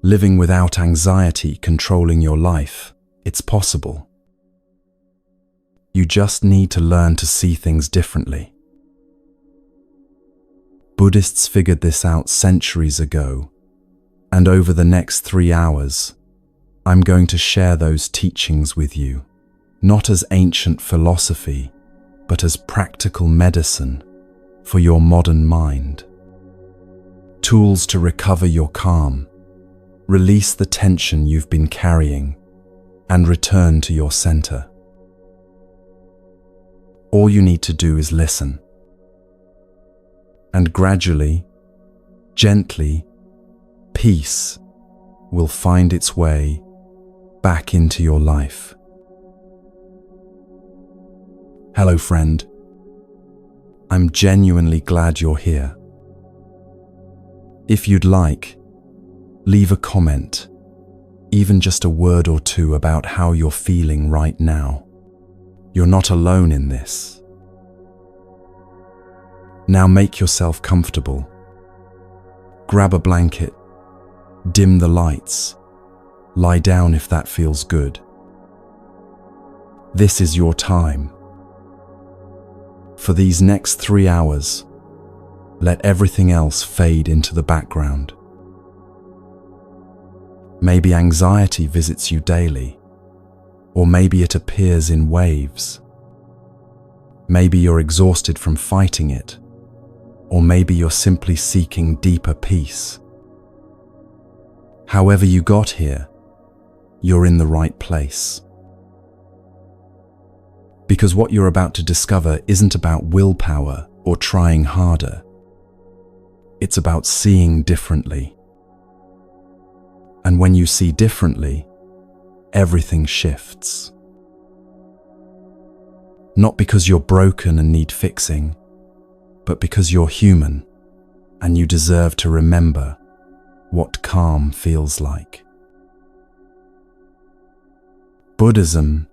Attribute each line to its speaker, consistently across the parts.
Speaker 1: living without anxiety controlling your life. It's possible. You just need to learn to see things differently. Buddhists figured this out centuries ago, and over the next 3 hours, I'm going to share those teachings with you, not as ancient philosophy, but as practical medicine for your modern mind. Tools to recover your calm, release the tension you've been carrying, and return to your center. All you need to do is listen. And gradually, gently, peace will find its way back into your life. Hello, friend. I'm genuinely glad you're here. If you'd like, leave a comment, even just a word or two about how you're feeling right now. You're not alone in this. Now make yourself comfortable. Grab a blanket, dim the lights, lie down if that feels good. This is your time. For these next 3 hours, let everything else fade into the background. Maybe anxiety visits you daily, or maybe it appears in waves. Maybe you're exhausted from fighting it, or maybe you're simply seeking deeper peace. However you got here, you're in the right place. Because what you're about to discover isn't about willpower or trying harder. It's about seeing differently. And when you see differently, everything shifts. Not because you're broken and need fixing, but because you're human and you deserve to remember what calm feels like. Buddhism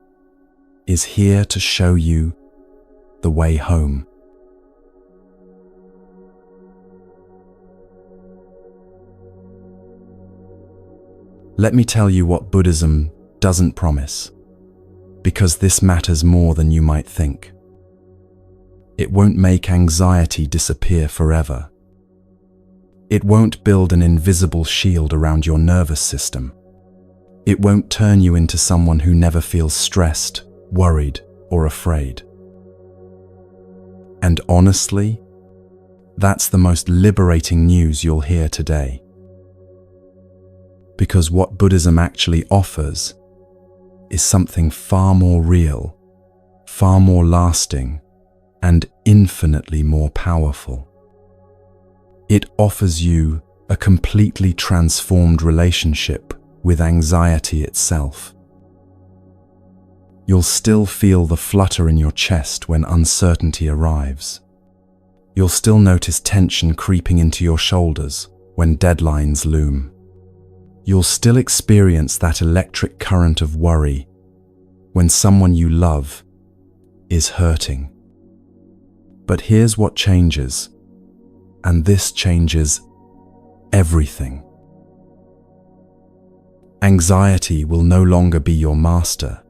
Speaker 1: is here to show you the way home. Let me tell you what Buddhism doesn't promise, because this matters more than you might think. It won't make anxiety disappear forever. It won't build an invisible shield around your nervous system. It won't turn you into someone who never feels stressed, worried, or afraid. And honestly, that's the most liberating news you'll hear today. Because what Buddhism actually offers is something far more real, far more lasting, and infinitely more powerful. It offers you a completely transformed relationship with anxiety itself. You'll still feel the flutter in your chest when uncertainty arrives. You'll still notice tension creeping into your shoulders when deadlines loom. You'll still experience that electric current of worry when someone you love is hurting. But here's what changes, and this changes everything. Anxiety will no longer be your master.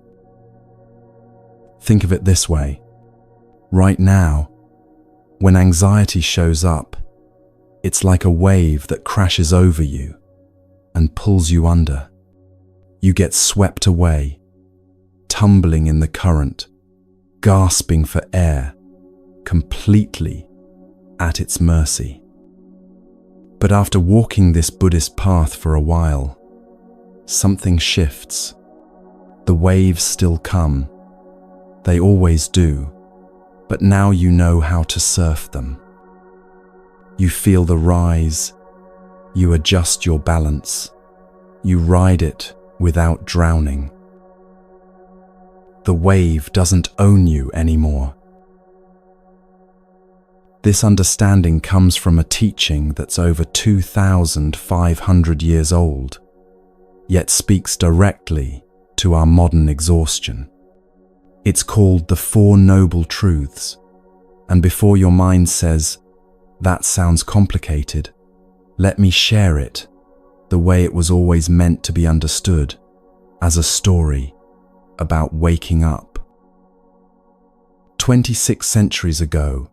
Speaker 1: Think of it this way. Right now, when anxiety shows up, it's like a wave that crashes over you and pulls you under. You get swept away, tumbling in the current, gasping for air, completely at its mercy. But after walking this Buddhist path for a while, something shifts. The waves still come. They always do. But now you know how to surf them. You feel the rise. You adjust your balance. You ride it without drowning. The wave doesn't own you anymore. This understanding comes from a teaching that's over 2,500 years old, yet speaks directly to our modern exhaustion. It's called the Four Noble Truths, and before your mind says, "That sounds complicated, let me share it," the way it was always meant to be understood, as a story about waking up. 26 centuries ago,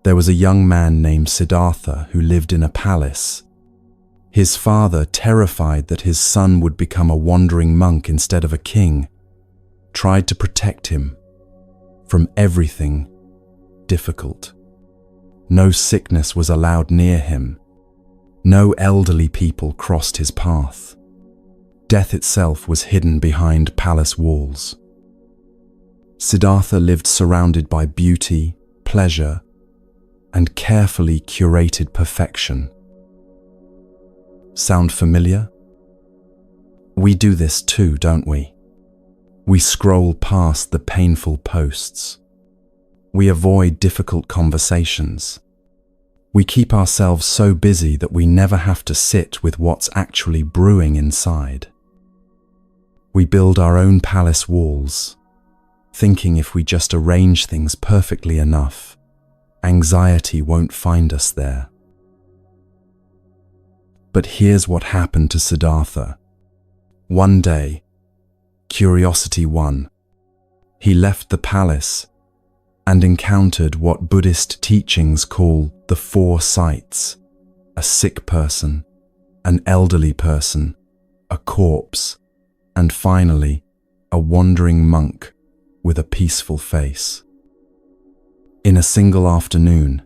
Speaker 1: there was a young man named Siddhartha who lived in a palace. His father, terrified that his son would become a wandering monk instead of a king, tried to protect him from everything difficult. No sickness was allowed near him. No elderly people crossed his path. Death itself was hidden behind palace walls. Siddhartha lived surrounded by beauty, pleasure, and carefully curated perfection. Sound familiar? We do this too, don't we? We scroll past the painful posts. We avoid difficult conversations. We keep ourselves so busy that we never have to sit with what's actually brewing inside. We build our own palace walls, thinking if we just arrange things perfectly enough, anxiety won't find us there. But here's what happened to Siddhartha. One day, curiosity won. He left the palace and encountered what Buddhist teachings call the four sights: a sick person, an elderly person, a corpse, and finally, a wandering monk with a peaceful face. In a single afternoon,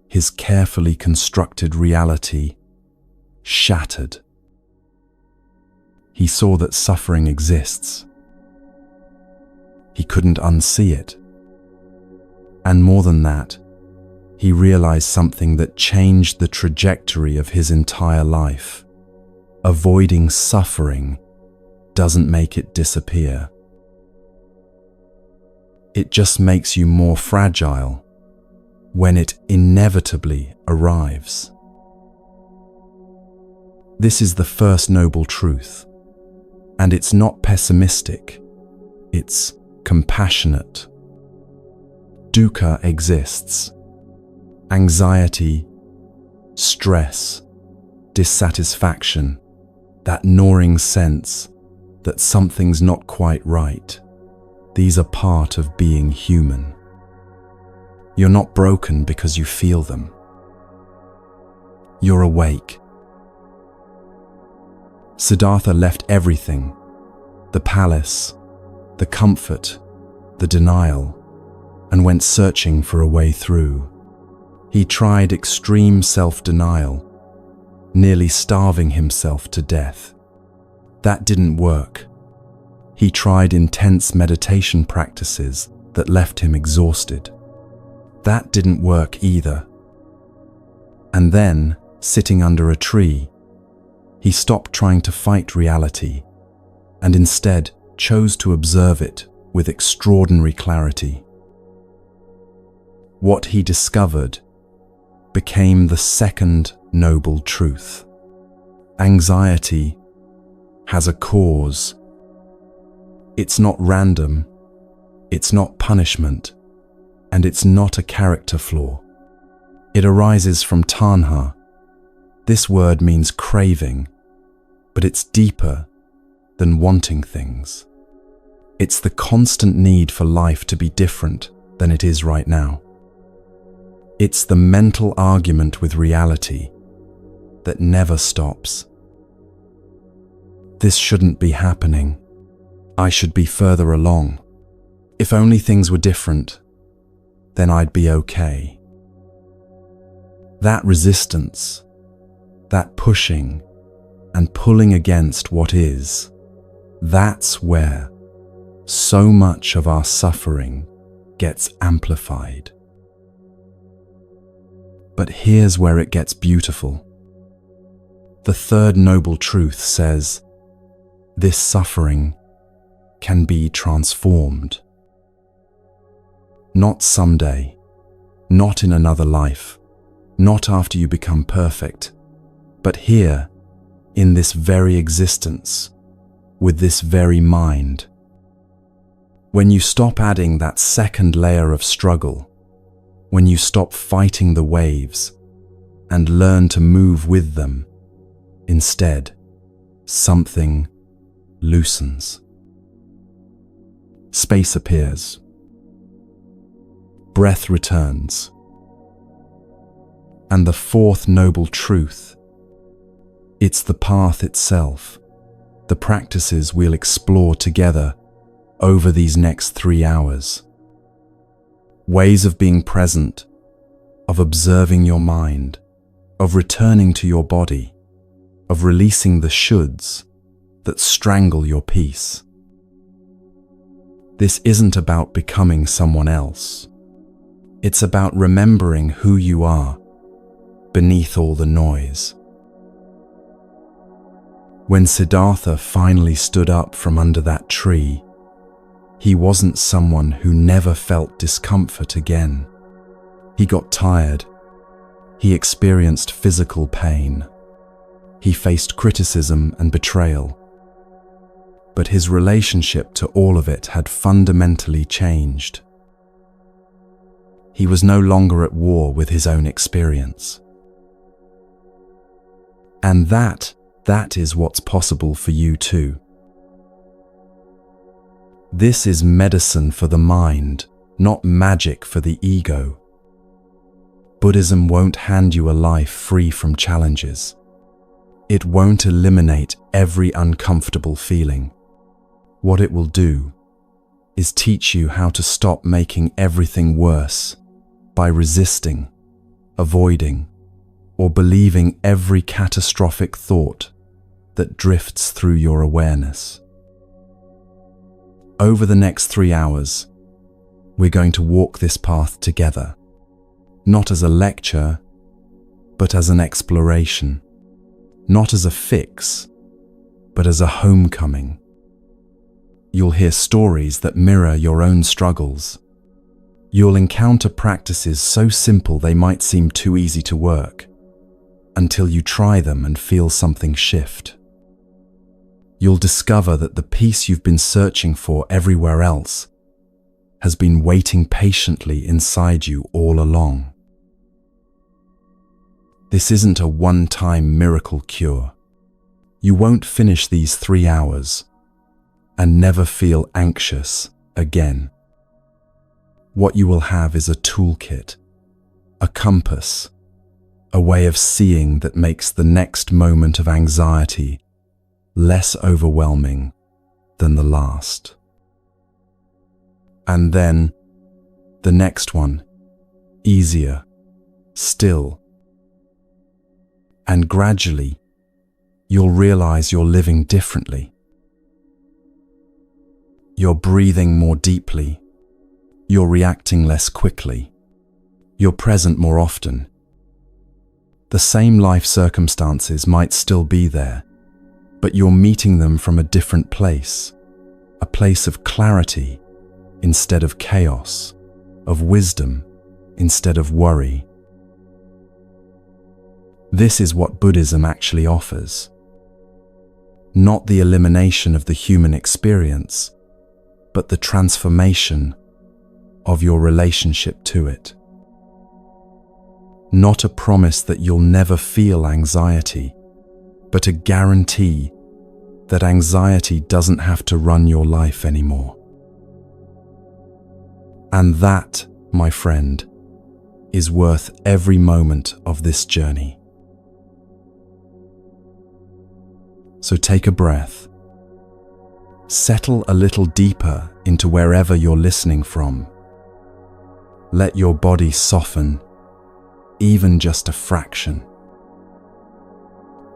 Speaker 1: his carefully constructed reality shattered. He saw that suffering exists. He couldn't unsee it. And more than that, he realized something that changed the trajectory of his entire life. Avoiding suffering doesn't make it disappear. It just makes you more fragile when it inevitably arrives. This is the first noble truth, and it's not pessimistic, it's compassionate. Dukkha exists. Anxiety, stress, dissatisfaction, that gnawing sense that something's not quite right. These are part of being human. You're not broken because you feel them. You're awake. Siddhartha left everything: the palace, the comfort, the denial, and went searching for a way through. He tried extreme self-denial, nearly starving himself to death. That didn't work. He tried intense meditation practices that left him exhausted. That didn't work either. And then, sitting under a tree, he stopped trying to fight reality and instead chose to observe it with extraordinary clarity. What he discovered became the second noble truth. Anxiety has a cause. It's not random, it's not punishment, and it's not a character flaw. It arises from tanha. This word means craving, but it's deeper than wanting things. It's the constant need for life to be different than it is right now. It's the mental argument with reality that never stops. This shouldn't be happening. I should be further along. If only things were different, then I'd be okay. That resistance, that pushing and pulling against what is, that's where so much of our suffering gets amplified. But here's where it gets beautiful. The third noble truth says, this suffering can be transformed. Not someday, not in another life, not after you become perfect, but here, in this very existence, with this very mind. When you stop adding that second layer of struggle, when you stop fighting the waves and learn to move with them, Instead, something loosens. Space appears. Breath returns. And the fourth noble truth, it's the path itself, the practices we'll explore together over these next 3 hours. Ways of being present, of observing your mind, of returning to your body, of releasing the shoulds that strangle your peace. This isn't about becoming someone else. It's about remembering who you are beneath all the noise. When Siddhartha finally stood up from under that tree, he wasn't someone who never felt discomfort again. He got tired. He experienced physical pain. He faced criticism and betrayal. But his relationship to all of it had fundamentally changed. He was no longer at war with his own experience. And that is what's possible for you too. This is medicine for the mind, not magic for the ego. Buddhism won't hand you a life free from challenges. It won't eliminate every uncomfortable feeling. What it will do is teach you how to stop making everything worse by resisting, avoiding, or believing every catastrophic thought that drifts through your awareness. Over the next 3 hours, we're going to walk this path together, not as a lecture, but as an exploration, not as a fix, but as a homecoming. You'll hear stories that mirror your own struggles. You'll encounter practices so simple they might seem too easy to work, until you try them and feel something shift. You'll discover that the peace you've been searching for everywhere else has been waiting patiently inside you all along. This isn't a one-time miracle cure. You won't finish these 3 hours and never feel anxious again. What you will have is a toolkit, a compass, a way of seeing that makes the next moment of anxiety less overwhelming than the last. And then the next one, easier, still. And gradually, you'll realize you're living differently. You're breathing more deeply. You're reacting less quickly. You're present more often. The same life circumstances might still be there, but you're meeting them from a different place, a place of clarity instead of chaos, of wisdom instead of worry. This is what Buddhism actually offers. Not the elimination of the human experience, but the transformation of your relationship to it. Not a promise that you'll never feel anxiety, but a guarantee that anxiety doesn't have to run your life anymore. And that, my friend, is worth every moment of this journey. So take a breath. Settle a little deeper into wherever you're listening from. Let your body soften, even just a fraction.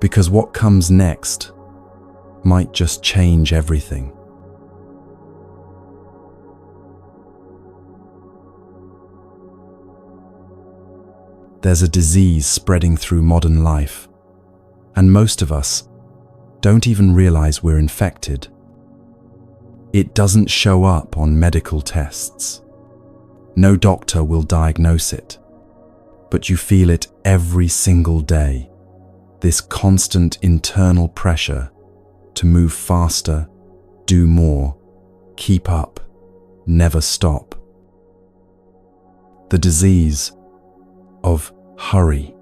Speaker 1: Because what comes next might just change everything. There's a disease spreading through modern life, and most of us don't even realize we're infected. It doesn't show up on medical tests. No doctor will diagnose it, but you feel it every single day, this constant internal pressure to move faster, do more, keep up, never stop. The disease of hurry.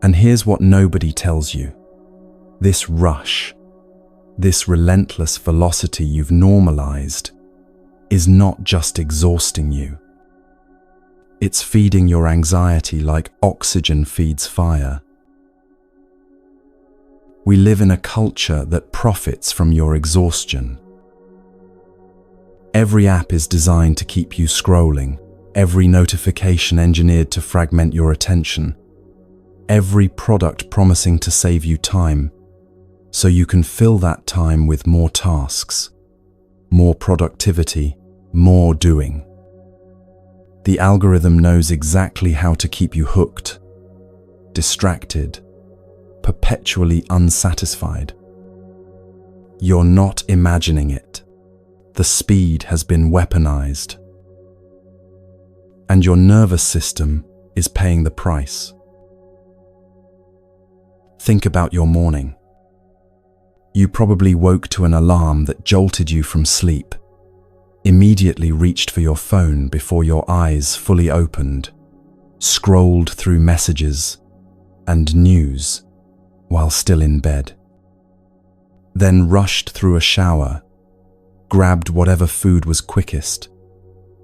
Speaker 1: And here's what nobody tells you. This rush, this relentless velocity you've normalized, is not just exhausting you. It's feeding your anxiety like oxygen feeds fire. We live in a culture that profits from your exhaustion. Every app is designed to keep you scrolling, every notification engineered to fragment your attention, every product promising to save you time, so you can fill that time with more tasks, more productivity, more doing. The algorithm knows exactly how to keep you hooked, distracted, perpetually unsatisfied. You're not imagining it. The speed has been weaponized. And your nervous system is paying the price. Think about your morning. You probably woke to an alarm that jolted you from sleep, immediately reached for your phone before your eyes fully opened, scrolled through messages and news while still in bed, then rushed through a shower, grabbed whatever food was quickest,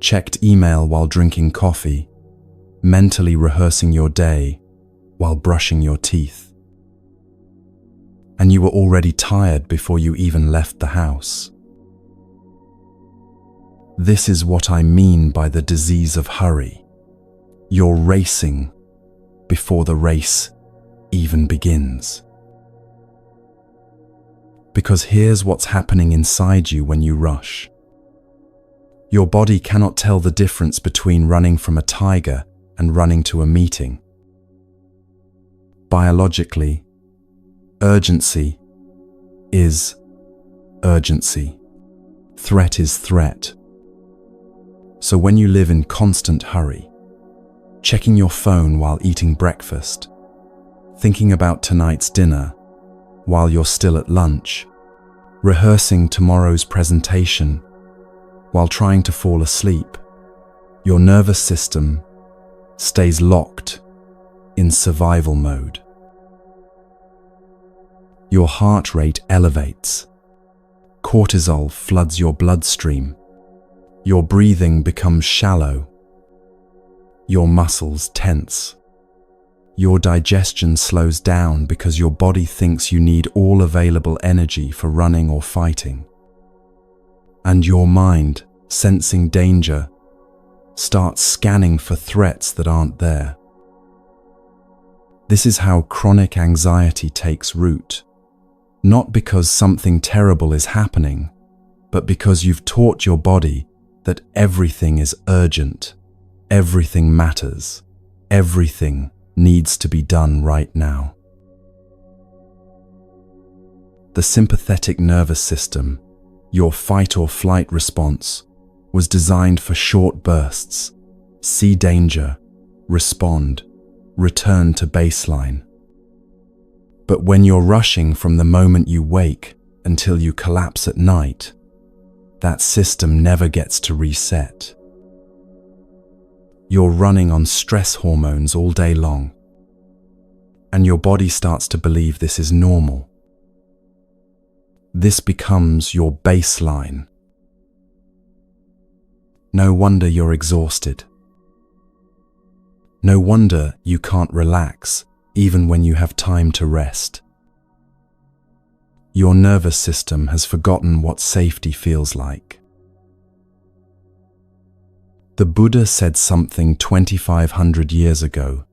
Speaker 1: checked email while drinking coffee, mentally rehearsing your day while brushing your teeth. And you were already tired before you even left the house. This is what I mean by the disease of hurry. You're racing before the race even begins. Because here's what's happening inside you when you rush. Your body cannot tell the difference between running from a tiger and running to a meeting. Biologically, urgency is urgency. Threat is threat. So when you live in constant hurry, checking your phone while eating breakfast, thinking about tonight's dinner while you're still at lunch, rehearsing tomorrow's presentation while trying to fall asleep, your nervous system stays locked in survival mode. Your heart rate elevates. Cortisol floods your bloodstream. Your breathing becomes shallow. Your muscles tense. Your digestion slows down because your body thinks you need all available energy for running or fighting. And your mind, sensing danger, starts scanning for threats that aren't there. This is how chronic anxiety takes root. Not because something terrible is happening, but because you've taught your body that everything is urgent, everything matters, everything needs to be done right now. The sympathetic nervous system, your fight or flight response, was designed for short bursts. See danger, respond, return to baseline. But when you're rushing from the moment you wake until you collapse at night, that system never gets to reset. You're running on stress hormones all day long, and your body starts to believe this is normal. This becomes your baseline. No wonder you're exhausted. No wonder you can't relax even when you have time to rest. Your nervous system has forgotten what safety feels like. The Buddha said something 2,500 years ago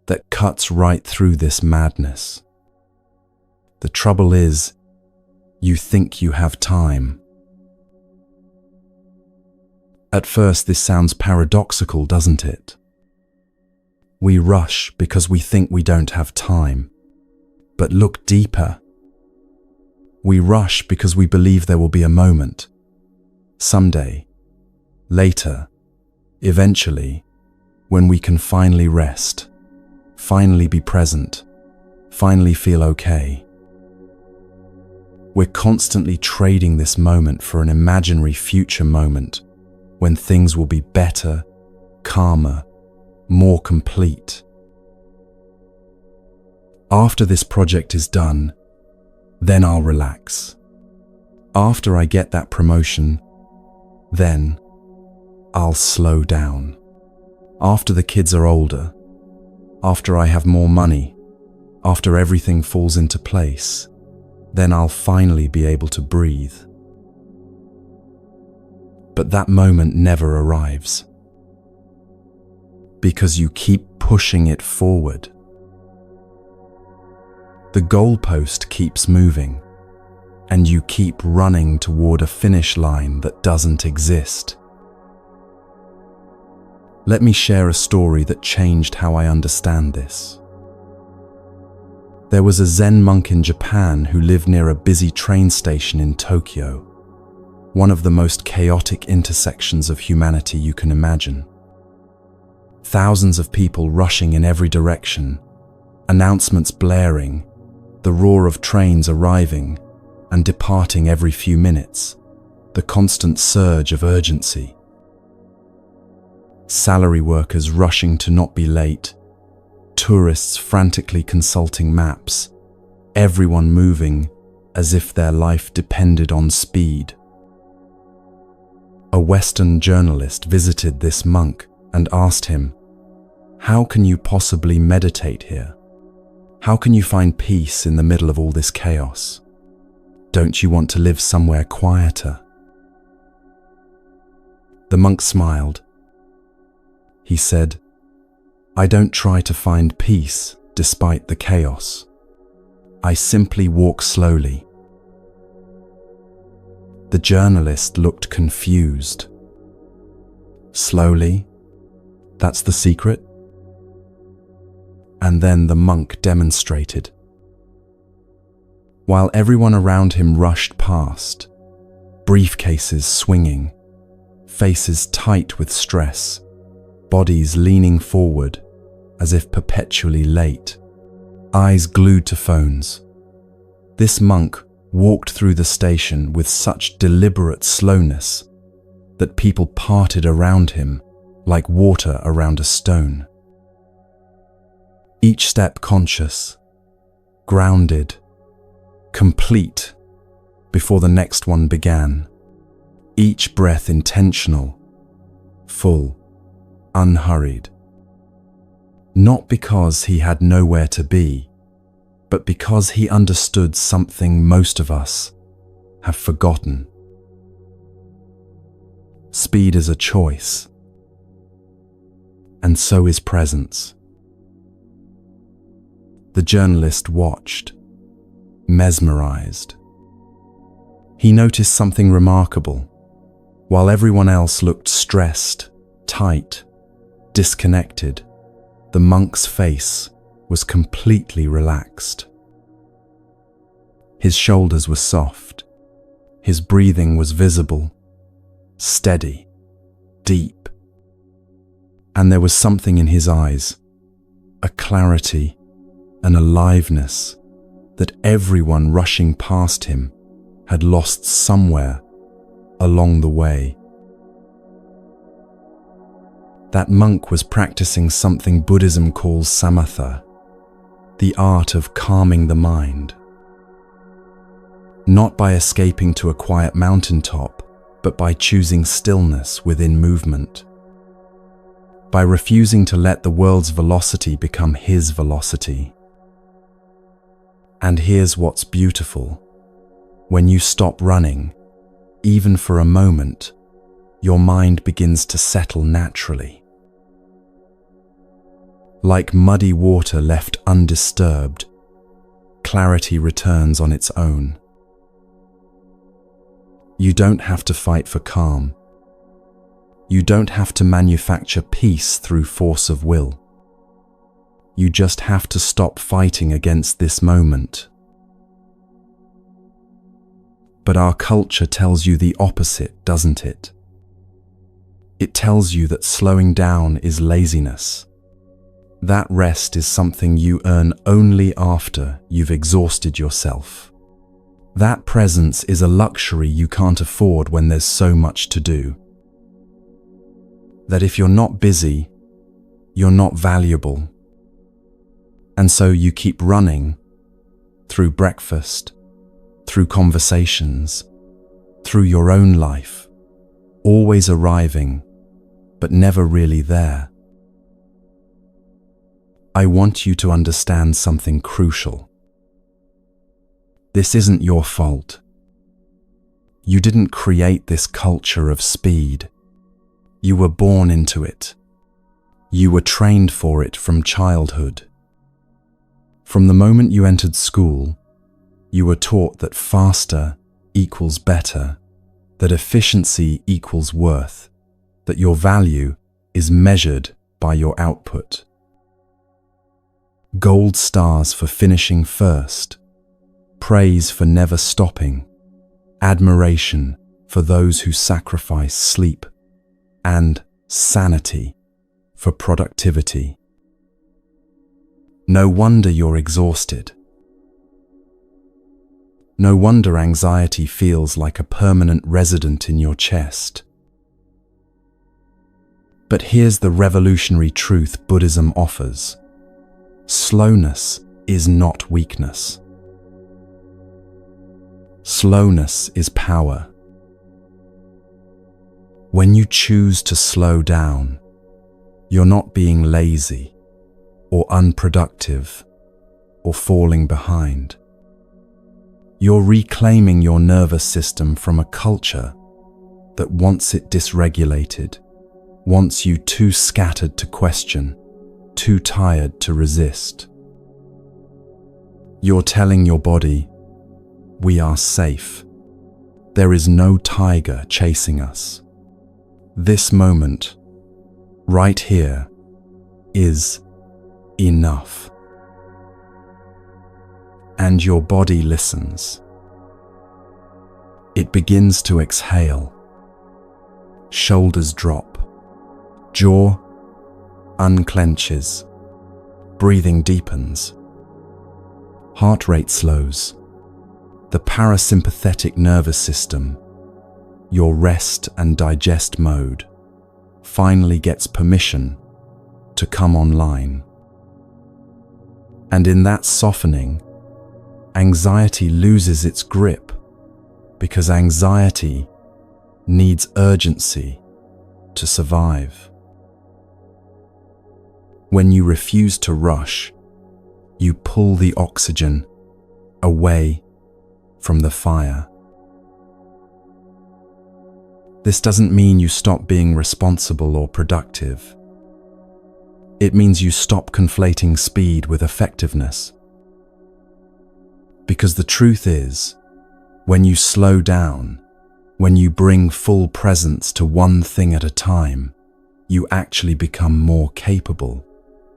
Speaker 1: that cuts right through this madness. The trouble is, you think you have time. At first, this sounds paradoxical, doesn't it? We rush because we think we don't have time. But look deeper. We rush because we believe there will be a moment, someday, later, eventually, when we can finally rest, finally be present, finally feel okay. We're constantly trading this moment for an imaginary future moment when things will be better, calmer, more complete. After this project is done, then I'll relax. After I get that promotion, then I'll slow down. After the kids are older, after I have more money, after everything falls into place, then I'll finally be able to breathe. But that moment never arrives, because you keep pushing it forward. The goalpost keeps moving, and you keep running toward a finish line that doesn't exist. Let me share a story that changed how I understand this. There was a Zen monk in Japan who lived near a busy train station in Tokyo, one of the most chaotic intersections of humanity you can imagine. Thousands of people rushing in every direction, announcements blaring, the roar of trains arriving and departing every few minutes, the constant surge of urgency. Salary workers rushing to not be late, tourists frantically consulting maps, everyone moving as if their life depended on speed. A Western journalist visited this monk and asked him, "How can you possibly meditate here? How can you find peace in the middle of all this chaos? Don't you want to live somewhere quieter?" The monk smiled. He said, "I don't try to find peace despite the chaos. I simply walk slowly." The journalist looked confused. "Slowly? That's the secret?" And then the monk demonstrated. While everyone around him rushed past, briefcases swinging, faces tight with stress, bodies leaning forward as if perpetually late, eyes glued to phones, this monk walked through the station with such deliberate slowness that people parted around him like water around a stone. Each step conscious, grounded, complete before the next one began. Each breath intentional, full, unhurried. Not because he had nowhere to be, but because he understood something most of us have forgotten. Speed is a choice, and so is presence. The journalist watched, mesmerized. He noticed something remarkable. While everyone else looked stressed, tight, disconnected, the monk's face was completely relaxed. His shoulders were soft. His breathing was visible, steady, deep. And there was something in his eyes, a clarity, an aliveness that everyone rushing past him had lost somewhere along the way. That monk was practicing something Buddhism calls samatha, the art of calming the mind. Not by escaping to a quiet mountaintop, but by choosing stillness within movement. By refusing to let the world's velocity become his velocity. And here's what's beautiful. When you stop running, even for a moment, your mind begins to settle naturally. Like muddy water left undisturbed, clarity returns on its own. You don't have to fight for calm. You don't have to manufacture peace through force of will. You just have to stop fighting against this moment. But our culture tells you the opposite, doesn't it? It tells you that slowing down is laziness. That rest is something you earn only after you've exhausted yourself. That presence is a luxury you can't afford when there's so much to do. That if you're not busy, you're not valuable. And so you keep running through breakfast, through conversations, through your own life, always arriving, but never really there. I want you to understand something crucial. This isn't your fault. You didn't create this culture of speed. You were born into it. You were trained for it from childhood. From the moment you entered school, you were taught that faster equals better, that efficiency equals worth, that your value is measured by your output. Gold stars for finishing first, praise for never stopping, admiration for those who sacrifice sleep, and sanity for productivity. No wonder you're exhausted. No wonder anxiety feels like a permanent resident in your chest. But here's the revolutionary truth Buddhism offers. Slowness is not weakness. Slowness is power. When you choose to slow down, you're not being lazy or unproductive or falling behind. You're reclaiming your nervous system from a culture that wants it dysregulated, wants you too scattered to question, too tired to resist. You're telling your body, we are safe. There is no tiger chasing us. This moment, right here, is enough. And your body listens. It begins to exhale. Shoulders drop. Jaw unclenches. Breathing deepens. Heart rate slows. The parasympathetic nervous system, your rest and digest mode, finally gets permission to come online. And in that softening, anxiety loses its grip, because anxiety needs urgency to survive. When you refuse to rush, you pull the oxygen away from the fire. This doesn't mean you stop being responsible or productive. It means you stop conflating speed with effectiveness. Because the truth is, when you slow down, when you bring full presence to one thing at a time, you actually become more capable,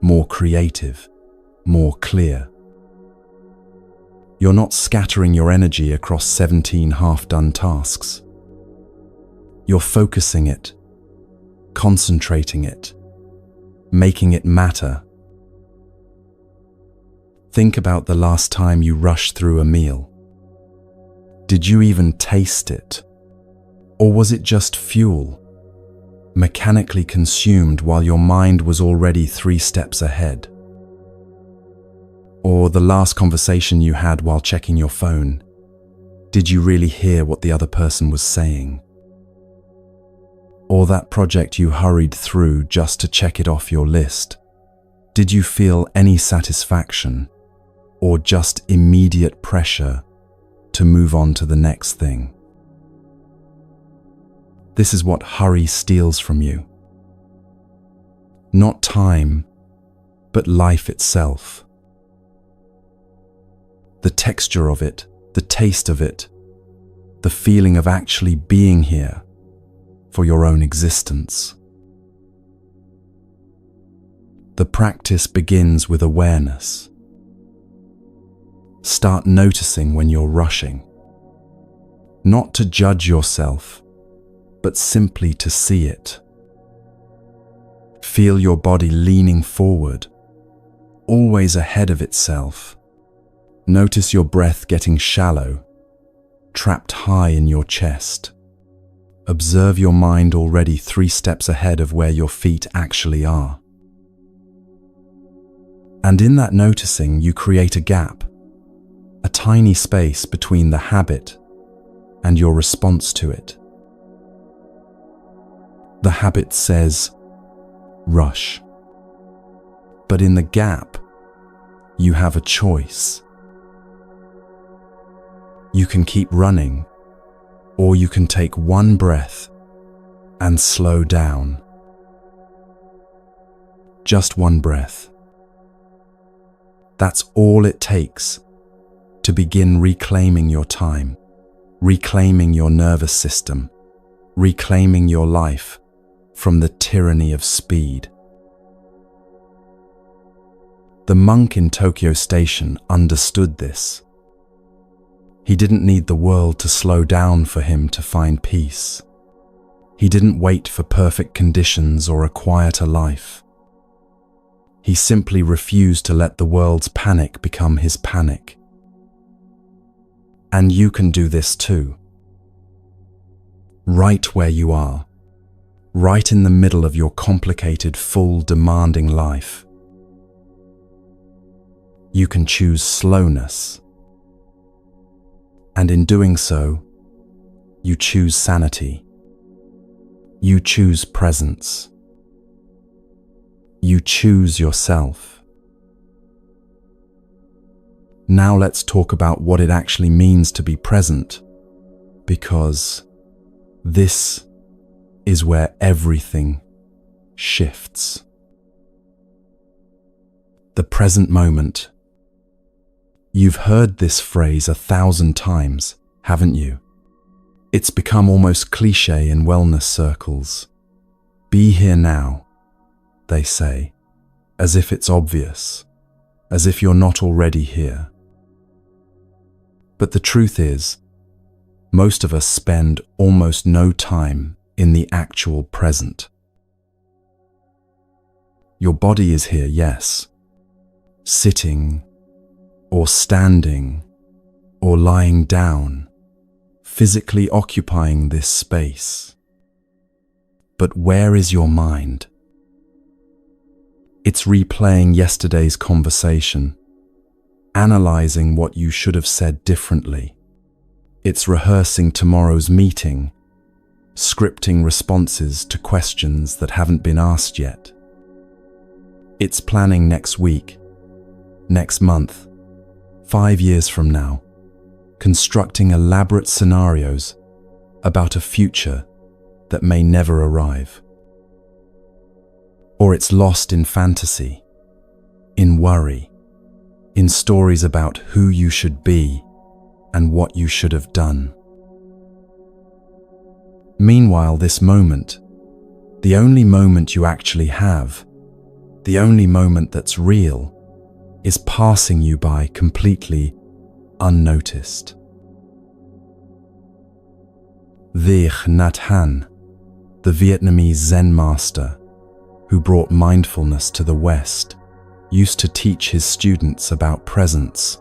Speaker 1: more creative, more clear. You're not scattering your energy across 17 half-done tasks. You're focusing it, concentrating it, making it matter. Think about the last time you rushed through a meal. Did you even taste it? Or was it just fuel, mechanically consumed while your mind was already 3 steps ahead? Or the last conversation you had while checking your phone, did you really hear what the other person was saying? Or that project you hurried through just to check it off your list, did you feel any satisfaction or just immediate pressure to move on to the next thing? This is what hurry steals from you. Not time, but life itself. The texture of it, the taste of it, the feeling of actually being here for your own existence. The practice begins with awareness. Start noticing when you're rushing. Not to judge yourself, but simply to see it. Feel your body leaning forward, always ahead of itself. Notice your breath getting shallow, trapped high in your chest. Observe your mind already 3 steps ahead of where your feet actually are. And in that noticing, you create a gap, a tiny space between the habit and your response to it. The habit says, rush. But in the gap, you have a choice. You can keep running, or you can take one breath and slow down. Just one breath. That's all it takes to begin reclaiming your time, reclaiming your nervous system, reclaiming your life from the tyranny of speed. The monk in Tokyo Station understood this. He didn't need the world to slow down for him to find peace. He didn't wait for perfect conditions or a quieter life. He simply refused to let the world's panic become his panic. And you can do this too. Right where you are, right in the middle of your complicated, full, demanding life. You can choose slowness. And in doing so, you choose sanity. You choose presence. You choose yourself. Now let's talk about what it actually means to be present, because this is where everything shifts. The present moment. You've heard this phrase 1,000 times, haven't you? It's become almost cliché in wellness circles. Be here now, they say, as if it's obvious, as if you're not already here. But the truth is, most of us spend almost no time in the actual present. Your body is here, yes, sitting, or standing, or lying down, physically occupying this space. But where is your mind? It's replaying yesterday's conversation, analyzing what you should have said differently. It's rehearsing tomorrow's meeting, scripting responses to questions that haven't been asked yet. It's planning next week, next month, 5 years from now, constructing elaborate scenarios about a future that may never arrive. Or it's lost in fantasy, in worry, in stories about who you should be and what you should have done. Meanwhile, this moment, the only moment you actually have, the only moment that's real, is passing you by completely unnoticed. Thich Nhat Hanh, the Vietnamese Zen master who brought mindfulness to the West, used to teach his students about presence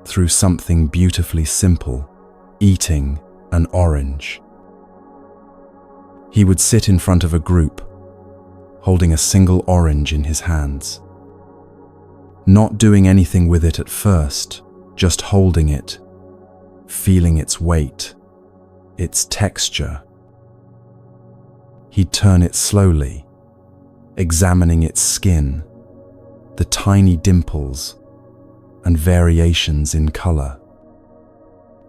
Speaker 1: through something beautifully simple, eating an orange. He would sit in front of a group, holding a single orange in his hands. Not doing anything with it at first, just holding it, feeling its weight, its texture. He'd turn it slowly, examining its skin, the tiny dimples and variations in color.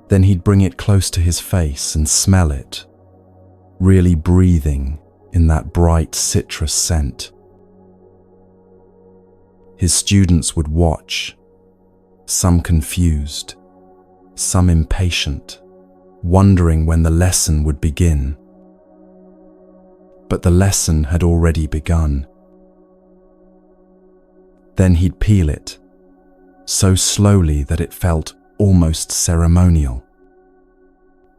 Speaker 1: Then he'd bring it close to his face and smell it, really breathing in that bright citrus scent. His students would watch, some confused, some impatient, wondering when the lesson would begin. But the lesson had already begun. Then he'd peel it, so slowly that it felt almost ceremonial,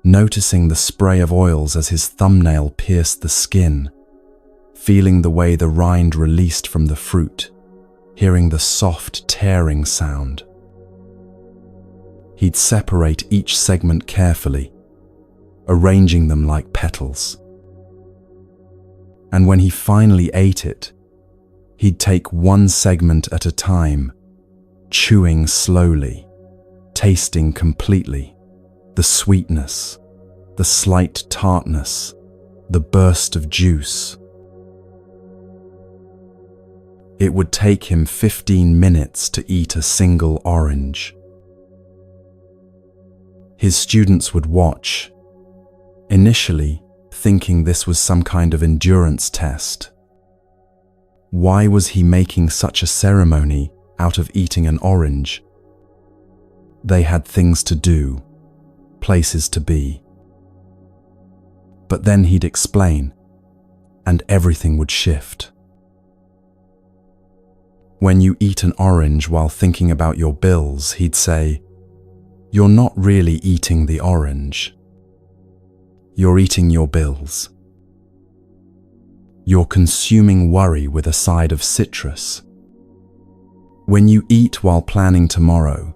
Speaker 1: noticing the spray of oils as his thumbnail pierced the skin, feeling the way the rind released from the fruit, hearing the soft tearing sound. He'd separate each segment carefully, arranging them like petals. And when he finally ate it, he'd take one segment at a time chewing slowly, tasting completely, the sweetness, the slight tartness, the burst of juice. It would take him 15 minutes to eat a single orange. His students would watch, initially thinking this was some kind of endurance test. Why was he making such a ceremony out of eating an orange? They had things to do, places to be. But then he'd explain, and everything would shift. When you eat an orange while thinking about your bills, he'd say, "You're not really eating the orange. You're eating your bills. You're consuming worry with a side of citrus. When you eat while planning tomorrow,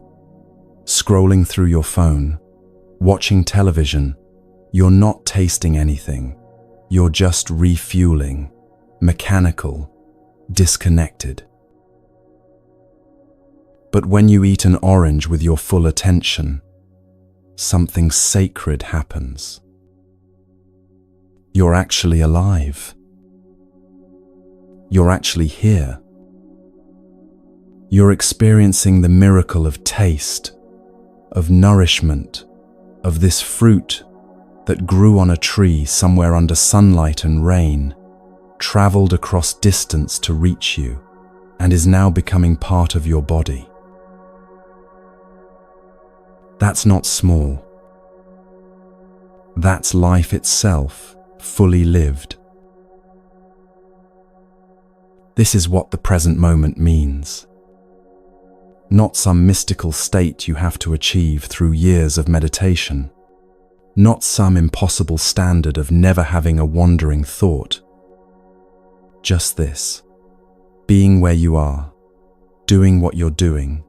Speaker 1: scrolling through your phone, watching television, you're not tasting anything. You're just refueling, mechanical, disconnected. But when you eat an orange with your full attention, something sacred happens. You're actually alive. You're actually here. You're experiencing the miracle of taste, of nourishment, of this fruit that grew on a tree somewhere under sunlight and rain, traveled across distance to reach you, and is now becoming part of your body. That's not small. That's life itself, fully lived. This is what the present moment means. Not some mystical state you have to achieve through years of meditation. Not some impossible standard of never having a wandering thought. Just this, being where you are, doing what you're doing,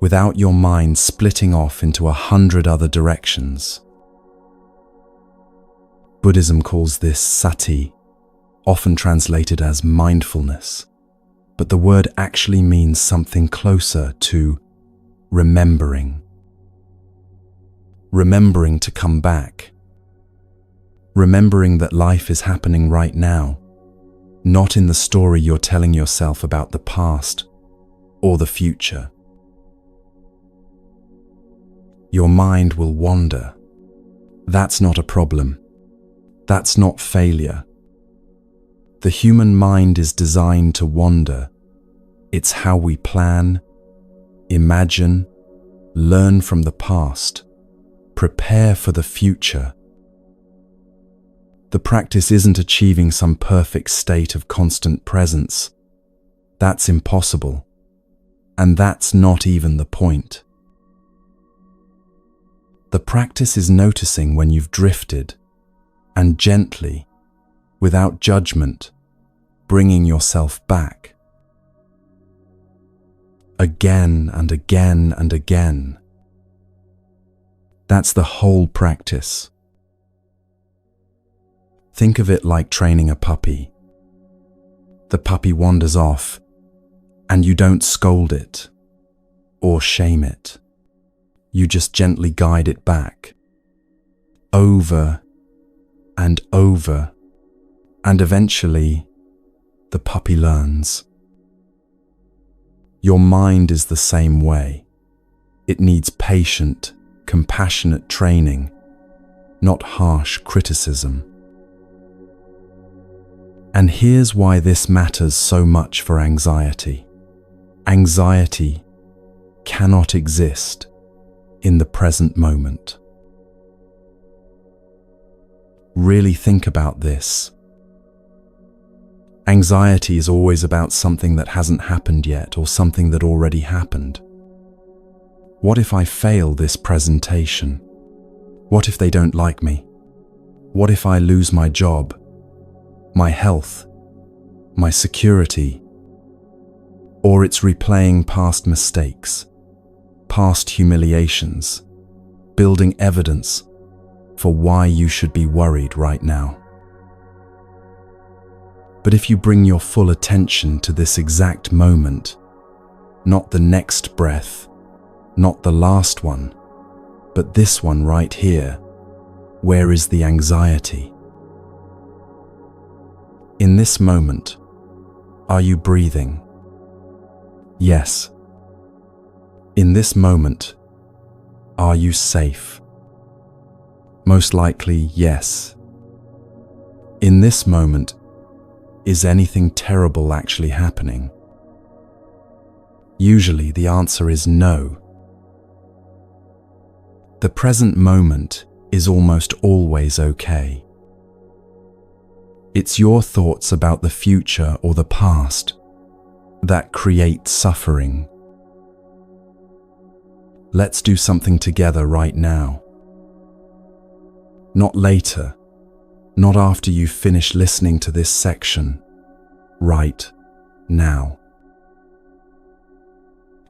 Speaker 1: without your mind splitting off into 100 other directions. Buddhism calls this sati, often translated as mindfulness, but the word actually means something closer to remembering. Remembering to come back. Remembering that life is happening right now, not in the story you're telling yourself about the past or the future. Your mind will wander. That's not a problem. That's not failure. The human mind is designed to wander. It's how we plan, imagine, learn from the past, prepare for the future. The practice isn't achieving some perfect state of constant presence. That's impossible. And that's not even the point. The practice is noticing when you've drifted, and gently, without judgment, bringing yourself back. Again and again and again. That's the whole practice. Think of it like training a puppy. The puppy wanders off, and you don't scold it or shame it. You just gently guide it back, over and over, and eventually the puppy learns. Your mind is the same way. It needs patient, compassionate training, not harsh criticism. And here's why this matters so much for anxiety. Anxiety cannot exist in the present moment. Really think about this. Anxiety is always about something that hasn't happened yet or something that already happened. What if I fail this presentation? What if they don't like me? What if I lose my job, my health, my security? Or it's replaying past mistakes, past humiliations, building evidence for why you should be worried right now. But if you bring your full attention to this exact moment, Not the next breath, not the last one, but this one right here. Where is the anxiety? In this moment, are you breathing? Yes. In this moment, are you safe? Most likely, yes. In this moment, is anything terrible actually happening? Usually the answer is no. The present moment is almost always okay. It's your thoughts about the future or the past that create suffering. Let's do something together right now. Not later, not after you finish listening to this section. Right now.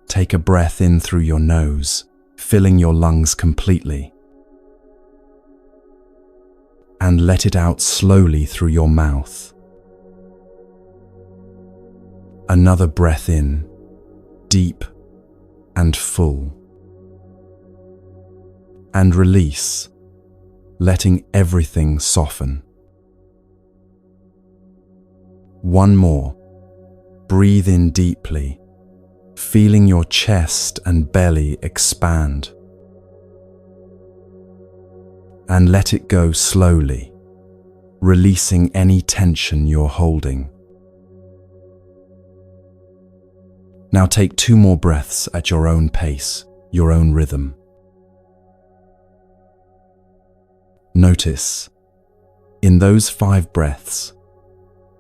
Speaker 1: Take a breath in through your nose, filling your lungs completely. And let it out slowly through your mouth. Another breath in, deep and full. And release, letting everything soften. One more. Breathe in deeply, feeling your chest and belly expand. And let it go slowly, releasing any tension you're holding. Now take 2 more breaths at your own pace, your own rhythm. Notice, in those 5 breaths,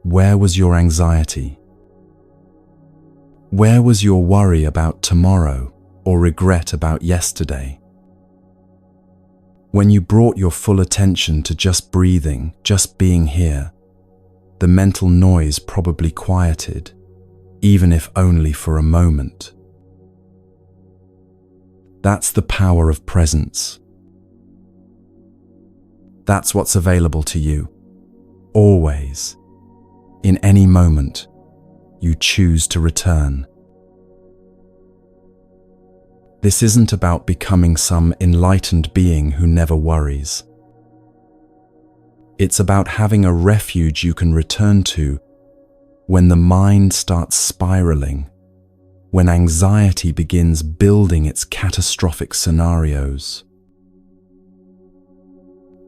Speaker 1: where was your anxiety? Where was your worry about tomorrow or regret about yesterday? When you brought your full attention to just breathing, just being here, the mental noise probably quieted, even if only for a moment. That's the power of presence. That's what's available to you, always, in any moment you choose to return. This isn't about becoming some enlightened being who never worries. It's about having a refuge you can return to when the mind starts spiraling, when anxiety begins building its catastrophic scenarios.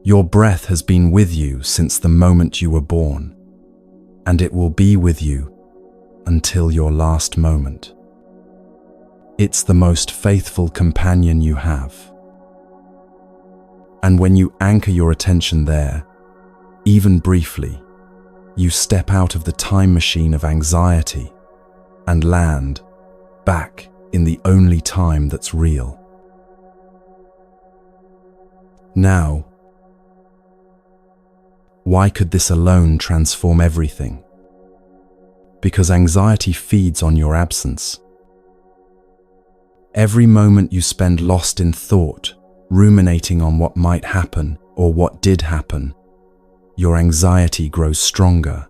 Speaker 1: Your breath has been with you since the moment you were born, and it will be with you until your last moment. It's the most faithful companion you have. And when you anchor your attention there, even briefly, you step out of the time machine of anxiety and land back in the only time that's real. Now, why could this alone transform everything? Because anxiety feeds on your absence. Every moment you spend lost in thought, ruminating on what might happen or what did happen, your anxiety grows stronger.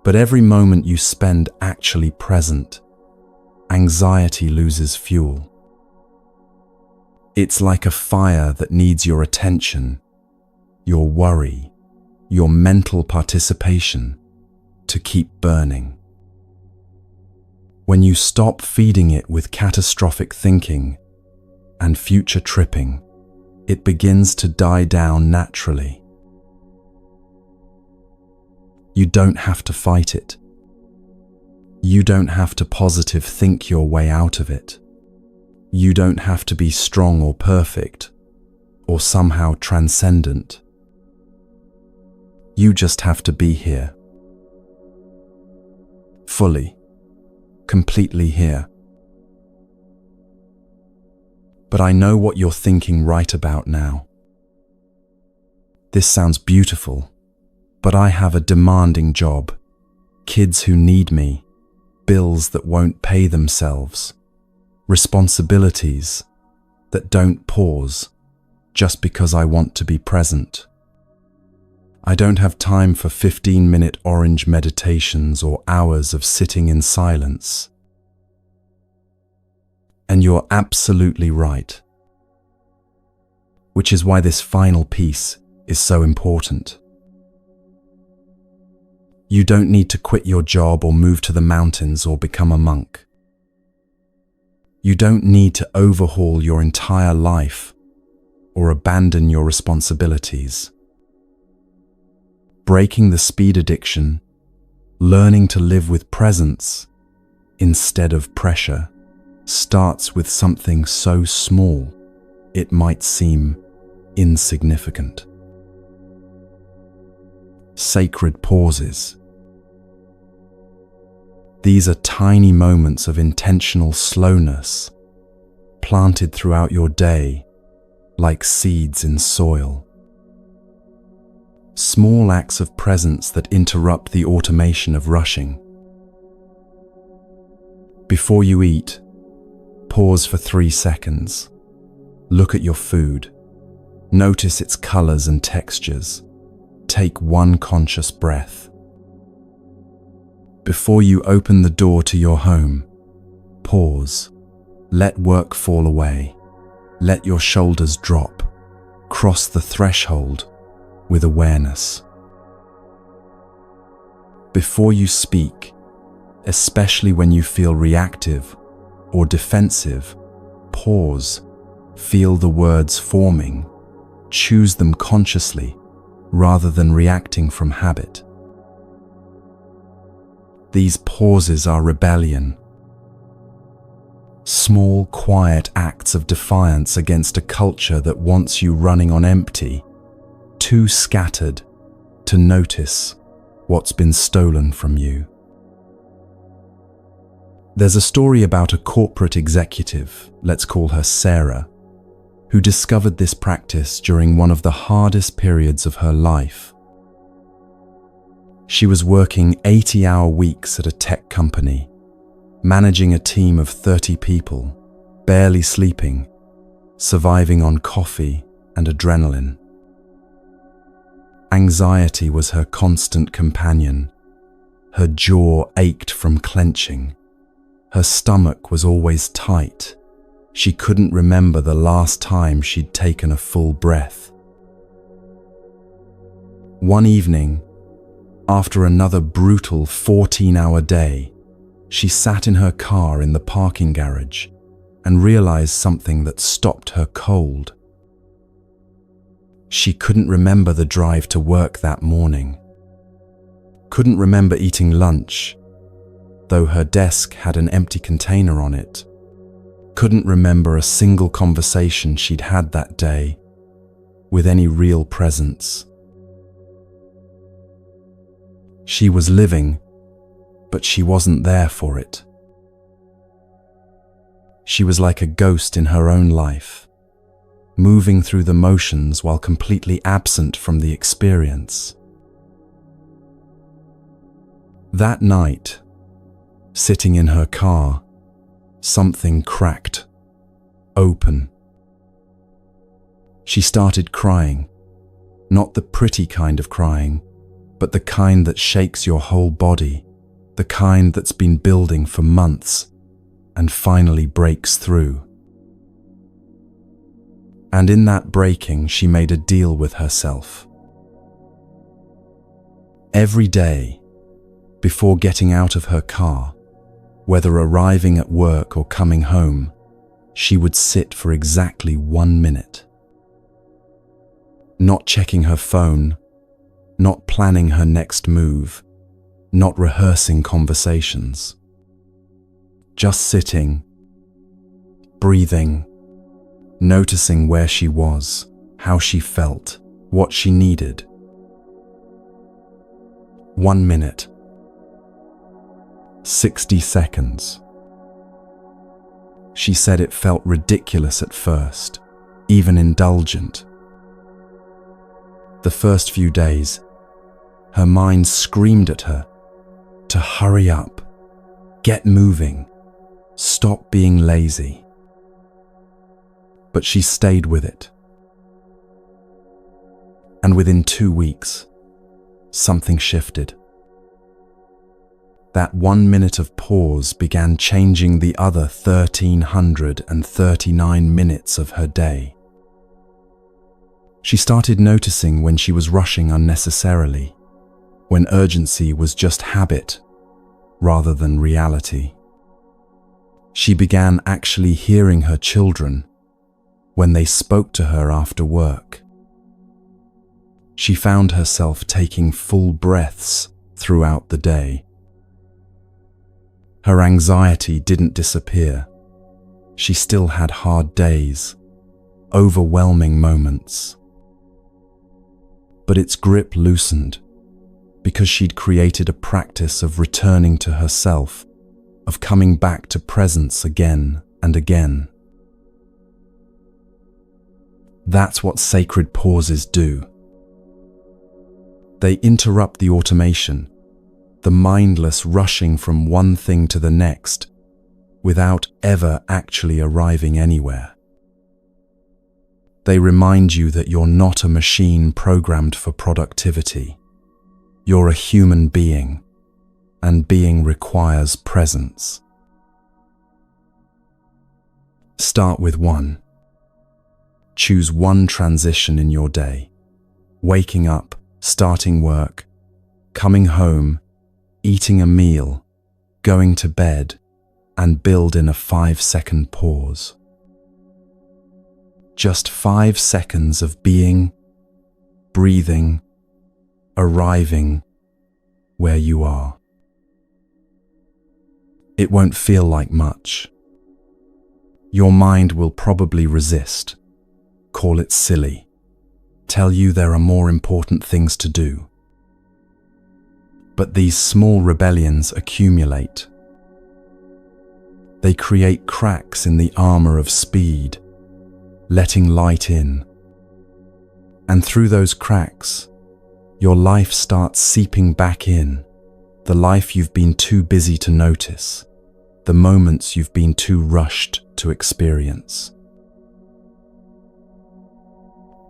Speaker 1: But every moment you spend actually present, anxiety loses fuel. It's like a fire that needs your attention, your worry, your mental participation to keep burning. When you stop feeding it with catastrophic thinking and future tripping, it begins to die down naturally. You don't have to fight it. You don't have to positive think your way out of it. You don't have to be strong or perfect or somehow transcendent. You just have to be here. Fully, completely here. But I know what you're thinking right about now. This sounds beautiful, but I have a demanding job, kids who need me, bills that won't pay themselves, responsibilities that don't pause just because I want to be present. I don't have time for 15-minute orange meditations or hours of sitting in silence. And you're absolutely right. Which is why this final piece is so important. You don't need to quit your job or move to the mountains or become a monk. You don't need to overhaul your entire life or abandon your responsibilities. Breaking the speed addiction, learning to live with presence instead of pressure, starts with something so small it might seem insignificant. Sacred pauses. These are tiny moments of intentional slowness, planted throughout your day like seeds in soil. Small acts of presence that interrupt the automation of rushing. Before you eat, pause for 3 seconds. Look at your food. Notice its colors and textures. Take one conscious breath. Before you open the door to your home, pause. Let work fall away. Let your shoulders drop. Cross the threshold with awareness. Before you speak, especially when you feel reactive or defensive, pause. Feel the words forming. Choose them consciously rather than reacting from habit. These pauses are rebellion. Small, quiet acts of defiance against a culture that wants you running on empty, too scattered to notice what's been stolen from you. There's a story about a corporate executive, let's call her Sarah, who discovered this practice during one of the hardest periods of her life. She was working 80-hour weeks at a tech company, managing a team of 30 people, barely sleeping, surviving on coffee and adrenaline. Anxiety was her constant companion. Her jaw ached from clenching. Her stomach was always tight. She couldn't remember the last time she'd taken a full breath. One evening, after another brutal 14-hour day, she sat in her car in the parking garage and realized something that stopped her cold. She couldn't remember the drive to work that morning. Couldn't remember eating lunch, though her desk had an empty container on it. Couldn't remember a single conversation she'd had that day with any real presence. She was living, but she wasn't there for it. She was like a ghost in her own life, moving through the motions while completely absent from the experience. That night, sitting in her car, something cracked, open. She started crying, not the pretty kind of crying, but the kind that shakes your whole body, the kind that's been building for months and finally breaks through. And in that breaking, she made a deal with herself. Every day, before getting out of her car, whether arriving at work or coming home, she would sit for exactly 1 minute. Not checking her phone, not planning her next move, not rehearsing conversations. Just sitting, breathing, noticing where she was, how she felt, what she needed. 1 minute. 60 seconds. She said it felt ridiculous at first, even indulgent. The first few days, her mind screamed at her to hurry up, get moving, stop being lazy. But she stayed with it. And within 2 weeks, something shifted. That 1 minute of pause began changing the other 1,339 minutes of her day. She started noticing when she was rushing unnecessarily, when urgency was just habit rather than reality. She began actually hearing her children when they spoke to her after work. She found herself taking full breaths throughout the day. Her anxiety didn't disappear. She still had hard days, overwhelming moments. But its grip loosened because she'd created a practice of returning to herself, of coming back to presence again and again. That's what sacred pauses do. They interrupt the automation, the mindless rushing from one thing to the next, without ever actually arriving anywhere. They remind you that you're not a machine programmed for productivity. You're a human being, and being requires presence. Start with one. Choose one transition in your day: waking up, starting work, coming home, eating a meal, going to bed, and build in a 5-second pause. Just 5 seconds of being, breathing, arriving where you are. It won't feel like much. Your mind will probably resist, call it silly, tell you there are more important things to do. But these small rebellions accumulate. They create cracks in the armor of speed, letting light in. And through those cracks, your life starts seeping back in, the life you've been too busy to notice, the moments you've been too rushed to experience.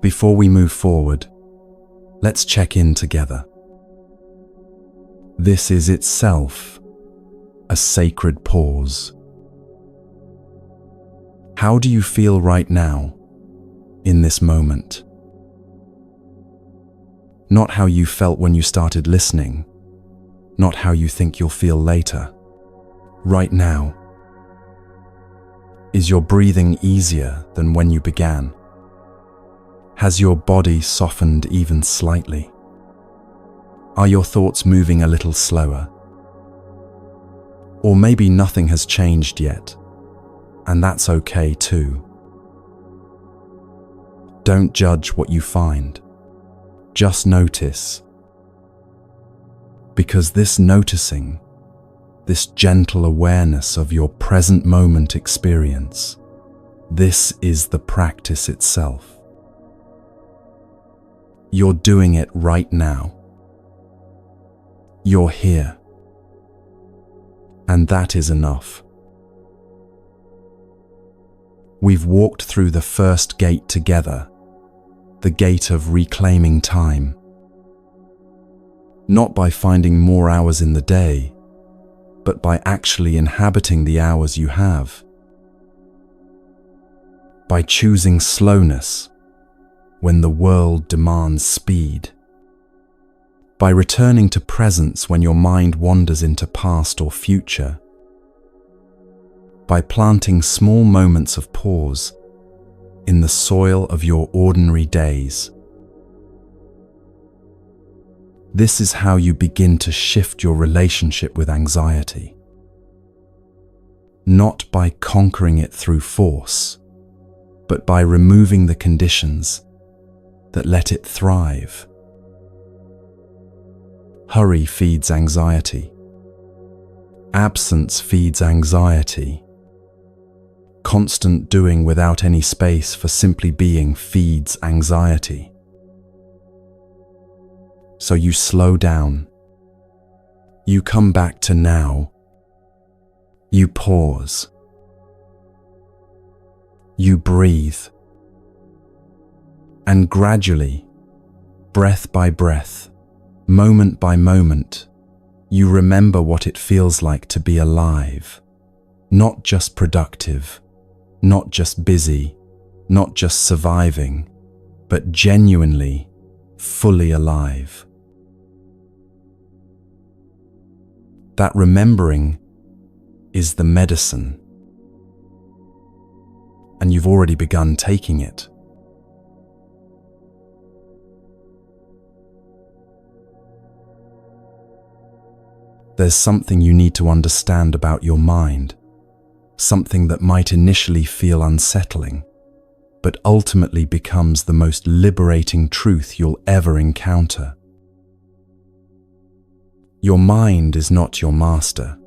Speaker 1: Before we move forward, let's check in together. This is itself a sacred pause. How do you feel right now, in this moment? Not how you felt when you started listening, not how you think you'll feel later. Right now. Is your breathing easier than when you began? Has your body softened even slightly? Are your thoughts moving a little slower? Or maybe nothing has changed yet, and that's okay too. Don't judge what you find. Just notice. Because this noticing, this gentle awareness of your present moment experience, this is the practice itself. You're doing it right now. You're here. And that is enough. We've walked through the first gate together, the gate of reclaiming time. Not by finding more hours in the day, but by actually inhabiting the hours you have. By choosing slowness when the world demands speed. By returning to presence when your mind wanders into past or future. By planting small moments of pause in the soil of your ordinary days. This is how you begin to shift your relationship with anxiety. Not by conquering it through force, but by removing the conditions that let it thrive. Hurry feeds anxiety. Absence feeds anxiety. Constant doing without any space for simply being feeds anxiety. So you slow down. You come back to now. You pause. You breathe. And gradually, breath by breath, moment by moment, You remember what it feels like to be alive, not just productive, not just busy, not just surviving, but genuinely, fully alive. That remembering is the medicine, and you've already begun taking it. There's something you need to understand about your mind, something that might initially feel unsettling, but ultimately becomes the most liberating truth you'll ever encounter. Your mind is not your master.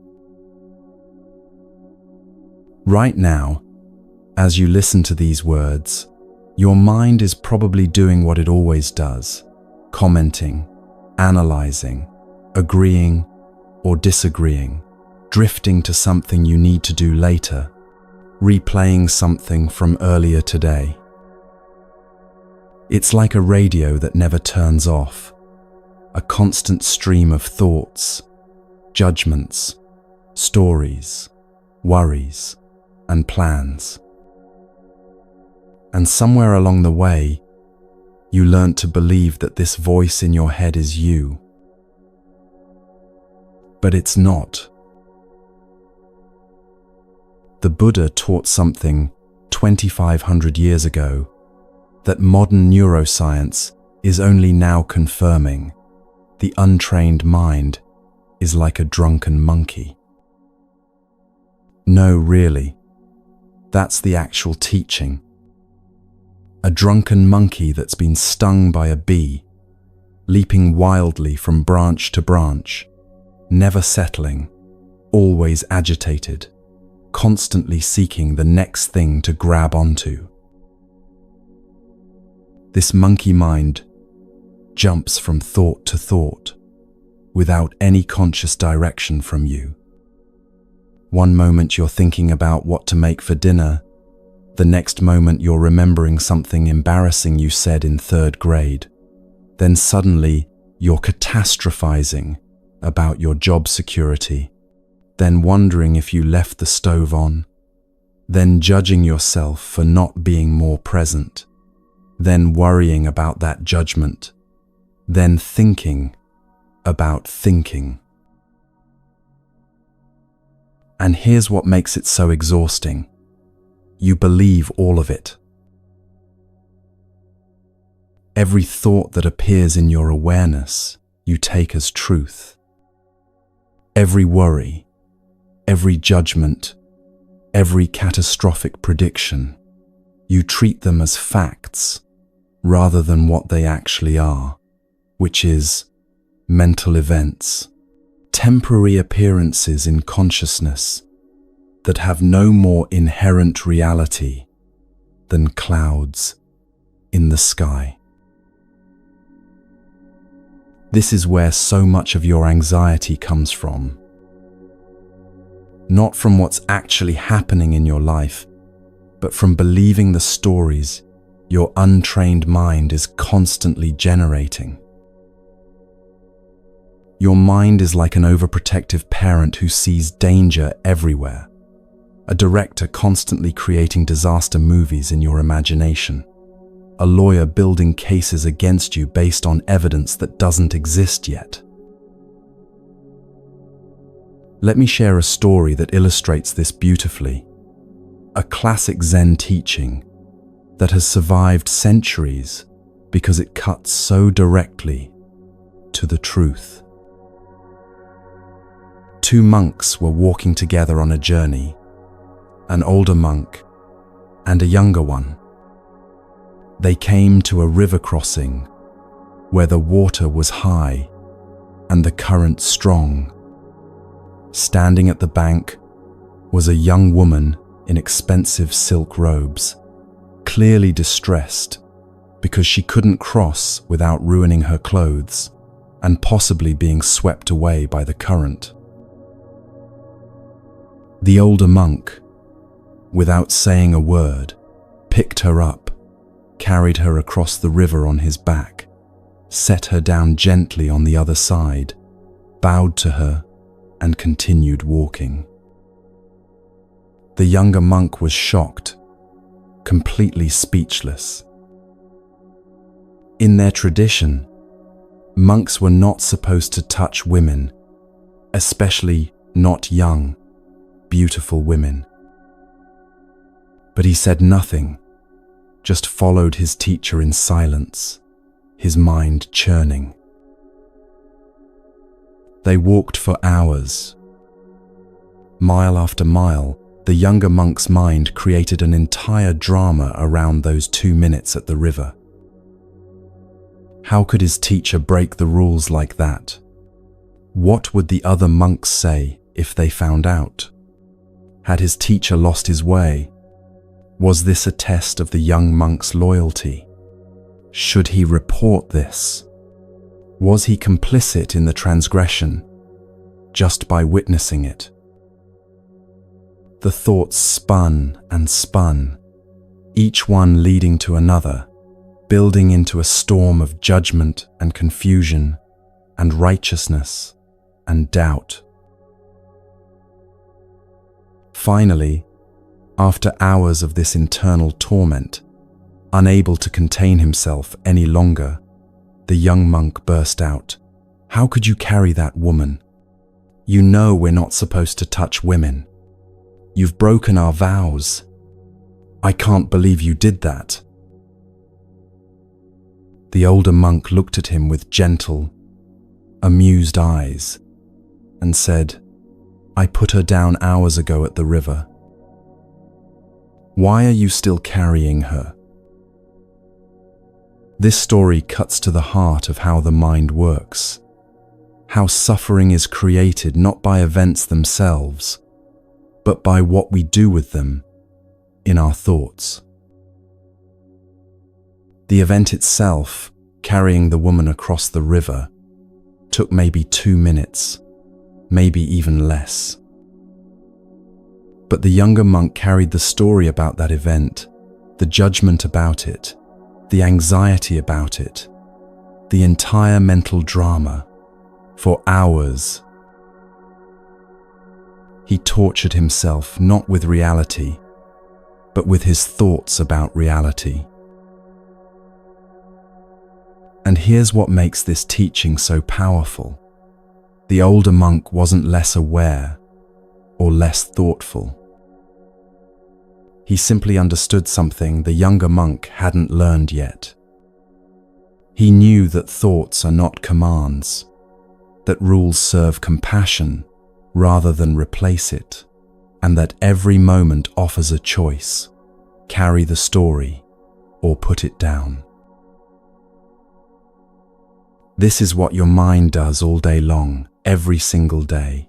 Speaker 1: Right now, as you listen to these words, your mind is probably doing what it always does, commenting, analyzing, agreeing, or disagreeing, drifting to something you need to do later, replaying something from earlier today. It's like a radio that never turns off, a constant stream of thoughts, judgments, stories, worries, and plans. And somewhere along the way, you learn to believe that this voice in your head is you. But it's not. The Buddha taught something 2,500 years ago that modern neuroscience is only now confirming. The untrained mind is like a drunken monkey. No, really, that's the actual teaching. A drunken monkey that's been stung by a bee, leaping wildly from branch to branch, never settling, always agitated, constantly seeking the next thing to grab onto. This monkey mind jumps from thought to thought, without any conscious direction from you. One moment you're thinking about what to make for dinner, the next moment you're remembering something embarrassing you said in 3rd grade. Then suddenly you're catastrophizing about your job security, then wondering if you left the stove on, then judging yourself for not being more present, then worrying about that judgment, then thinking about thinking. And here's what makes it so exhausting. You believe all of it. Every thought that appears in your awareness, you take as truth. Every worry, every judgment, every catastrophic prediction, you treat them as facts rather than what they actually are, which is mental events, temporary appearances in consciousness that have no more inherent reality than clouds in the sky. This is where so much of your anxiety comes from. Not from what's actually happening in your life, but from believing the stories your untrained mind is constantly generating. Your mind is like an overprotective parent who sees danger everywhere, a director constantly creating disaster movies in your imagination, a lawyer building cases against you based on evidence that doesn't exist yet. Let me share a story that illustrates this beautifully. A classic Zen teaching that has survived centuries because it cuts so directly to the truth. 2 monks were walking together on a journey, an older monk and a younger one. They came to a river crossing where the water was high and the current strong. Standing at the bank was a young woman in expensive silk robes, clearly distressed because she couldn't cross without ruining her clothes and possibly being swept away by the current. The older monk, without saying a word, picked her up, carried her across the river on his back, set her down gently on the other side, bowed to her, and continued walking. The younger monk was shocked, completely speechless. In their tradition, monks were not supposed to touch women, especially not young, beautiful women. But he said nothing, just followed his teacher in silence, his mind churning. They walked for hours. Mile after mile, the younger monk's mind created an entire drama around those 2 minutes at the river. How could his teacher break the rules like that? What would the other monks say if they found out? Had his teacher lost his way? Was this a test of the young monk's loyalty? Should he report this? Was he complicit in the transgression just by witnessing it? The thoughts spun and spun, each one leading to another, building into a storm of judgment and confusion and righteousness and doubt. Finally, after hours of this internal torment, unable to contain himself any longer, the young monk burst out, "How could you carry that woman? You know we're not supposed to touch women. You've broken our vows. I can't believe you did that." The older monk looked at him with gentle, amused eyes and said, "I put her down hours ago at the river. Why are you still carrying her?" This story cuts to the heart of how the mind works, how suffering is created not by events themselves, but by what we do with them in our thoughts. The event itself, carrying the woman across the river, took maybe 2 minutes, maybe even less. But the younger monk carried the story about that event, the judgment about it, the anxiety about it, the entire mental drama, for hours. He tortured himself not with reality, but with his thoughts about reality. And here's what makes this teaching so powerful. The older monk wasn't less aware or less thoughtful. He simply understood something the younger monk hadn't learned yet. He knew that thoughts are not commands, that rules serve compassion rather than replace it, and that every moment offers a choice: carry the story or put it down. This is what your mind does all day long, every single day.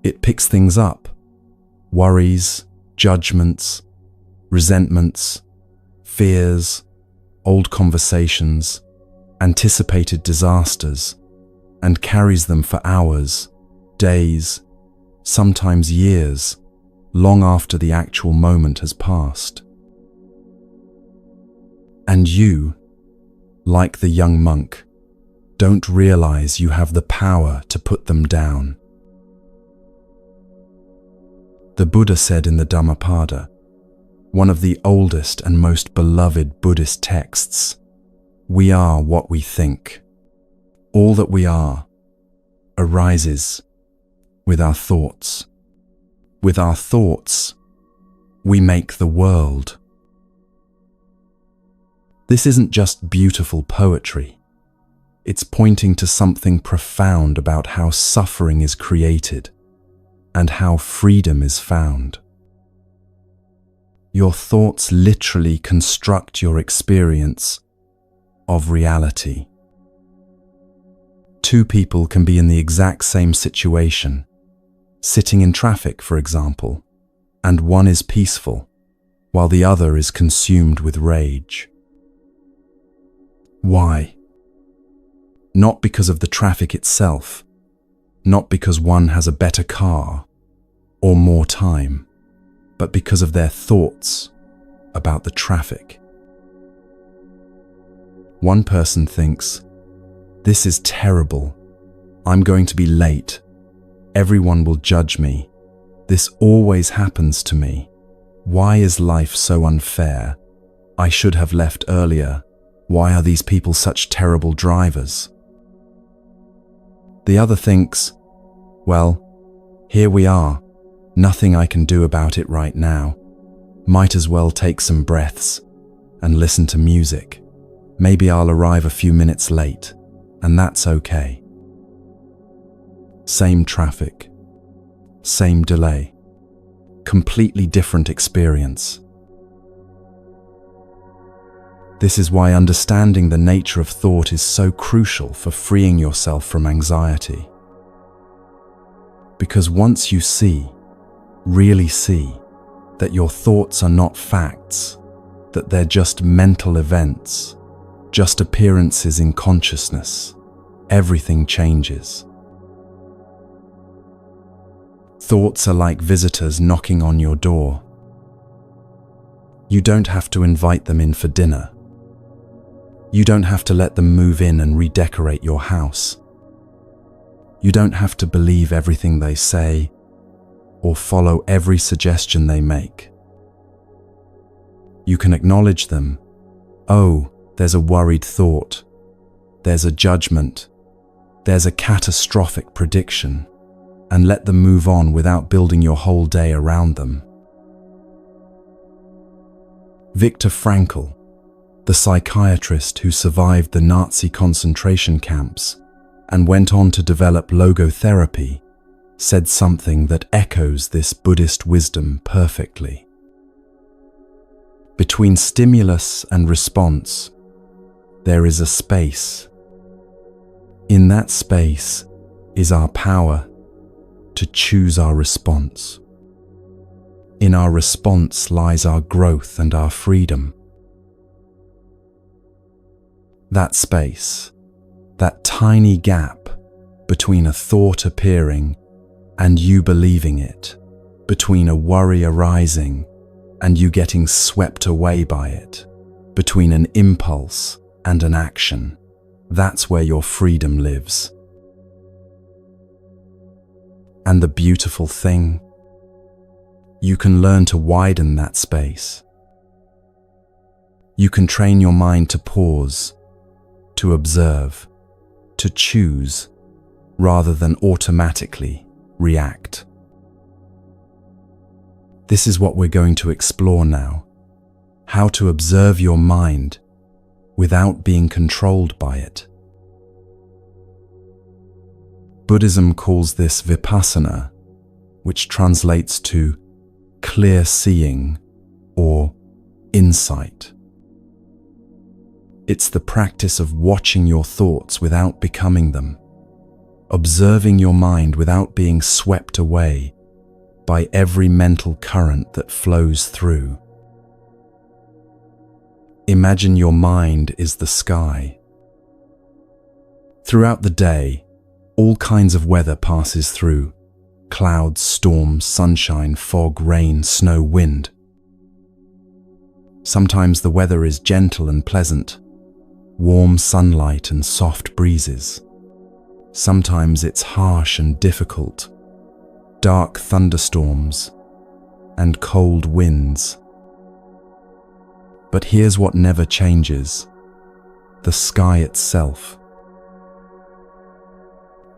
Speaker 1: It picks things up, worries, judgments, resentments, fears, old conversations, anticipated disasters, and carries them for hours, days, sometimes years, long after the actual moment has passed. And you, like the young monk, don't realize you have the power to put them down. The Buddha said in the Dhammapada, one of the oldest and most beloved Buddhist texts, "We are what we think. All that we are arises with our thoughts. With our thoughts, we make the world." This isn't just beautiful poetry. It's pointing to something profound about how suffering is created and how freedom is found. Your thoughts literally construct your experience of reality. Two people can be in the exact same situation, sitting in traffic, for example, and one is peaceful, while the other is consumed with rage. Why? Not because of the traffic itself, not because one has a better car or more time, but because of their thoughts about the traffic. One person thinks, "This is terrible. I'm going to be late. Everyone will judge me. This always happens to me. Why is life so unfair? I should have left earlier. Why are these people such terrible drivers? The other thinks, well, here we are. Nothing I can do about it right now. Might as well take some breaths and listen to music. Maybe I'll arrive a few minutes late, and that's okay. Same traffic, same delay, completely different experience. This is why understanding the nature of thought is so crucial for freeing yourself from anxiety. Because once you see, really see, that your thoughts are not facts, that they're just mental events, just appearances in consciousness, everything changes. Thoughts are like visitors knocking on your door. You don't have to invite them in for dinner. You don't have to let them move in and redecorate your house. You don't have to believe everything they say or follow every suggestion they make. You can acknowledge them. Oh, there's a worried thought. There's a judgment. There's a catastrophic prediction. And let them move on without building your whole day around them. Viktor Frankl, the psychiatrist who survived the Nazi concentration camps and went on to develop logotherapy, said something that echoes this Buddhist wisdom perfectly. Between stimulus and response, there is a space. In that space is our power to choose our response. In our response lies our growth and our freedom. That space, that tiny gap between a thought appearing and you believing it, between a worry arising and you getting swept away by it, between an impulse and an action, that's where your freedom lives. And the beautiful thing, you can learn to widen that space. You can train your mind to pause, to observe, to choose, rather than automatically react. This is what we're going to explore now, how to observe your mind without being controlled by it. Buddhism calls this vipassana, which translates to clear seeing or insight. It's the practice of watching your thoughts without becoming them, observing your mind without being swept away by every mental current that flows through. Imagine your mind is the sky. Throughout the day, all kinds of weather passes through: clouds, storms, sunshine, fog, rain, snow, wind. Sometimes the weather is gentle and pleasant, warm sunlight and soft breezes. Sometimes it's harsh and difficult, dark thunderstorms and cold winds. But here's what never changes: the sky itself.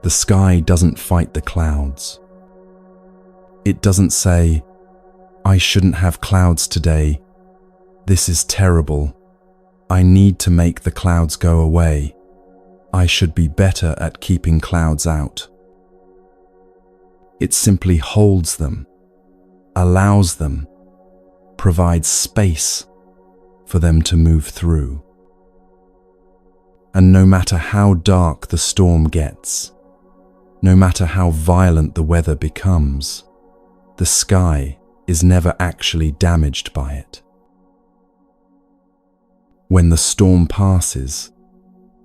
Speaker 1: The sky doesn't fight the clouds. It doesn't say, "I shouldn't have clouds today. This is terrible. I need to make the clouds go away. I should be better at keeping clouds out." It simply holds them, allows them, provides space for them to move through. And no matter how dark the storm gets, no matter how violent the weather becomes, the sky is never actually damaged by it. When the storm passes,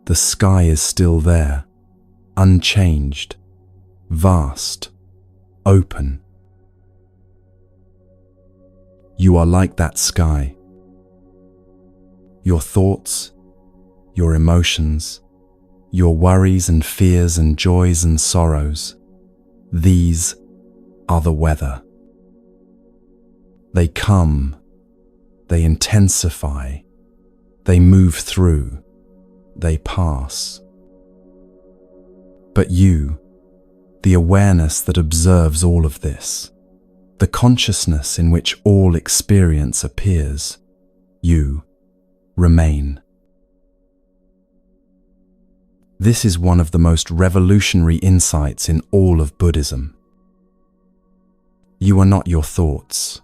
Speaker 1: the sky is still there, unchanged, vast, open. You are like that sky. Your thoughts, your emotions, your worries and fears and joys and sorrows, these are the weather. They come, they intensify, they move through, they pass. But you, the awareness that observes all of this, the consciousness in which all experience appears, you remain. This is one of the most revolutionary insights in all of Buddhism. You are not your thoughts.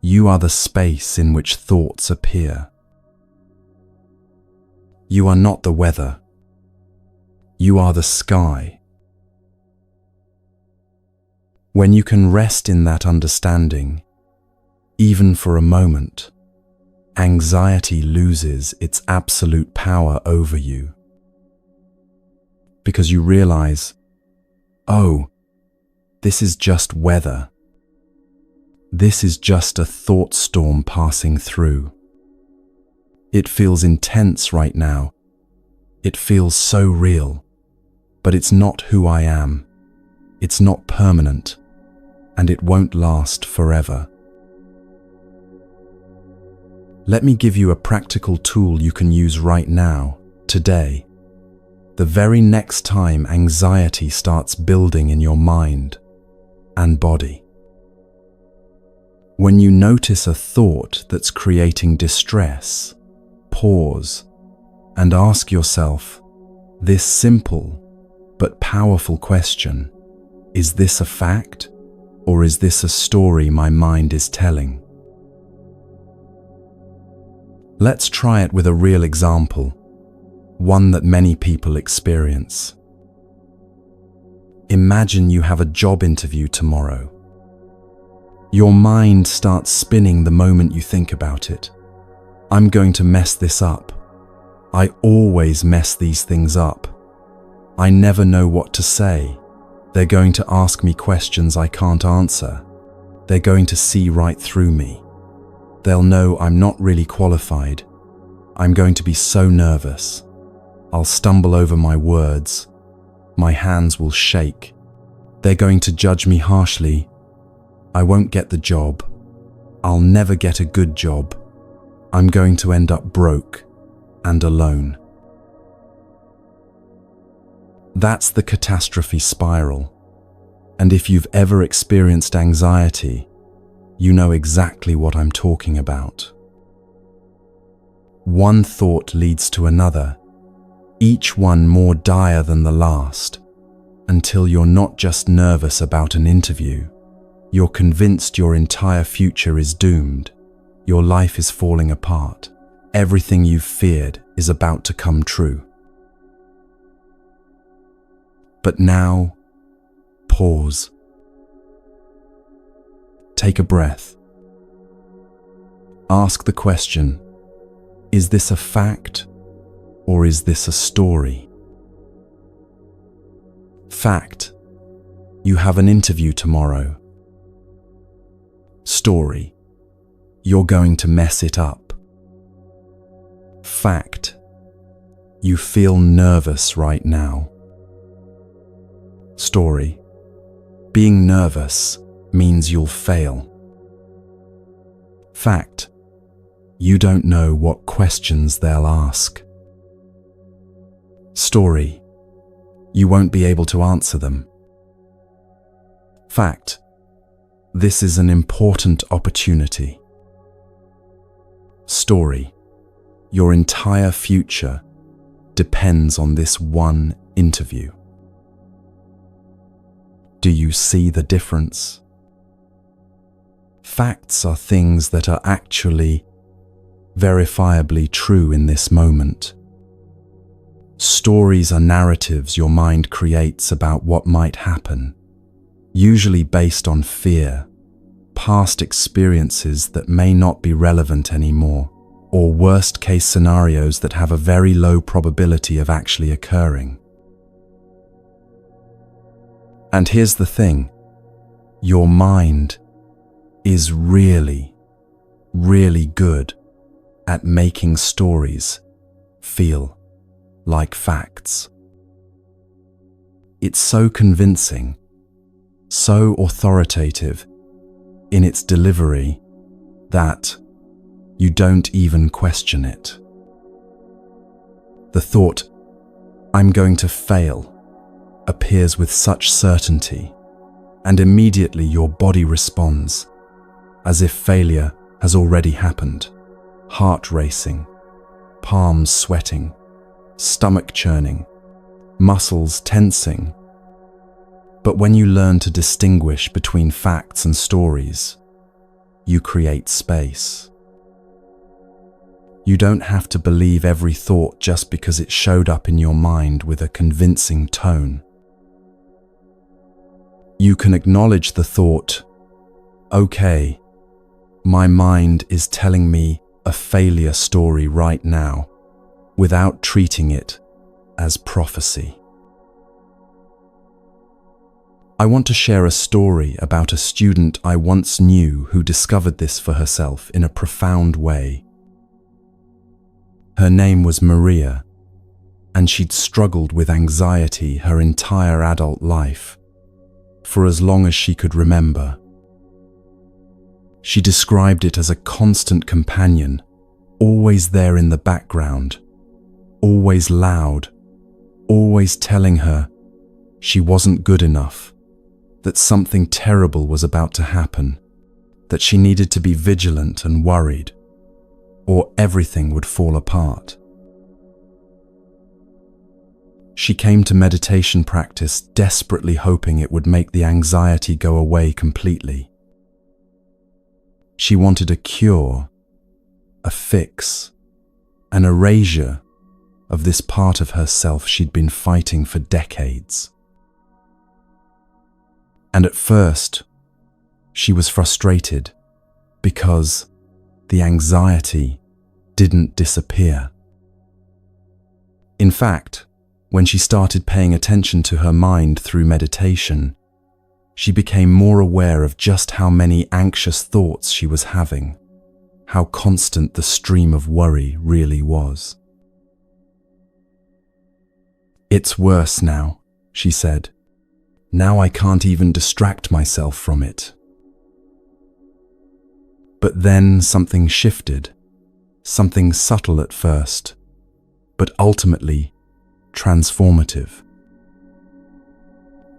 Speaker 1: You are the space in which thoughts appear. You are not the weather. You are the sky. When you can rest in that understanding, even for a moment, anxiety loses its absolute power over you. Because you realize, oh, this is just weather. This is just a thought storm passing through. It feels intense right now. It feels so real. But it's not who I am. It's not permanent. And it won't last forever. Let me give you a practical tool you can use right now, today, the very next time anxiety starts building in your mind and body. When you notice a thought that's creating distress, pause and ask yourself this simple but powerful question: is this a fact, or is this a story my mind is telling? Let's try it with a real example, one that many people experience. Imagine you have a job interview tomorrow. Your mind starts spinning the moment you think about it. I'm going to mess this up. I always mess these things up. I never know what to say. They're going to ask me questions I can't answer. They're going to see right through me. They'll know I'm not really qualified. I'm going to be so nervous. I'll stumble over my words. My hands will shake. They're going to judge me harshly. I won't get the job. I'll never get a good job. I'm going to end up broke and alone. That's the catastrophe spiral. And if you've ever experienced anxiety, you know exactly what I'm talking about. One thought leads to another, each one more dire than the last, until you're not just nervous about an interview. You're convinced your entire future is doomed. Your life is falling apart. Everything you've feared is about to come true. But now, pause. Take a breath. Ask the question, is this a fact or is this a story? Fact, you have an interview tomorrow. Story, you're going to mess it up. Fact, you feel nervous right now. Story, being nervous means you'll fail. Fact, you don't know what questions they'll ask. Story, you won't be able to answer them. Fact, this is an important opportunity. Story, your entire future depends on this one interview. Do you see the difference? Facts are things that are actually verifiably true in this moment. Stories are narratives your mind creates about what might happen, usually based on fear, past experiences that may not be relevant anymore, or worst-case scenarios that have a very low probability of actually occurring. And here's the thing, your mind is really, really good at making stories feel like facts. It's so convincing, so authoritative in its delivery that you don't even question it. The thought, "I'm going to fail," appears with such certainty, and immediately your body responds, as if failure has already happened. Heart racing, palms sweating, stomach churning, muscles tensing. But when you learn to distinguish between facts and stories, you create space. You don't have to believe every thought just because it showed up in your mind with a convincing tone. You can acknowledge the thought, "Okay, my mind is telling me a failure story right now," without treating it as prophecy. I want to share a story about a student I once knew who discovered this for herself in a profound way. Her name was Maria, and she'd struggled with anxiety her entire adult life, for as long as she could remember. She described it as a constant companion, always there in the background, always loud, always telling her she wasn't good enough, that something terrible was about to happen, that she needed to be vigilant and worried, or everything would fall apart. She came to meditation practice desperately hoping it would make the anxiety go away completely. She wanted a cure, a fix, an erasure of this part of herself she'd been fighting for decades. And at first, she was frustrated because the anxiety didn't disappear. In fact, when she started paying attention to her mind through meditation, she became more aware of just how many anxious thoughts she was having, how constant the stream of worry really was. "It's worse now," she said. "Now I can't even distract myself from it." But then something shifted, something subtle at first, but ultimately transformative.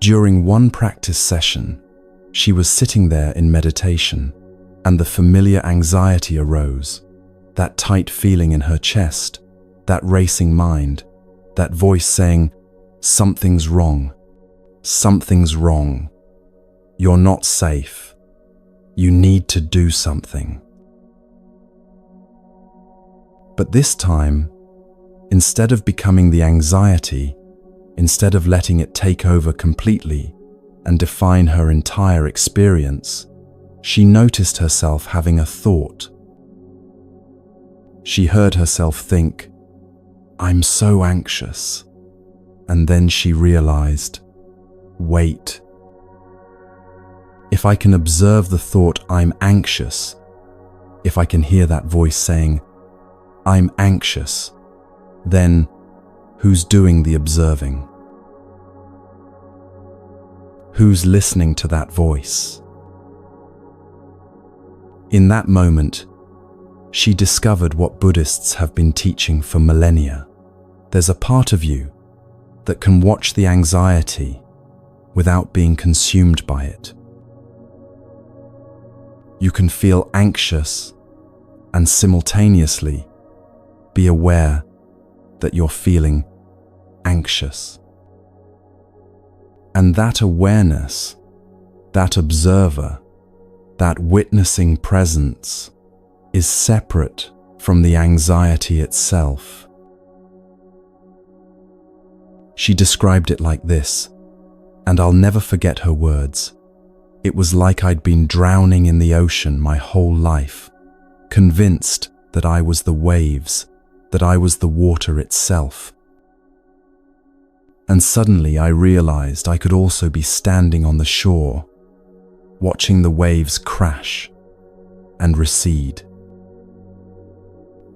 Speaker 1: During one practice session, she was sitting there in meditation, and the familiar anxiety arose, that tight feeling in her chest, that racing mind, that voice saying, "Something's wrong. Something's wrong. You're not safe. You need to do something." But this time, instead of becoming the anxiety, instead of letting it take over completely and define her entire experience, she noticed herself having a thought. She heard herself think, "I'm so anxious." And then she realized, wait. If I can observe the thought, "I'm anxious," if I can hear that voice saying, "I'm anxious," then who's doing the observing? Who's listening to that voice? In that moment, she discovered what Buddhists have been teaching for millennia. There's a part of you that can watch the anxiety without being consumed by it. You can feel anxious and simultaneously be aware that you're feeling anxious. And that awareness, that observer, that witnessing presence is separate from the anxiety itself. She described it like this, and I'll never forget her words. It was like I'd been drowning in the ocean my whole life, convinced that I was the waves, that I was the water itself. And suddenly I realized I could also be standing on the shore, watching the waves crash and recede.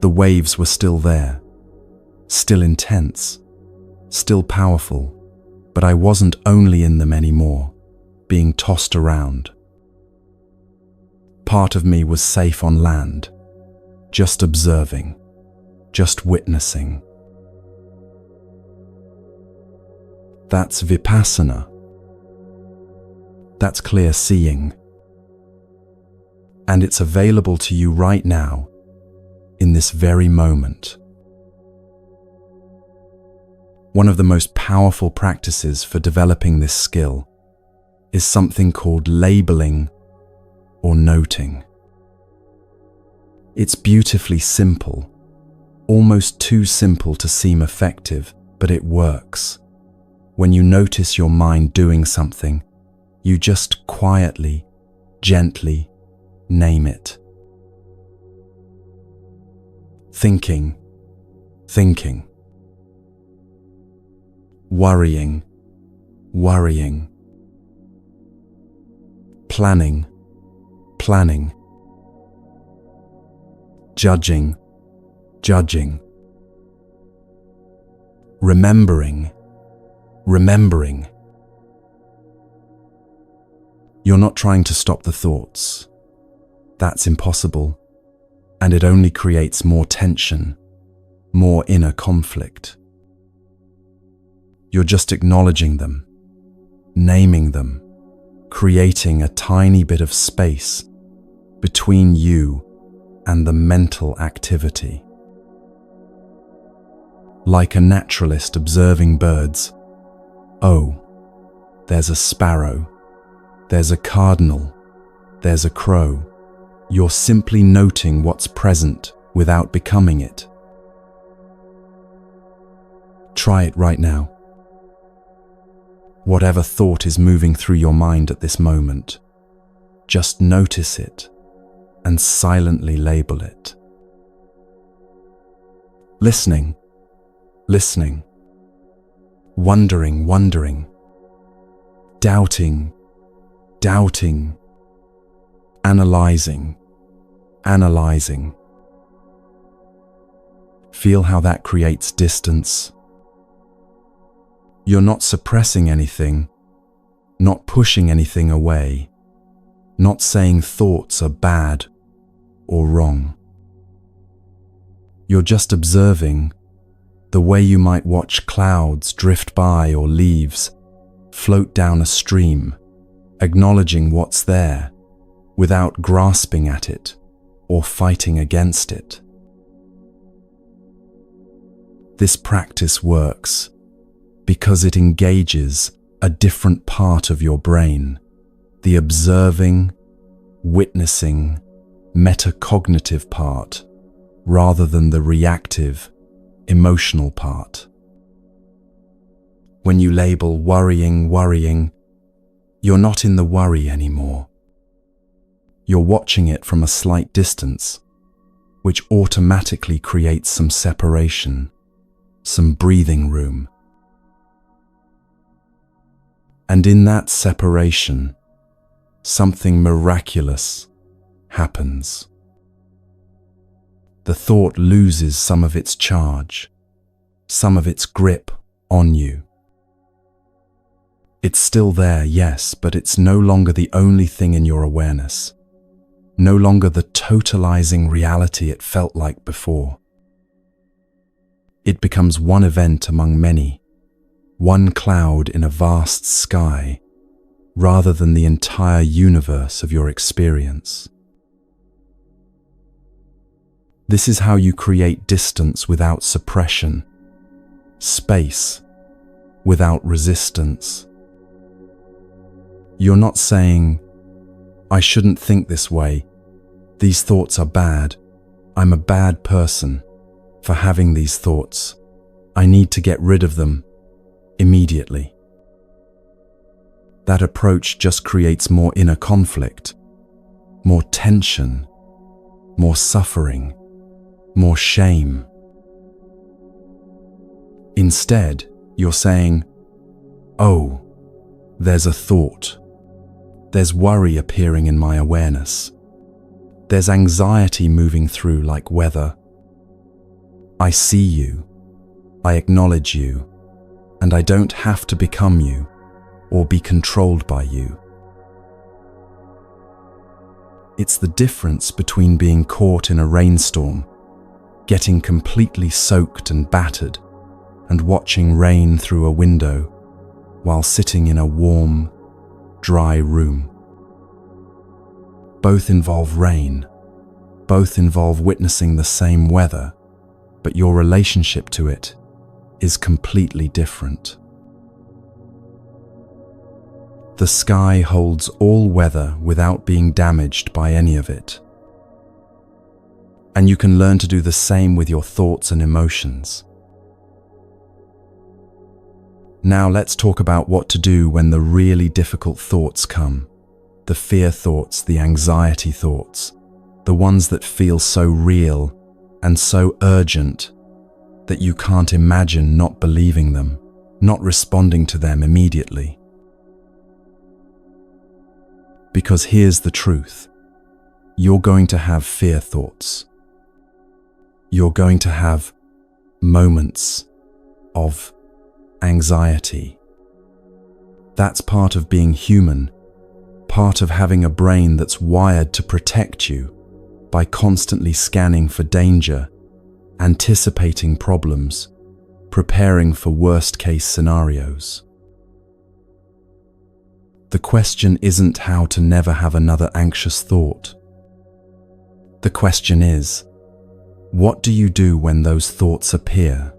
Speaker 1: The waves were still there, still intense, still powerful, but I wasn't only in them anymore, being tossed around. Part of me was safe on land, just observing, just witnessing. That's vipassana. That's clear seeing. And it's available to you right now, in this very moment. One of the most powerful practices for developing this skill is something called labeling or noting. It's beautifully simple, almost too simple to seem effective, but it works. When you notice your mind doing something, you just quietly, gently name it. Thinking, thinking. Worrying, worrying. Planning, planning. Judging, judging. Remembering, remembering. You're not trying to stop the thoughts. That's impossible, and it only creates more tension, more inner conflict. You're just acknowledging them, naming them, creating a tiny bit of space between you and the mental activity. Like a naturalist observing birds. Oh, there's a sparrow, there's a cardinal, there's a crow. You're simply noting what's present without becoming it. Try it right now. Whatever thought is moving through your mind at this moment, just notice it and silently label it. Listening, listening. Wondering, wondering. Doubting, doubting. Analyzing, analyzing. Feel how that creates distance. You're not suppressing anything, not pushing anything away, not saying thoughts are bad or wrong. You're just observing the way you might watch clouds drift by or leaves float down a stream, acknowledging what's there without grasping at it or fighting against it. This practice works because it engages a different part of your brain, the observing, witnessing, metacognitive part, rather than the reactive, emotional part. When you label worrying, worrying, you're not in the worry anymore. You're watching it from a slight distance, which automatically creates some separation, some breathing room. And in that separation, something miraculous happens. The thought loses some of its charge, some of its grip on you. It's still there, yes, but it's no longer the only thing in your awareness, no longer the totalizing reality it felt like before. It becomes one event among many, one cloud in a vast sky, rather than the entire universe of your experience. This is how you create distance without suppression, space without resistance. You're not saying, I shouldn't think this way, these thoughts are bad, I'm a bad person for having these thoughts, I need to get rid of them immediately. That approach just creates more inner conflict, more tension, more suffering, more shame. Instead, you're saying, oh, there's a thought. There's worry appearing in my awareness. There's anxiety moving through like weather. I see you. I acknowledge you. and I don't have to become you or be controlled by you. It's the difference between being caught in a rainstorm, getting completely soaked and battered, and watching rain through a window while sitting in a warm, dry room. Both involve rain, both involve witnessing the same weather, but your relationship to it is completely different. The sky holds all weather without being damaged by any of it. And you can learn to do the same with your thoughts and emotions. Now let's talk about what to do when the really difficult thoughts come. The fear thoughts, the anxiety thoughts, the ones that feel so real and so urgent that you can't imagine not believing them, not responding to them immediately. Because here's the truth. You're going to have fear thoughts. You're going to have moments of anxiety. That's part of being human, part of having a brain that's wired to protect you by constantly scanning for danger, anticipating problems, preparing for worst-case scenarios. The question isn't how to never have another anxious thought. The question is, what do you do when those thoughts appear?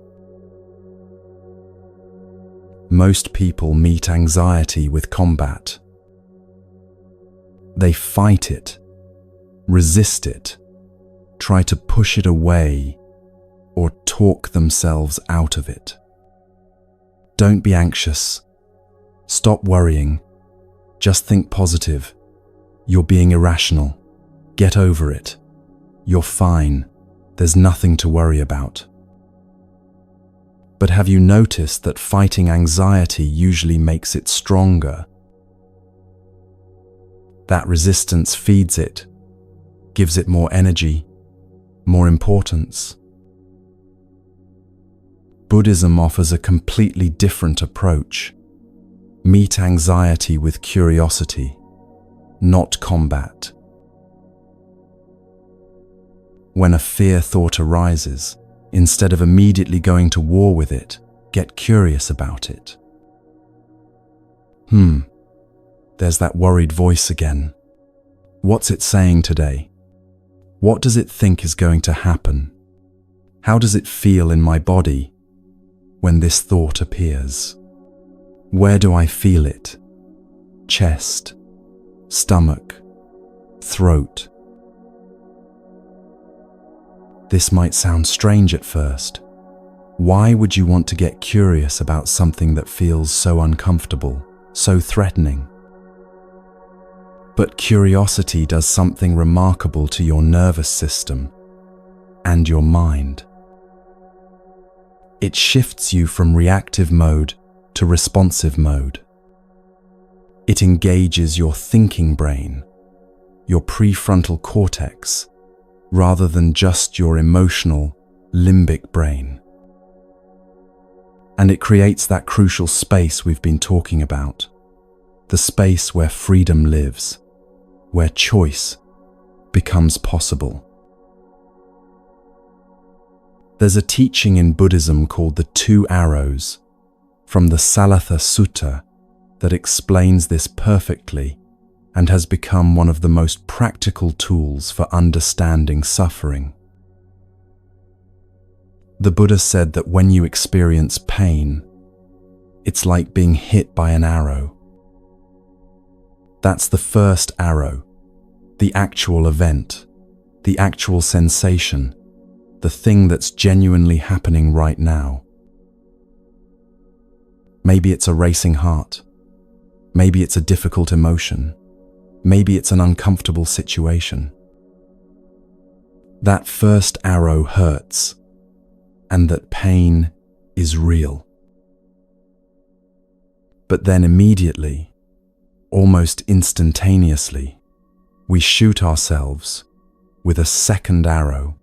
Speaker 1: Most people meet anxiety with combat. They fight it, resist it, try to push it away, or talk themselves out of it. Don't be anxious. Stop worrying. Just think positive. You're being irrational. Get over it. You're fine. There's nothing to worry about. But have you noticed that fighting anxiety usually makes it stronger? That resistance feeds it, gives it more energy, more importance. Buddhism offers a completely different approach. Meet anxiety with curiosity, not combat. When a fear thought arises, instead of immediately going to war with it, get curious about it. There's that worried voice again. What's it saying today? What does it think is going to happen? How does it feel in my body when this thought appears? Where do I feel it? Chest, stomach, throat. This might sound strange at first. Why would you want to get curious about something that feels so uncomfortable, so threatening? But curiosity does something remarkable to your nervous system and your mind. It shifts you from reactive mode to responsive mode. It engages your thinking brain, your prefrontal cortex, rather than just your emotional, limbic brain. And it creates that crucial space we've been talking about, the space where freedom lives, where choice becomes possible. There's a teaching in Buddhism called the 2 arrows from the Salatha Sutta that explains this perfectly and has become one of the most practical tools for understanding suffering. The Buddha said that when you experience pain, it's like being hit by an arrow. That's the first arrow, the actual event, the actual sensation, the thing that's genuinely happening right now. Maybe it's a racing heart. Maybe it's a difficult emotion. Maybe it's an uncomfortable situation. That first arrow hurts, and that pain is real. But then immediately, almost instantaneously, we shoot ourselves with a second arrow.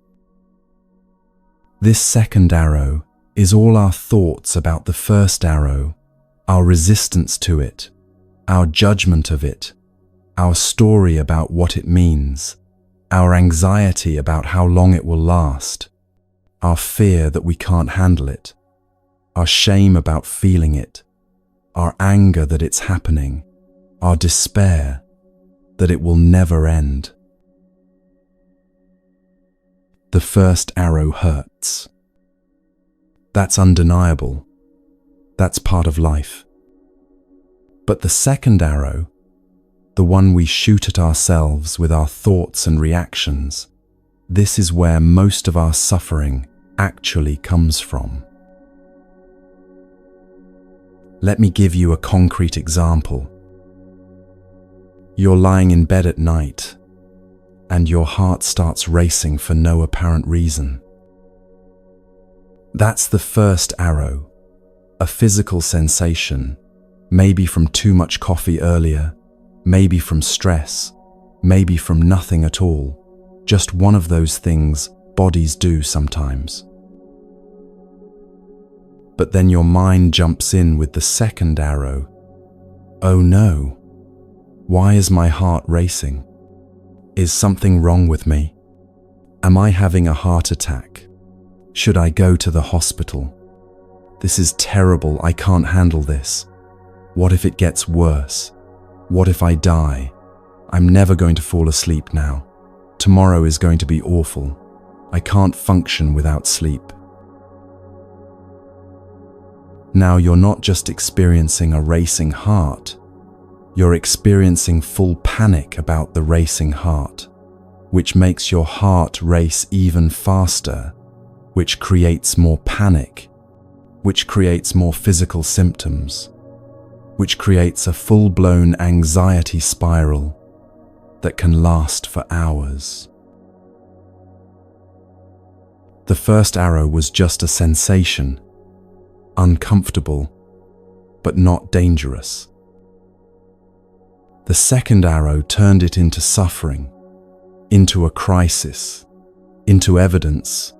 Speaker 1: This second arrow is all our thoughts about the first arrow, our resistance to it, our judgment of it, our story about what it means, our anxiety about how long it will last, our fear that we can't handle it, our shame about feeling it, our anger that it's happening, our despair that it will never end. The first arrow hurts. That's undeniable. That's part of life. But the second arrow, the one we shoot at ourselves with our thoughts and reactions, this is where most of our suffering actually comes from. Let me give you a concrete example. You're lying in bed at night, and your heart starts racing for no apparent reason. That's the first arrow, a physical sensation, maybe from too much coffee earlier, maybe from stress, maybe from nothing at all, just one of those things bodies do sometimes. But then your mind jumps in with the second arrow. Oh no, why is my heart racing? Is something wrong with me? Am I having a heart attack? Should I go to the hospital? This is terrible, I can't handle this. What if it gets worse? What if I die? I'm never going to fall asleep now. Tomorrow is going to be awful. I can't function without sleep. Now you're not just experiencing a racing heart, you're experiencing full panic about the racing heart, which makes your heart race even faster, which creates more panic, which creates more physical symptoms, which creates a full-blown anxiety spiral that can last for hours. The first arrow was just a sensation, uncomfortable, but not dangerous. The second arrow turned it into suffering, into a crisis, into evidence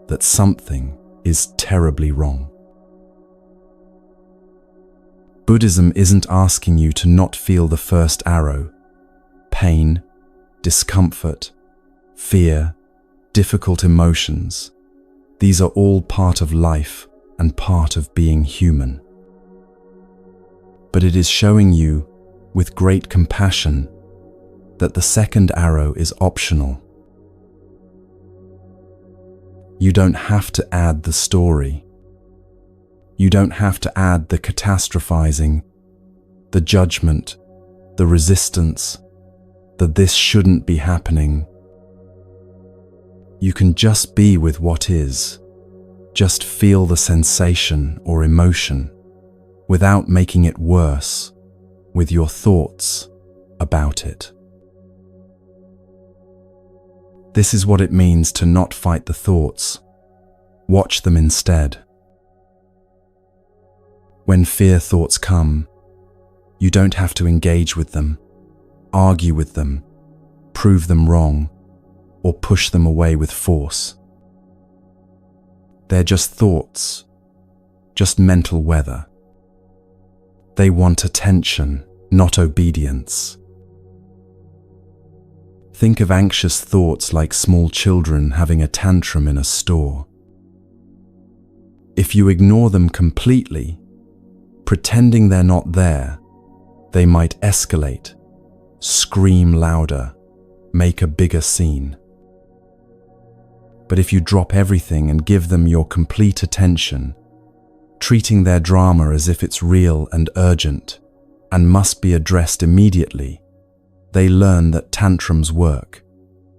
Speaker 1: that something is terribly wrong. Buddhism isn't asking you to not feel the first arrow. Pain, discomfort, fear, difficult emotions, these are all part of life and part of being human. But it is showing you, with great compassion, that the second arrow is optional. You don't have to add the story. You don't have to add the catastrophizing, the judgment, the resistance, the this shouldn't be happening. You can just be with what is, just feel the sensation or emotion, without making it worse, with your thoughts about it. This is what it means to not fight the thoughts. Watch them instead. When fear thoughts come, you don't have to engage with them, argue with them, prove them wrong, or push them away with force. They're just thoughts, just mental weather. They want attention, not obedience. Think of anxious thoughts like small children having a tantrum in a store. If you ignore them completely, pretending they're not there, they might escalate, scream louder, make a bigger scene. But if you drop everything and give them your complete attention, treating their drama as if it's real and urgent and must be addressed immediately, they learn that tantrums work,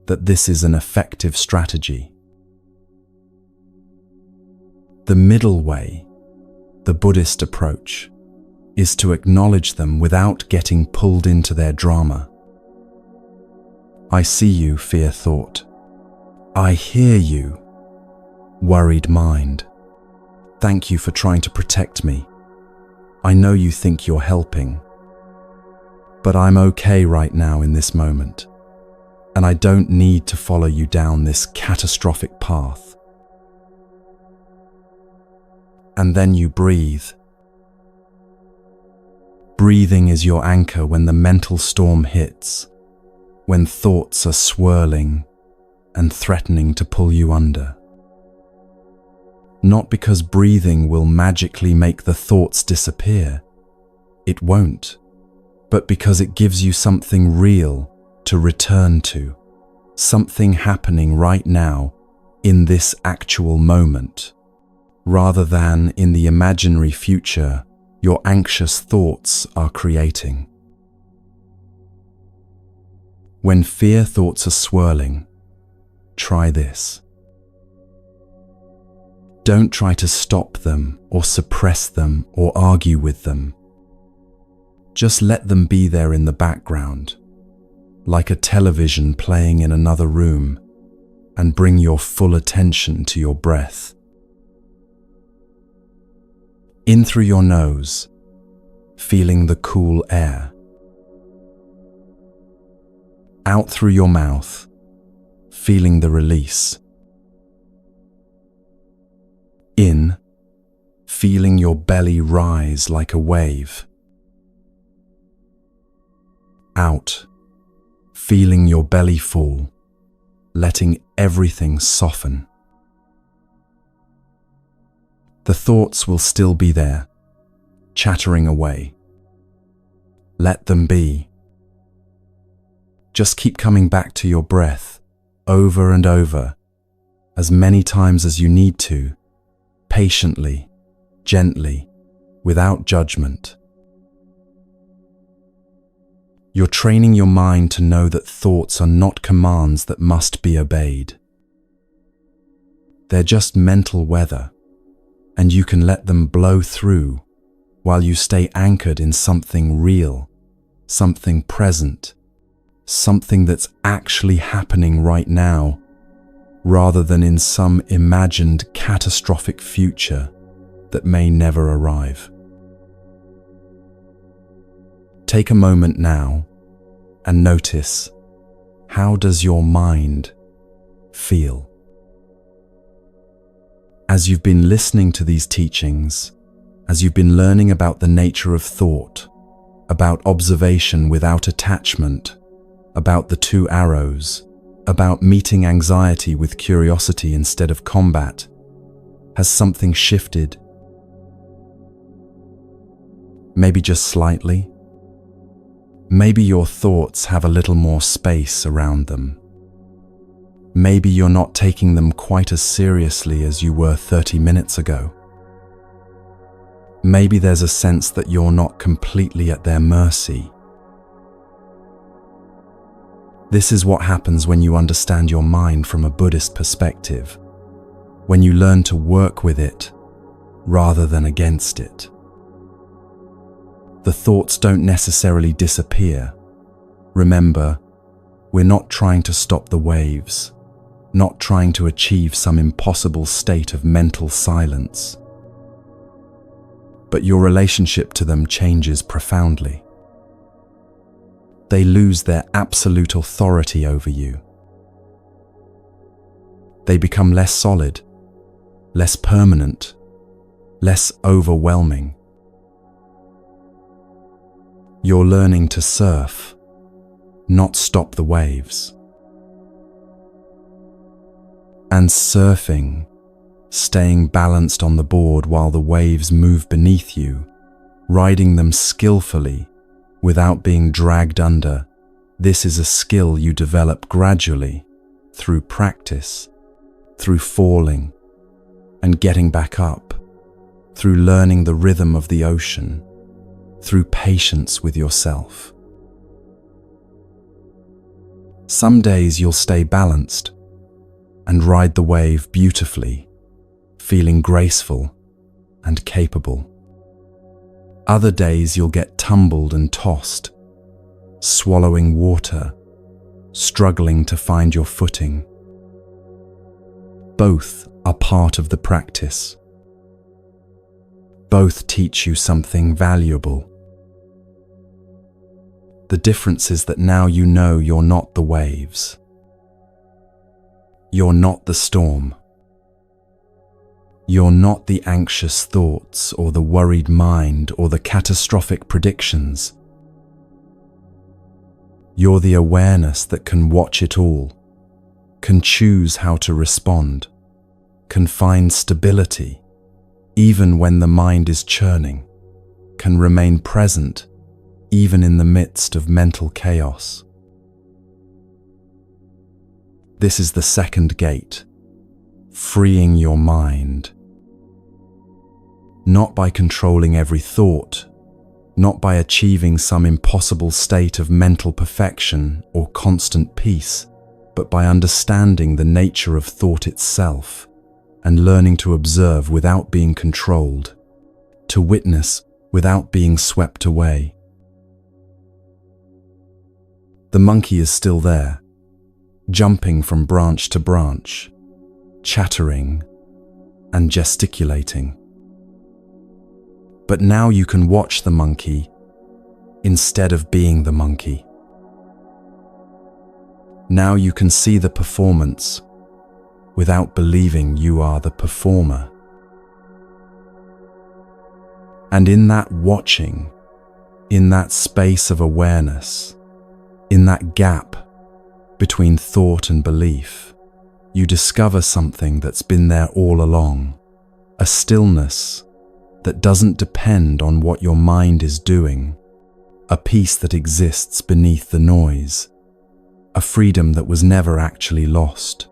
Speaker 1: that this is an effective strategy. The middle way, the Buddhist approach, is to acknowledge them without getting pulled into their drama. I see you, fear thought. I hear you, worried mind. Thank you for trying to protect me. I know you think you're helping. But I'm okay right now in this moment, and I don't need to follow you down this catastrophic path. and then you breathe. Breathing is your anchor when the mental storm hits, when thoughts are swirling and threatening to pull you under. Not because breathing will magically make the thoughts disappear. It won't. But because it gives you something real to return to, something happening right now in this actual moment, rather than in the imaginary future your anxious thoughts are creating. When fear thoughts are swirling, try this. Don't try to stop them or suppress them or argue with them. Just let them be there in the background, like a television playing in another room, and bring your full attention to your breath. In through your nose, feeling the cool air. Out through your mouth, feeling the release. In, feeling your belly rise like a wave. Out, feeling your belly fall, letting everything soften. The thoughts will still be there, chattering away. Let them be. Just keep coming back to your breath, over and over, as many times as you need to, patiently, gently, without judgment. You're training your mind to know that thoughts are not commands that must be obeyed. They're just mental weather, and you can let them blow through while you stay anchored in something real, something present, something that's actually happening right now, rather than in some imagined catastrophic future that may never arrive. Take a moment now and notice, how does your mind feel? As you've been listening to these teachings, as you've been learning about the nature of thought, about observation without attachment, about the two arrows, about meeting anxiety with curiosity instead of combat, has something shifted? Maybe just slightly? Maybe your thoughts have a little more space around them. Maybe you're not taking them quite as seriously as you were 30 minutes ago. Maybe there's a sense that you're not completely at their mercy. This is what happens when you understand your mind from a Buddhist perspective, when you learn to work with it rather than against it. The thoughts don't necessarily disappear. Remember, we're not trying to stop the waves, not trying to achieve some impossible state of mental silence. But your relationship to them changes profoundly. They lose their absolute authority over you. They become less solid, less permanent, less overwhelming. You're learning to surf, not stop the waves. And surfing, staying balanced on the board while the waves move beneath you, riding them skillfully without being dragged under, this is a skill you develop gradually through practice, through falling and getting back up, through learning the rhythm of the ocean, through patience with yourself. Some days you'll stay balanced and ride the wave beautifully, feeling graceful and capable. Other days you'll get tumbled and tossed, swallowing water, struggling to find your footing. Both are part of the practice. Both teach you something valuable. The difference is that now you know you're not the waves. You're not the storm. You're not the anxious thoughts or the worried mind or the catastrophic predictions. You're the awareness that can watch it all, can choose how to respond, can find stability, even when the mind is churning, can remain present, even in the midst of mental chaos. This is the second gate, freeing your mind. Not by controlling every thought, not by achieving some impossible state of mental perfection or constant peace, but by understanding the nature of thought itself and learning to observe without being controlled, to witness without being swept away. The monkey is still there, jumping from branch to branch, chattering and gesticulating. But now you can watch the monkey instead of being the monkey. Now you can see the performance without believing you are the performer. And in that watching, in that space of awareness, in that gap between thought and belief, you discover something that's been there all along, a stillness that doesn't depend on what your mind is doing, a peace that exists beneath the noise, a freedom that was never actually lost,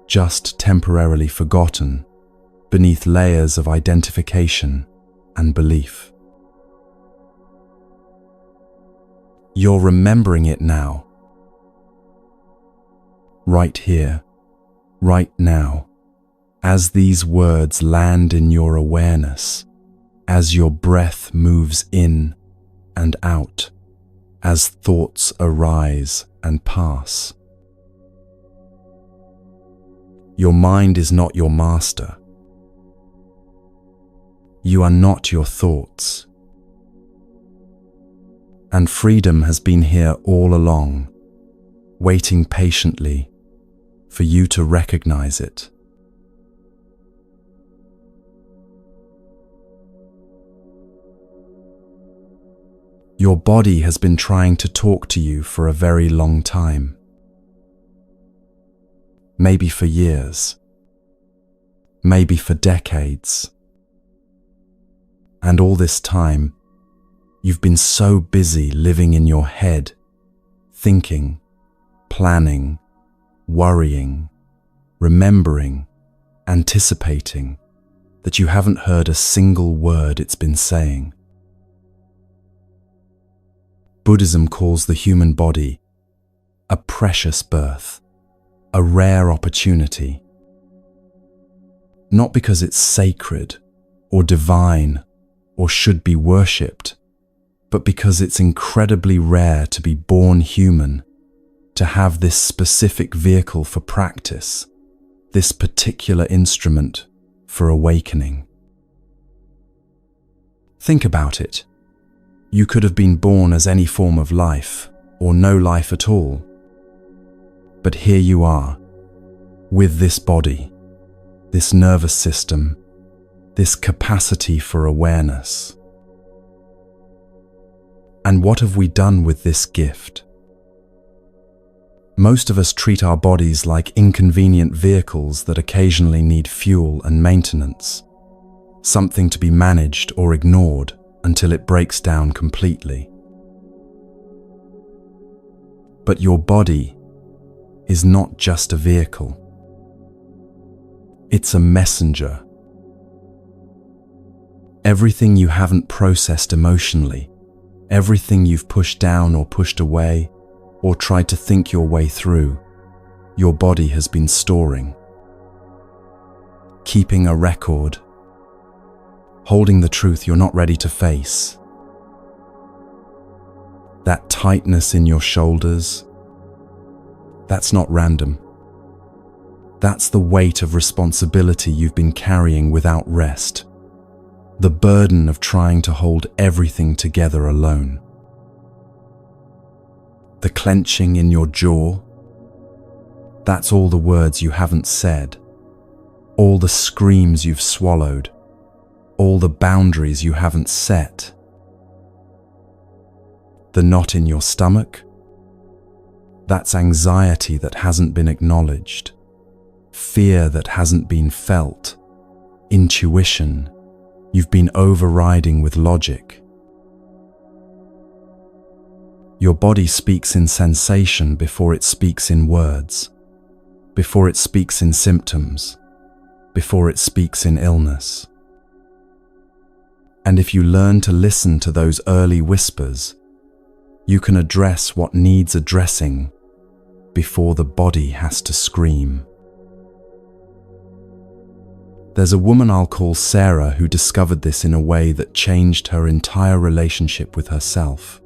Speaker 1: just temporarily forgotten beneath layers of identification and belief. You're remembering it now, right here, right now, as these words land in your awareness, as your breath moves in and out, as thoughts arise and pass. Your mind is not your master. You are not your thoughts. And freedom has been here all along, waiting patiently for you to recognize it. Your body has been trying to talk to you for a very long time. Maybe for years. Maybe for decades. And all this time, you've been so busy living in your head, thinking, planning, worrying, remembering, anticipating, that you haven't heard a single word it's been saying. Buddhism calls the human body a precious birth, a rare opportunity. Not because it's sacred or divine or should be worshipped, but because it's incredibly rare to be born human, to have this specific vehicle for practice, this particular instrument for awakening. Think about it. You could have been born as any form of life, or no life at all. But here you are, with this body, this nervous system, this capacity for awareness. And what have we done with this gift? Most of us treat our bodies like inconvenient vehicles that occasionally need fuel and maintenance, something to be managed or ignored until it breaks down completely. But your body is not just a vehicle. It's a messenger. Everything you haven't processed emotionally, everything you've pushed down or pushed away, or tried to think your way through, your body has been storing. Keeping a record, holding the truth you're not ready to face. That tightness in your shoulders, that's not random. That's the weight of responsibility you've been carrying without rest, the burden of trying to hold everything together alone. The clenching in your jaw, that's all the words you haven't said, all the screams you've swallowed, all the boundaries you haven't set. The knot in your stomach? That's anxiety that hasn't been acknowledged, fear that hasn't been felt, intuition you've been overriding with logic. Your body speaks in sensation before it speaks in words, before it speaks in symptoms, before it speaks in illness. And if you learn to listen to those early whispers, you can address what needs addressing before the body has to scream. There's a woman I'll call Sarah who discovered this in a way that changed her entire relationship with herself.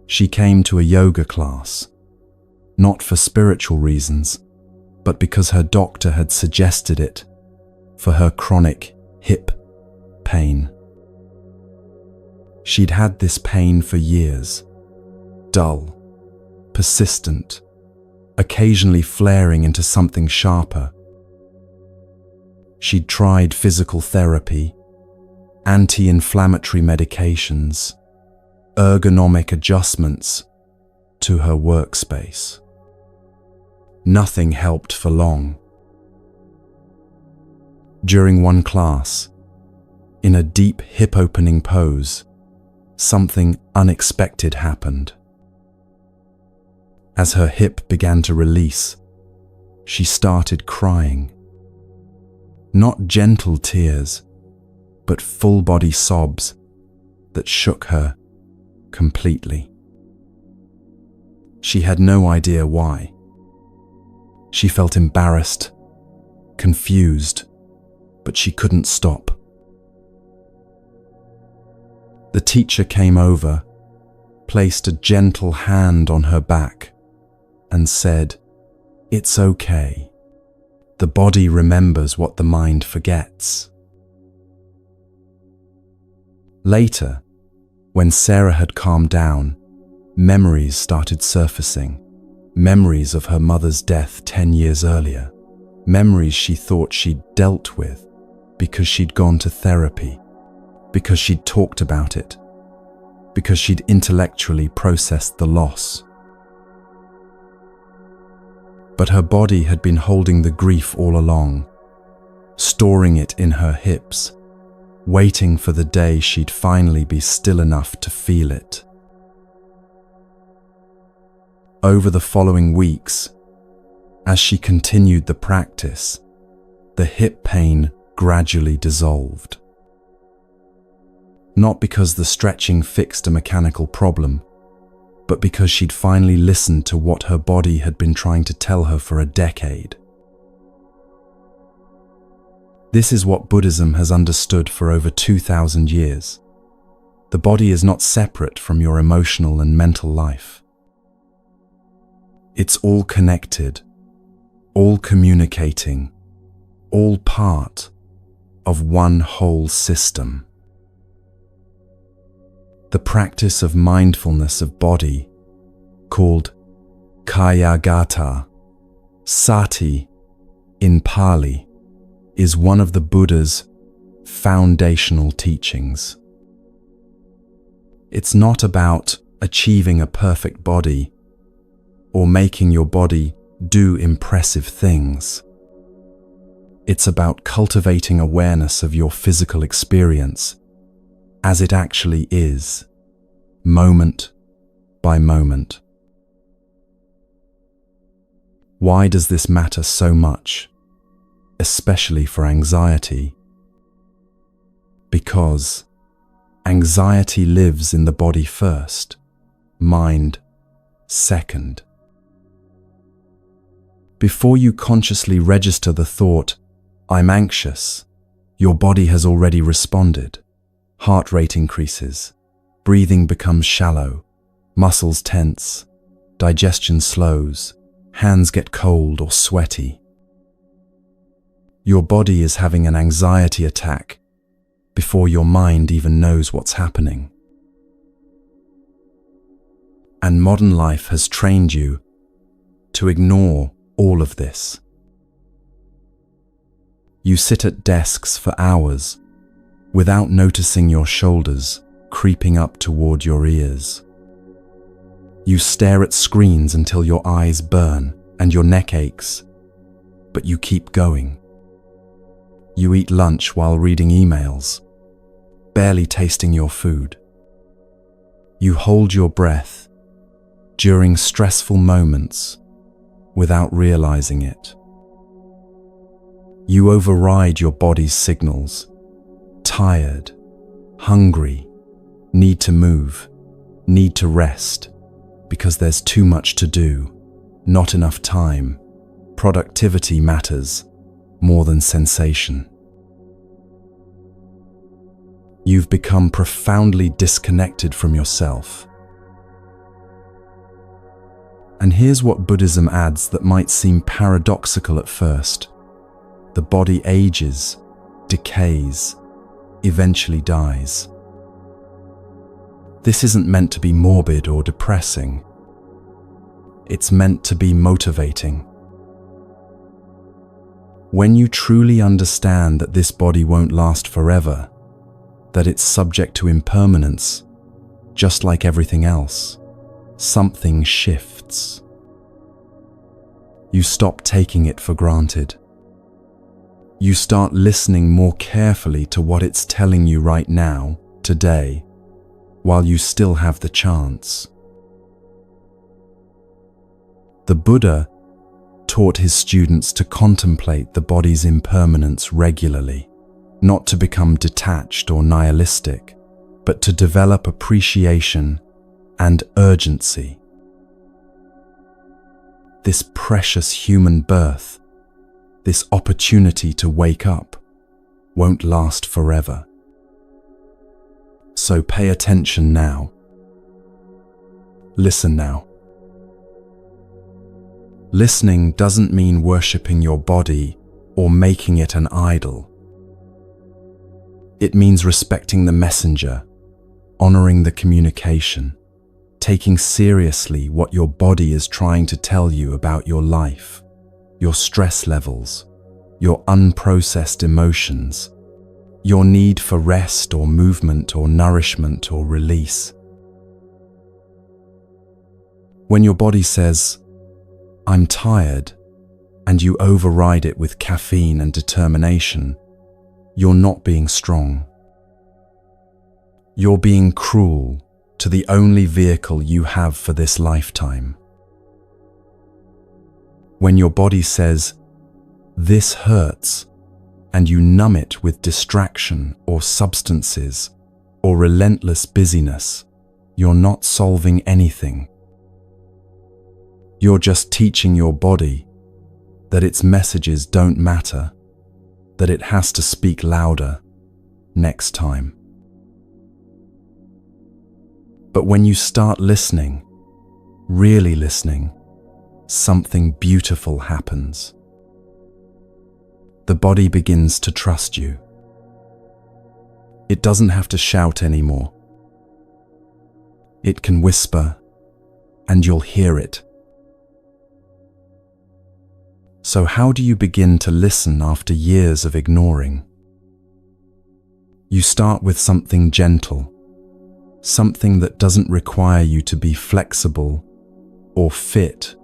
Speaker 1: She came to a yoga class, not for spiritual reasons, but because her doctor had suggested it for her chronic hip pain. She'd had this pain for years, dull, persistent, occasionally flaring into something sharper. She'd tried physical therapy, anti-inflammatory medications, ergonomic adjustments to her workspace. Nothing helped for long. During one class, in a deep hip-opening pose, something unexpected happened. As her hip began to release, she started crying. Not gentle tears, but full-body sobs that shook her completely. She had no idea why. She felt embarrassed, confused, but she couldn't stop. The teacher came over, placed a gentle hand on her back, and said, "It's okay. The body remembers what the mind forgets." Later, when Sarah had calmed down, memories started surfacing. Memories of her mother's death 10 years earlier. Memories she thought she'd dealt with because she'd gone to therapy, because she'd talked about it, because she'd intellectually processed the loss. But her body had been holding the grief all along, storing it in her hips, waiting for the day she'd finally be still enough to feel it. Over the following weeks, as she continued the practice, the hip pain gradually dissolved. Not because the stretching fixed a mechanical problem, but because she'd finally listened to what her body had been trying to tell her for a decade. This is what Buddhism has understood for over 2,000 years. The body is not separate from your emotional and mental life. It's all connected, all communicating, all part of one whole system. The practice of mindfulness of body, called Kayagata, Sati in Pali, is one of the Buddha's foundational teachings. It's not about achieving a perfect body or making your body do impressive things. It's about cultivating awareness of your physical experience as it actually is, moment by moment. Why does this matter so much, especially for anxiety? Because anxiety lives in the body first, mind second. Before you consciously register the thought, "I'm anxious," your body has already responded. Heart rate increases, breathing becomes shallow, muscles tense, digestion slows, hands get cold or sweaty. Your body is having an anxiety attack before your mind even knows what's happening. And modern life has trained you to ignore all of this. You sit at desks for hours without noticing your shoulders creeping up toward your ears. You stare at screens until your eyes burn and your neck aches, but you keep going. You eat lunch while reading emails, barely tasting your food. You hold your breath during stressful moments without realizing it. You override your body's signals: tired, hungry, need to move, need to rest, because there's too much to do, not enough time. Productivity matters more than sensation. You've become profoundly disconnected from yourself. And here's what Buddhism adds that might seem paradoxical at first. The body ages, decays, eventually dies. This isn't meant to be morbid or depressing. It's meant to be motivating. When you truly understand that this body won't last forever, that it's subject to impermanence, just like everything else, something shifts. You stop taking it for granted. You start listening more carefully to what it's telling you right now, today, while you still have the chance. The Buddha taught his students to contemplate the body's impermanence regularly, not to become detached or nihilistic, but to develop appreciation and urgency. This precious human birth, this opportunity to wake up, won't last forever. So pay attention now. Listen now. Listening doesn't mean worshipping your body or making it an idol. It means respecting the messenger, honoring the communication, taking seriously what your body is trying to tell you about your life, your stress levels, your unprocessed emotions, your need for rest or movement or nourishment or release. When your body says, "I'm tired," and you override it with caffeine and determination, you're not being strong. You're being cruel to the only vehicle you have for this lifetime. When your body says, "This hurts," and you numb it with distraction or substances or relentless busyness, you're not solving anything. You're just teaching your body that its messages don't matter, that it has to speak louder next time. But when you start listening, really listening, something beautiful happens. The body begins to trust you. It doesn't have to shout anymore. It can whisper, and you'll hear it. So how do you begin to listen after years of ignoring? You start with something gentle, something that doesn't require you to be flexible or fit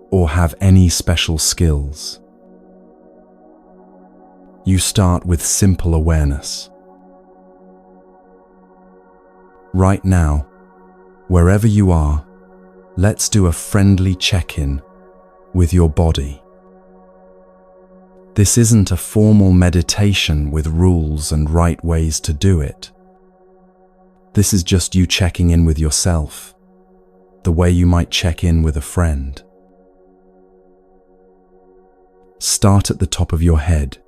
Speaker 1: or have any special skills. You start with simple awareness. Right now, wherever you are, let's do a friendly check-in with your body. This isn't a formal meditation with rules and right ways to do it. This is just you checking in with yourself, the way you might check in with a friend. Start at the top of your head.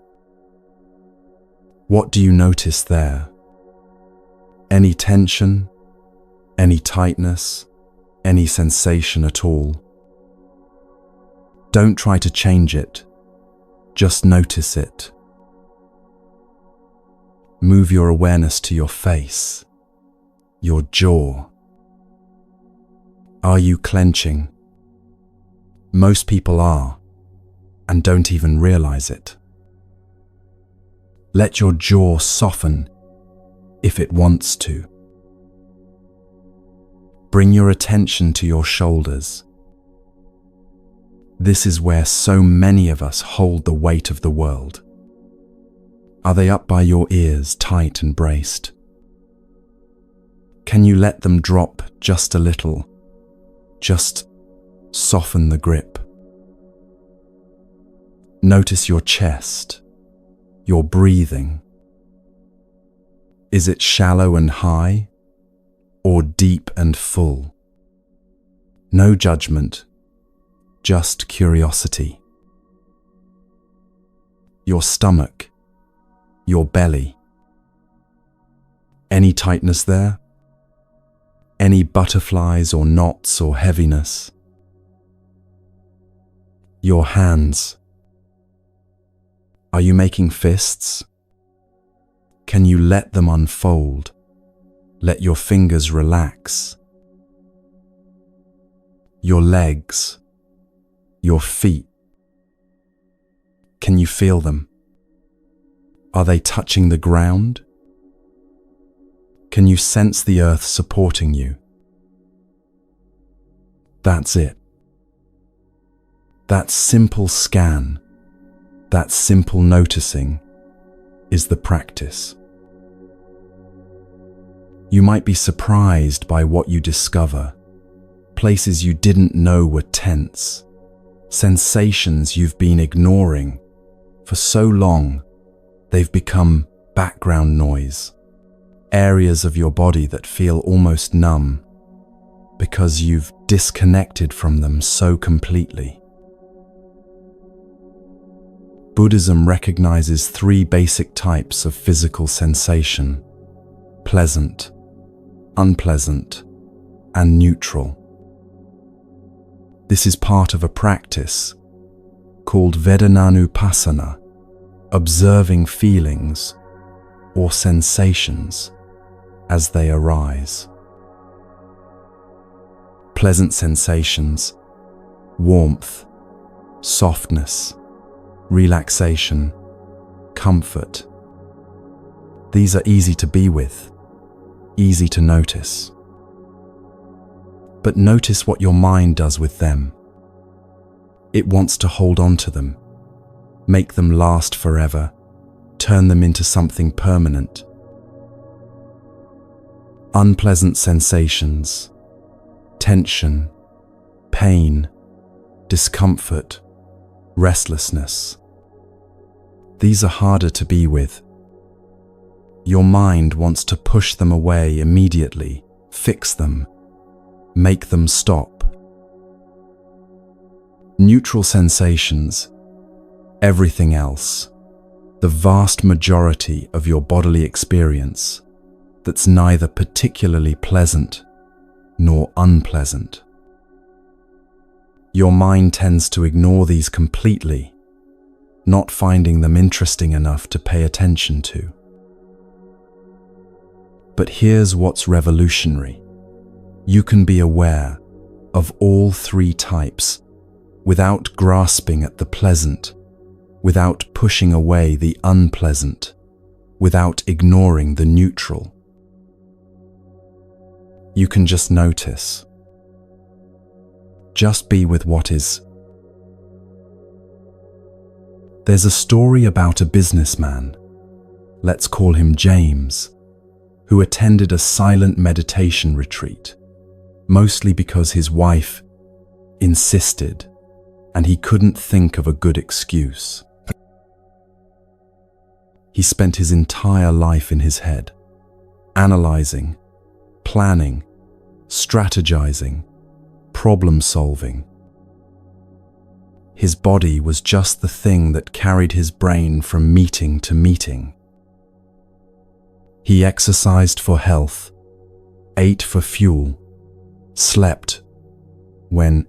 Speaker 1: What do you notice there? Any tension? Any tightness? Any sensation at all? Don't try to change it. Just notice it. Move your awareness to your face, your jaw. Are you clenching? Most people are, and don't even realize it. Let your jaw soften if it wants to. Bring your attention to your shoulders. This is where so many of us hold the weight of the world. Are they up by your ears, tight and braced? Can you let them drop just a little? Just soften the grip. Notice your chest, your breathing. Is it shallow and high, or deep and full? No judgment, just curiosity. Your stomach, your belly. Any tightness there? Any butterflies or knots or heaviness? Your hands. Are you making fists? Can you let them unfold? Let your fingers relax. Your legs, your feet. Can you feel them? Are they touching the ground? Can you sense the earth supporting you? That's it. That simple scan, that simple noticing is the practice. You might be surprised by what you discover, places you didn't know were tense, sensations you've been ignoring for so long they've become background noise, areas of your body that feel almost numb because you've disconnected from them so completely. Buddhism recognizes 3 basic types of physical sensation: pleasant, unpleasant, and neutral. This is part of a practice called Vedananupasana, observing feelings or sensations as they arise. Pleasant sensations, warmth, softness, relaxation, comfort. These are easy to be with, easy to notice. But notice what your mind does with them. It wants to hold on to them, make them last forever, turn them into something permanent. Unpleasant sensations, tension, pain, discomfort, restlessness. These are harder to be with. Your mind wants to push them away immediately, fix them, make them stop. Neutral sensations, everything else, the vast majority of your bodily experience that's neither particularly pleasant nor unpleasant. Your mind tends to ignore these completely, not finding them interesting enough to pay attention to. But here's what's revolutionary. You can be aware of all 3 types without grasping at the pleasant, without pushing away the unpleasant, without ignoring the neutral. You can just notice. Just be with what is. There's a story about a businessman, let's call him James, who attended a silent meditation retreat, mostly because his wife insisted and he couldn't think of a good excuse. He spent his entire life in his head, analyzing, planning, strategizing, problem solving. His body was just the thing that carried his brain from meeting to meeting. He exercised for health, ate for fuel, slept when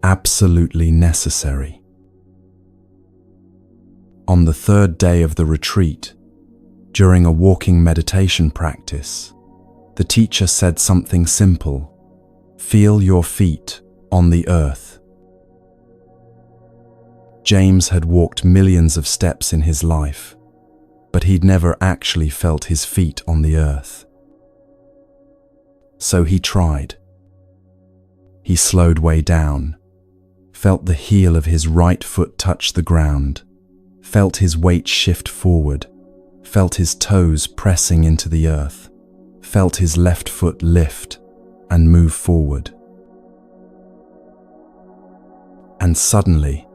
Speaker 1: absolutely necessary. On the 3rd day of the retreat, during a walking meditation practice, the teacher said something simple: feel your feet on the earth. James had walked millions of steps in his life, but he'd never actually felt his feet on the earth. So he tried. He slowed way down, felt the heel of his right foot touch the ground, felt his weight shift forward, felt his toes pressing into the earth, felt his left foot lift and move forward. And suddenly,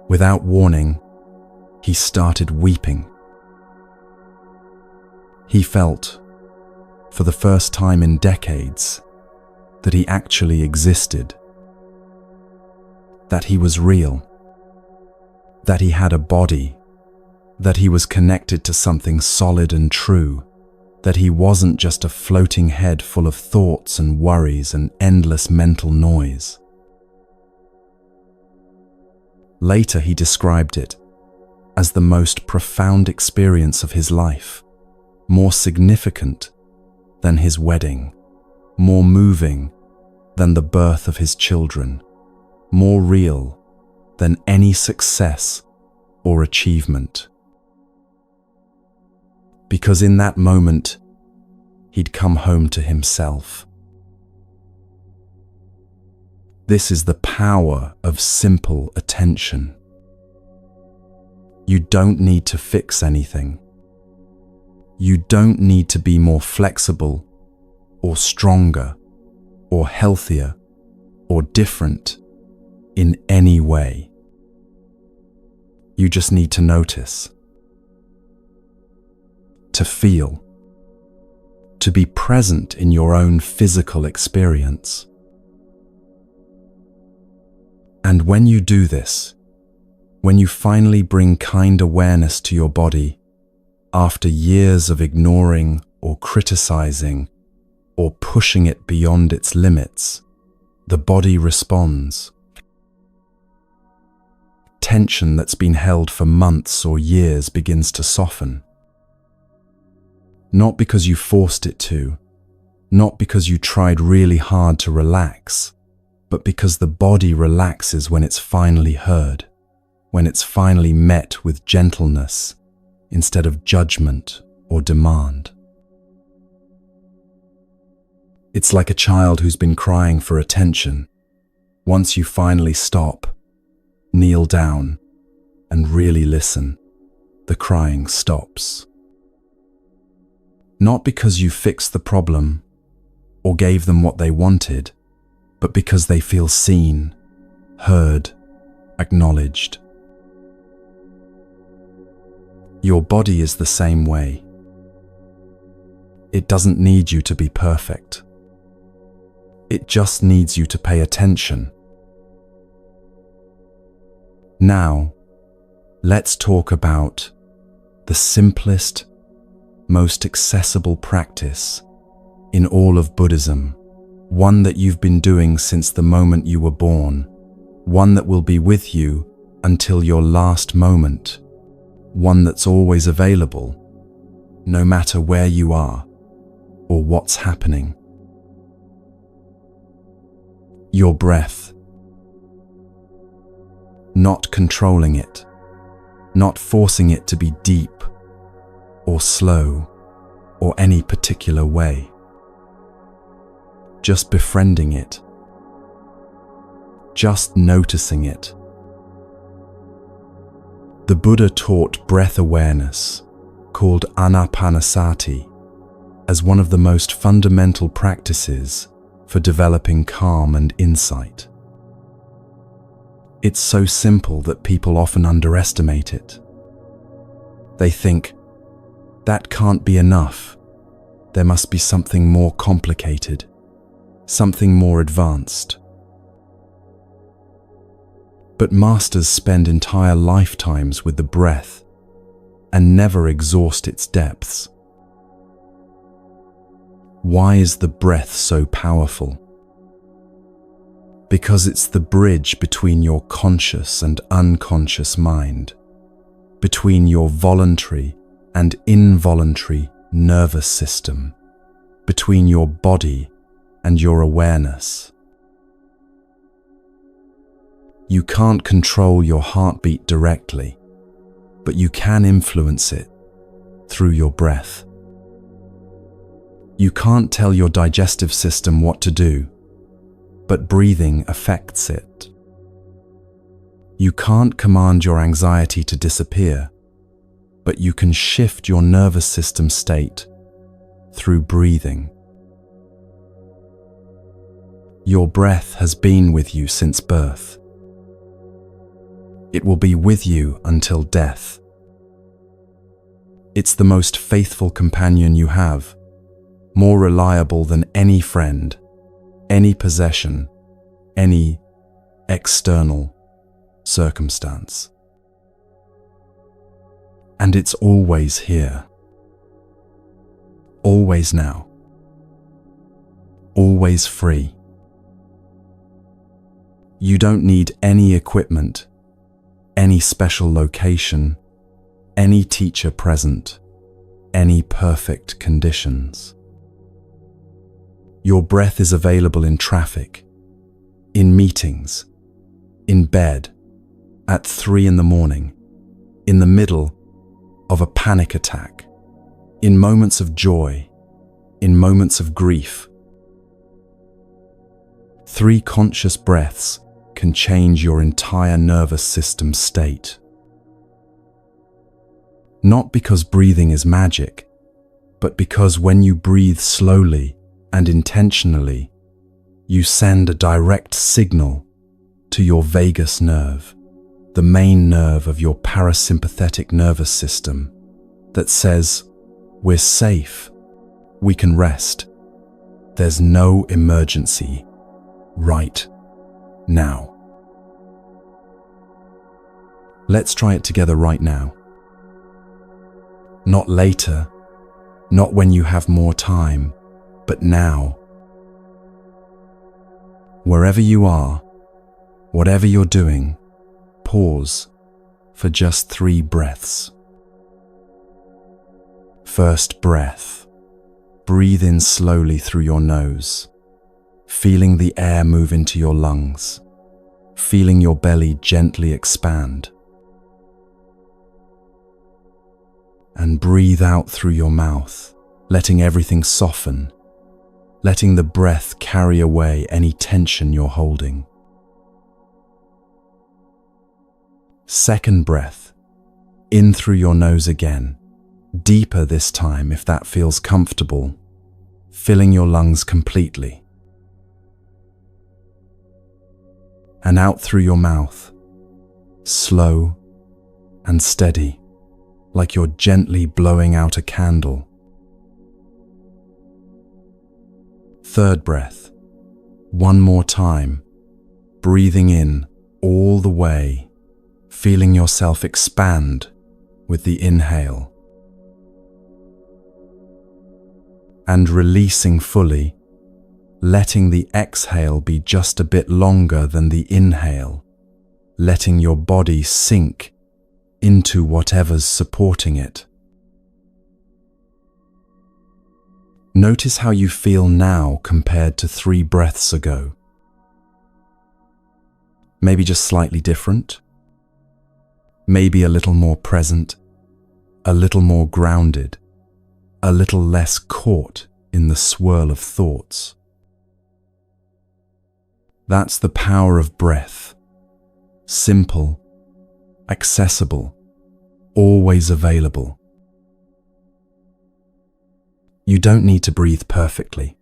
Speaker 1: without warning, he started weeping. He felt, for the first time in decades, that he actually existed, that he was real, that he had a body, that he was connected to something solid and true, that he wasn't just a floating head full of thoughts and worries and endless mental noise. Later he described it as the most profound experience of his life, more significant than his wedding, more moving than the birth of his children, more real than any success or achievement. Because in that moment, he'd come home to himself. This is the power of simple attention. You don't need to fix anything. You don't need to be more flexible or stronger or healthier or different in any way. You just need to notice, to feel, to be present in your own physical experience. And when you do this, when you finally bring kind awareness to your body, after years of ignoring or criticizing or pushing it beyond its limits, the body responds. Tension that's been held for months or years begins to soften. Not because you forced it to, not because you tried really hard to relax, but because the body relaxes when it's finally heard, when it's finally met with gentleness instead of judgment or demand. It's like a child who's been crying for attention. Once you finally stop, kneel down, and really listen, the crying stops. Not because you fixed the problem or gave them what they wanted, but because they feel seen, heard, acknowledged. Your body is the same way. It doesn't need you to be perfect. It just needs you to pay attention. Now, let's talk about the simplest, most accessible practice in all of Buddhism, one that you've been doing since the moment you were born, one that will be with you until your last moment, one that's always available, no matter where you are or what's happening. Your breath. Not controlling it, not forcing it to be deep or slow or any particular way. Just befriending it, just noticing it. The Buddha taught breath awareness, called anapanasati, as one of the most fundamental practices for developing calm and insight. It's so simple that people often underestimate it. They think, that can't be enough. There must be something more complicated, something more advanced. But masters spend entire lifetimes with the breath and never exhaust its depths. Why is the breath so powerful? Because it's the bridge between your conscious and unconscious mind, between your voluntary and involuntary nervous system, between your body and your awareness. You can't control your heartbeat directly, but you can influence it through your breath. You can't tell your digestive system what to do, but breathing affects it. You can't command your anxiety to disappear, but you can shift your nervous system state through breathing. Your breath has been with you since birth. It will be with you until death. It's the most faithful companion you have, more reliable than any friend, any possession, any external circumstance. And it's always here. Always now. Always free. You don't need any equipment, any special location, any teacher present, any perfect conditions. Your breath is available in traffic, in meetings, in bed, at 3 a.m, in the middle of a panic attack, in moments of joy, in moments of grief. 3 conscious breaths can change your entire nervous system state. Not because breathing is magic, but because when you breathe slowly and intentionally, you send a direct signal to your vagus nerve, the main nerve of your parasympathetic nervous system, that says, "We're safe, we can rest, there's no emergency right now." Let's try it together right now. Not later, not when you have more time, but now. Wherever you are, whatever you're doing, pause for just 3 breaths. First breath. Breathe in slowly through your nose, feeling the air move into your lungs, feeling your belly gently expand. And breathe out through your mouth, letting everything soften, letting the breath carry away any tension you're holding. Second breath, in through your nose again, deeper this time if that feels comfortable, filling your lungs completely. And out through your mouth, slow and steady, like you're gently blowing out a candle. Third breath, one more time, breathing in all the way, feeling yourself expand with the inhale. And releasing fully, letting the exhale be just a bit longer than the inhale, letting your body sink into whatever's supporting it. Notice how you feel now compared to 3 breaths ago. Maybe just slightly different. Maybe a little more present, a little more grounded, a little less caught in the swirl of thoughts. That's the power of breath. Simple, accessible, always available. You don't need to breathe perfectly.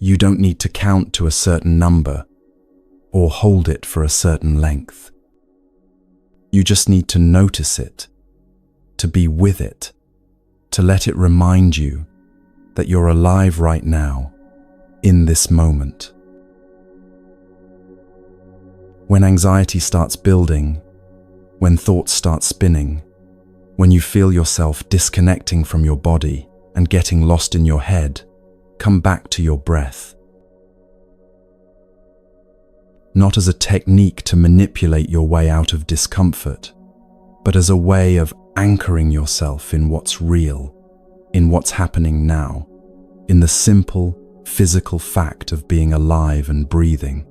Speaker 1: You don't need to count to a certain number or hold it for a certain length. You just need to notice it, to be with it, to let it remind you that you're alive right now, in this moment. When anxiety starts building, when thoughts start spinning, when you feel yourself disconnecting from your body and getting lost in your head, come back to your breath. Not as a technique to manipulate your way out of discomfort, but as a way of anchoring yourself in what's real, in what's happening now, in the simple, physical fact of being alive and breathing.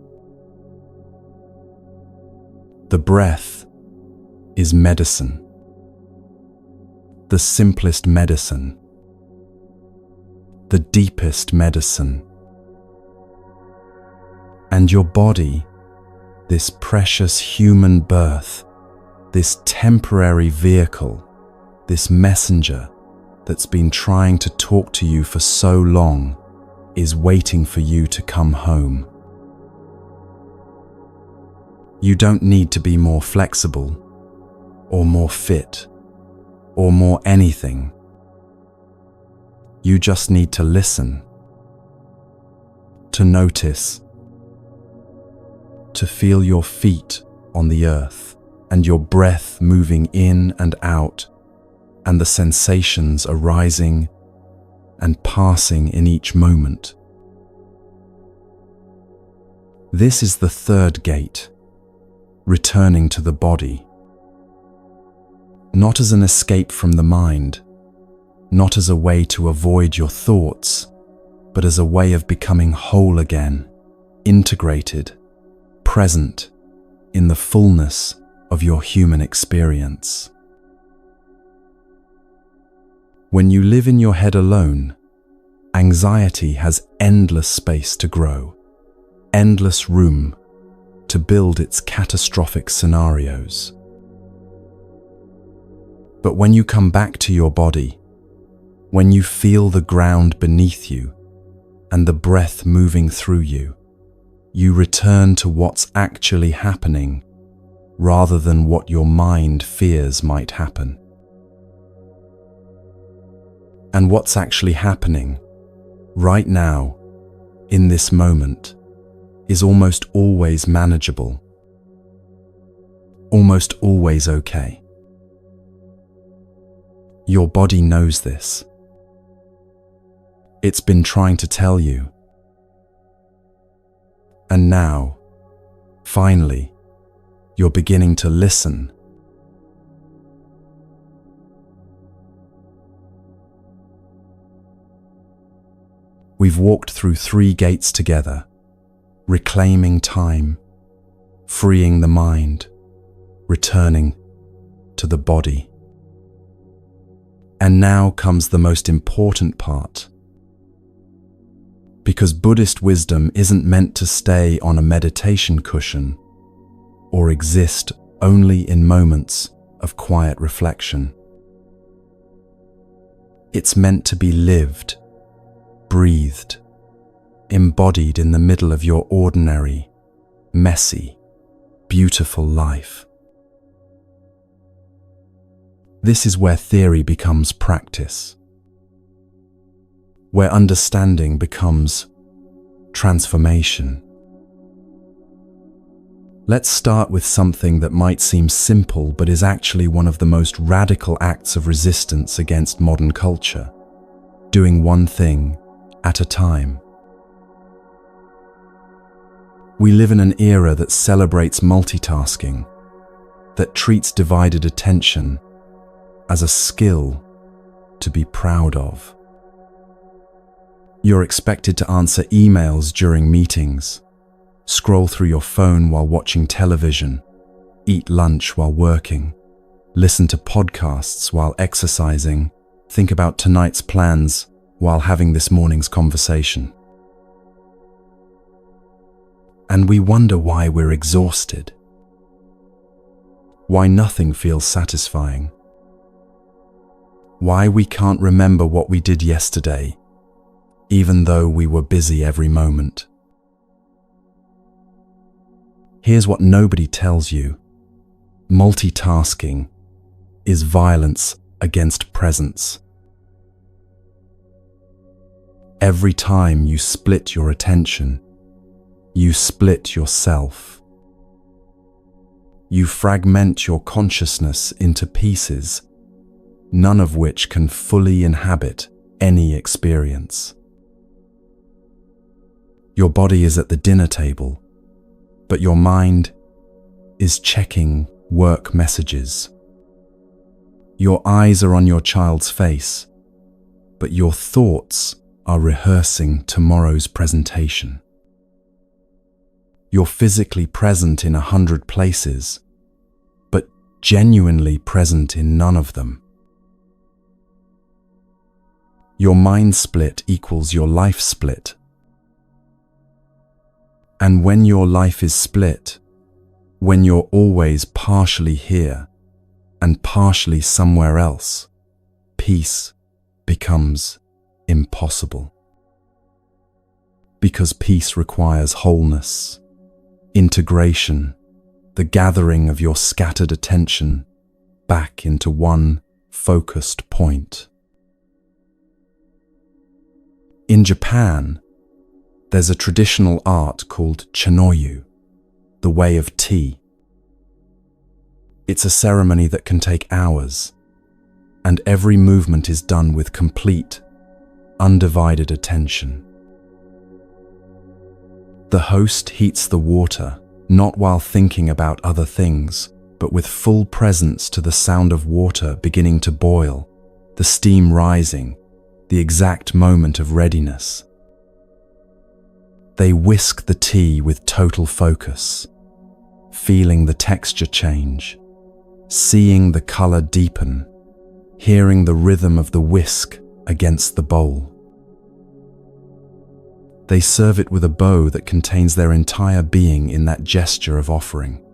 Speaker 1: The breath is medicine. the simplest medicine, the deepest medicine. And your body, this precious human birth, this temporary vehicle, this messenger that's been trying to talk to you for so long, is waiting for you to come home. You don't need to be more flexible, or more fit, or more anything. You just need to listen, to notice, to feel your feet on the earth and your breath moving in and out, and the sensations arising and passing in each moment. This is the third gate, returning to the body. Not as an escape from the mind, not as a way to avoid your thoughts, but as a way of becoming whole again, integrated, present in the fullness of your human experience. When you live in your head alone, anxiety has endless space to grow, endless room to build its catastrophic scenarios. But when you come back to your body, when you feel the ground beneath you and the breath moving through you, you return to what's actually happening rather than what your mind fears might happen. And what's actually happening right now, in this moment, is almost always manageable, almost always okay. Your body knows this. It's been trying to tell you. And now, finally, you're beginning to listen. We've walked through 3 gates together, reclaiming time, freeing the mind, returning to the body. And now comes the most important part. Because Buddhist wisdom isn't meant to stay on a meditation cushion or exist only in moments of quiet reflection. It's meant to be lived, breathed, embodied in the middle of your ordinary, messy, beautiful life. This is where theory becomes practice, where understanding becomes transformation. Let's start with something that might seem simple but is actually one of the most radical acts of resistance against modern culture: doing one thing at a time. We live in an era that celebrates multitasking, that treats divided attention as a skill to be proud of. You're expected to answer emails during meetings, scroll through your phone while watching television, eat lunch while working, listen to podcasts while exercising, think about tonight's plans while having this morning's conversation. And we wonder why we're exhausted, why nothing feels satisfying, why we can't remember what we did yesterday, even though we were busy every moment. Here's what nobody tells you: multitasking is violence against presence. Every time you split your attention, you split yourself. You fragment your consciousness into pieces, none of which can fully inhabit any experience. Your body is at the dinner table, but your mind is checking work messages. Your eyes are on your child's face, but your thoughts are rehearsing tomorrow's presentation. You're physically present in 100 places, but genuinely present in none of them. Your mind split equals your life split. And when your life is split, when you're always partially here and partially somewhere else, peace becomes impossible. Because peace requires wholeness, integration, the gathering of your scattered attention back into one focused point. In Japan, there's a traditional art called chanoyu, the way of tea. It's a ceremony that can take hours, and every movement is done with complete, undivided attention. The host heats the water, not while thinking about other things, but with full presence to the sound of water beginning to boil, the steam rising, the exact moment of readiness. They whisk the tea with total focus, feeling the texture change, seeing the color deepen, hearing the rhythm of the whisk against the bowl. They serve it with a bow that contains their entire being in that gesture of offering.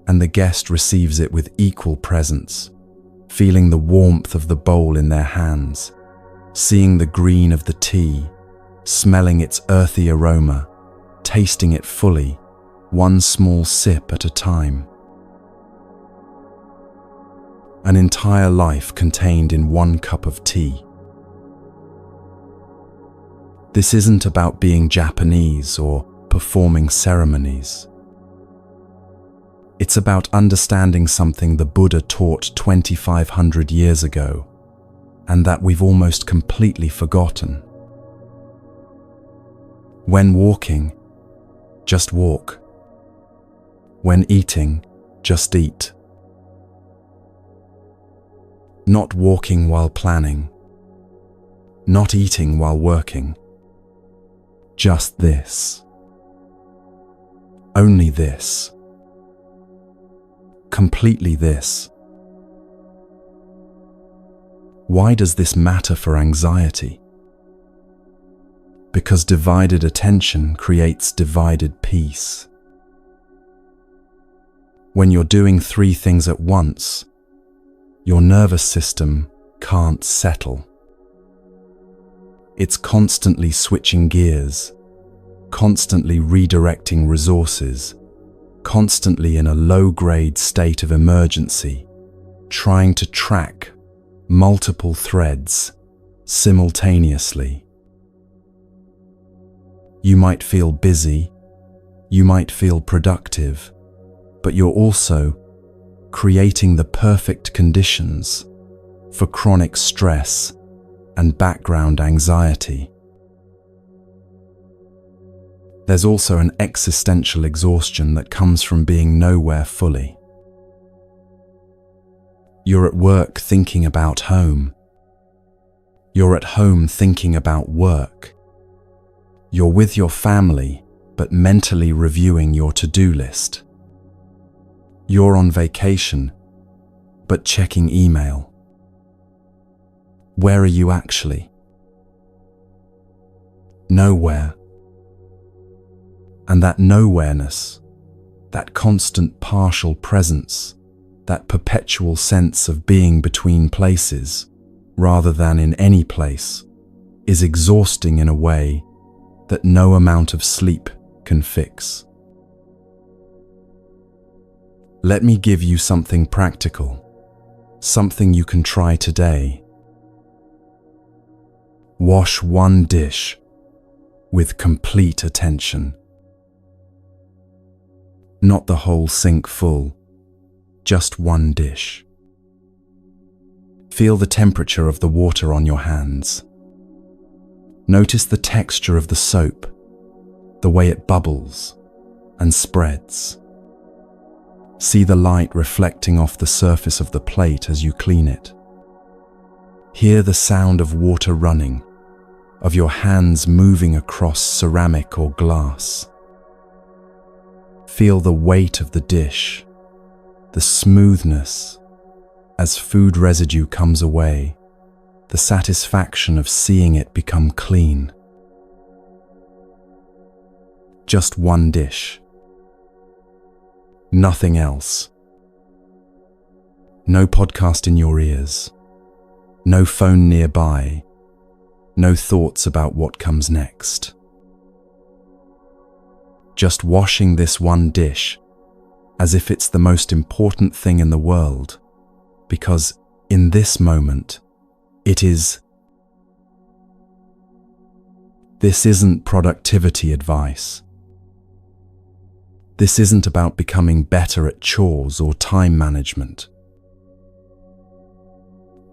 Speaker 1: And the guest receives it with equal presence, feeling the warmth of the bowl in their hands, seeing the green of the tea, smelling its earthy aroma, tasting it fully, one small sip at a time. An entire life contained in one cup of tea. This isn't about being Japanese or performing ceremonies. It's about understanding something the Buddha taught 2,500 years ago, and that we've almost completely forgotten. When walking, just walk. When eating, just eat. Not walking while planning. Not eating while working. Just this. Only this. Completely this. Why does this matter for anxiety? Because divided attention creates divided peace. When you're doing 3 things at once, your nervous system can't settle. It's constantly switching gears, constantly redirecting resources, constantly in a low-grade state of emergency, trying to track multiple threads simultaneously. You might feel busy, you might feel productive, but you're also creating the perfect conditions for chronic stress and background anxiety. There's also an existential exhaustion that comes from being nowhere fully. You're at work thinking about home. You're at home thinking about work. You're with your family, but mentally reviewing your to-do list. You're on vacation, but checking email. Where are you actually? Nowhere. And that nowhereness, that constant partial presence, that perpetual sense of being between places, rather than in any place, is exhausting in a way that no amount of sleep can fix. Let me give you something practical, something you can try today. Wash one dish with complete attention. Not the whole sink full, just one dish. Feel the temperature of the water on your hands. Notice the texture of the soap, the way it bubbles and spreads. See the light reflecting off the surface of the plate as you clean it. Hear the sound of water running, of your hands moving across ceramic or glass. Feel the weight of the dish, the smoothness as food residue comes away, the satisfaction of seeing it become clean. Just one dish. Nothing else. No podcast in your ears. No phone nearby. No thoughts about what comes next. Just washing this one dish as if it's the most important thing in the world, because in this moment, it is. This isn't productivity advice. This isn't about becoming better at chores or time management.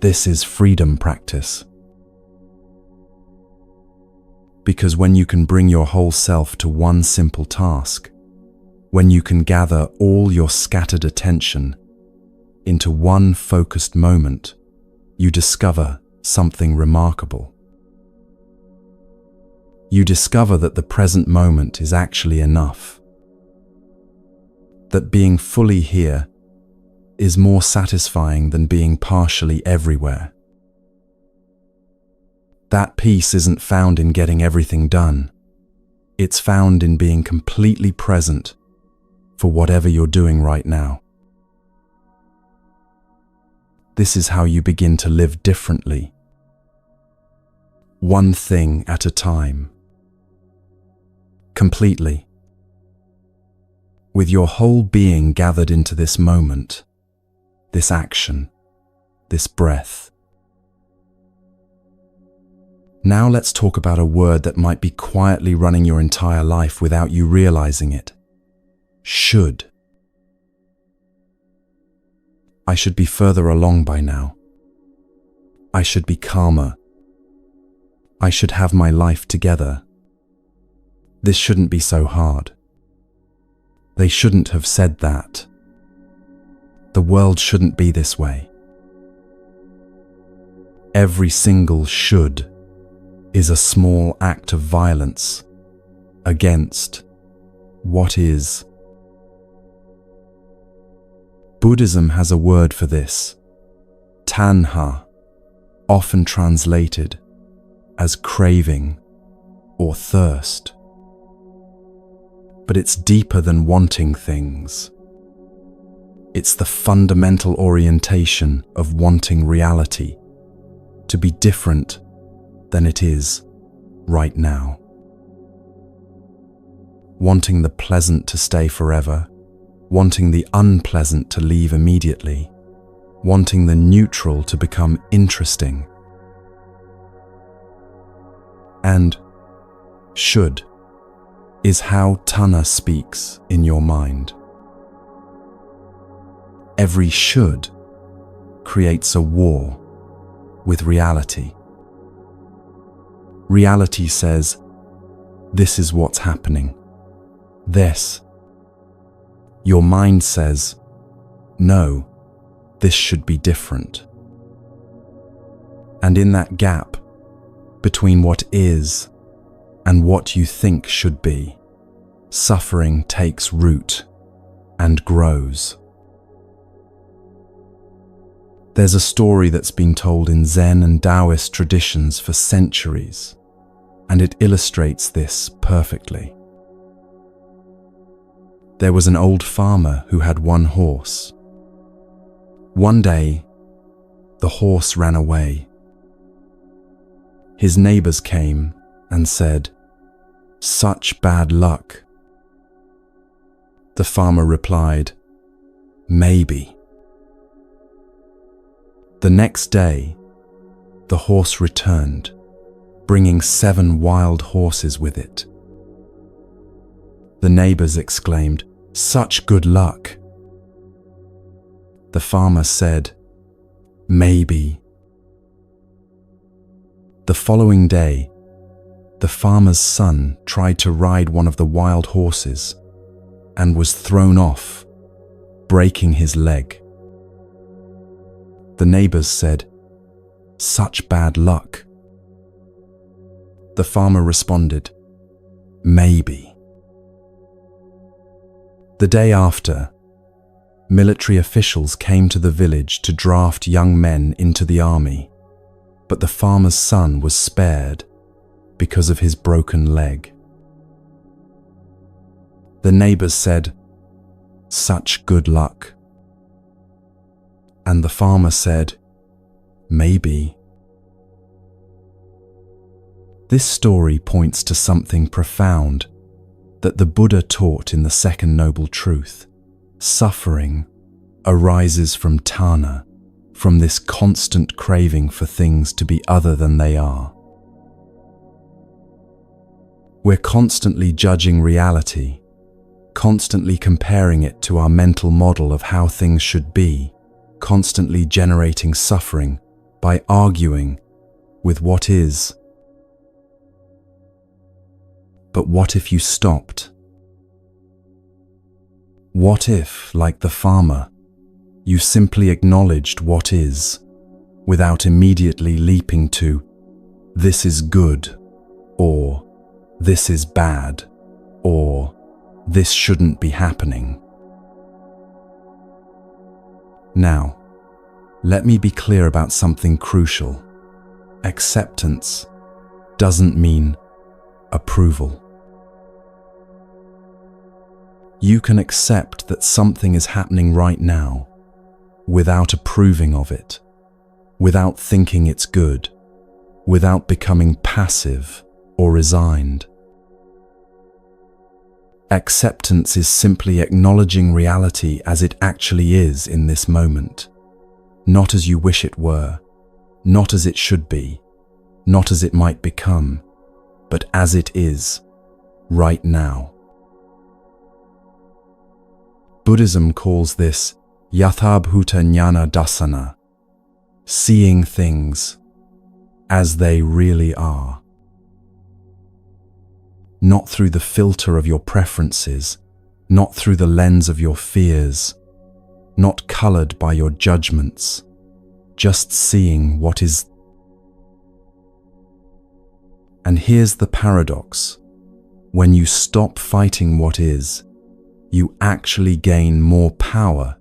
Speaker 1: This is freedom practice. Because when you can bring your whole self to one simple task, when you can gather all your scattered attention into one focused moment, you discover something remarkable. You discover that the present moment is actually enough. That being fully here is more satisfying than being partially everywhere. That peace isn't found in getting everything done. It's found in being completely present for whatever you're doing right now. This is how you begin to live differently. One thing at a time. Completely. With your whole being gathered into this moment, this action, this breath. Now let's talk about a word that might be quietly running your entire life without you realizing it. Should. I should be further along by now. I should be calmer. I should have my life together. This shouldn't be so hard. They shouldn't have said that. The world shouldn't be this way. Every single should is a small act of violence against what is. Buddhism has a word for this, tanha, often translated as craving or thirst. But it's deeper than wanting things. It's the fundamental orientation of wanting reality to be different than it is right now. Wanting the pleasant to stay forever, wanting the unpleasant to leave immediately, wanting the neutral to become interesting. And should is how Tanha speaks in your mind. Every should creates a war with reality. Reality says, this is what's happening. This. Your mind says, no, this should be different. And in that gap between what is and what you think should be, suffering takes root and grows. There's a story that's been told in Zen and Taoist traditions for centuries, and it illustrates this perfectly. There was an old farmer who had one horse. One day, the horse ran away. His neighbors came and said, "Such bad luck." The farmer replied, "Maybe." The next day, the horse returned, bringing 7 wild horses with it. The neighbors exclaimed, "Such good luck." The farmer said, "Maybe." The following day, the farmer's son tried to ride one of the wild horses and was thrown off, breaking his leg. The neighbors said, "Such bad luck." The farmer responded, "Maybe." The day after, military officials came to the village to draft young men into the army. but the farmer's son was spared because of his broken leg. The neighbors said, "Such good luck." And the farmer said, "Maybe." This story points to something profound that the Buddha taught in the Second Noble Truth. Suffering arises from tanha, from this constant craving for things to be other than they are. We're constantly judging reality, constantly comparing it to our mental model of how things should be, constantly generating suffering by arguing with what is. But what if you stopped? What if, like the farmer, you simply acknowledged what is, without immediately leaping to, "This is good," or "This is bad," or "This shouldn't be happening"? Now, let me be clear about something crucial. Acceptance doesn't mean approval. You can accept that something is happening right now without approving of it, without thinking it's good, without becoming passive or resigned. Acceptance is simply acknowledging reality as it actually is in this moment, not as you wish it were, not as it should be, not as it might become, but as it is, right now. Buddhism calls this yathabhuta jnana dassana, seeing things as they really are. Not through the filter of your preferences, not through the lens of your fears, not colored by your judgments, just seeing what is. And here's the paradox. When you stop fighting what is, you actually gain more power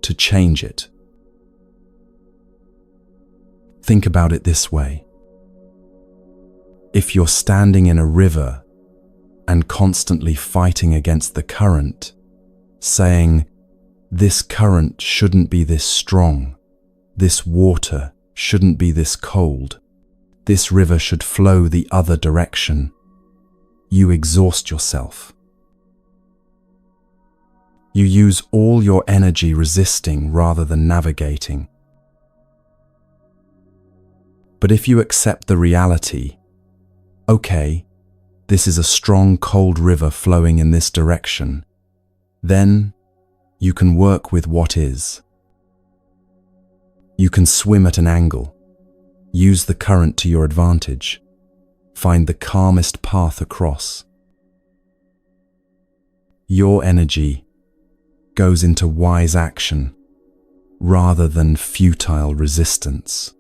Speaker 1: to change it. Think about it this way. If you're standing in a river and constantly fighting against the current, saying, "This current shouldn't be this strong, this water shouldn't be this cold, this river should flow the other direction," you exhaust yourself. You use all your energy resisting rather than navigating. But if you accept the reality, okay, this is a strong cold river flowing in this direction, then you can work with what is. You can swim at an angle, use the current to your advantage, find the calmest path across. Your energy goes into wise action rather than futile resistance.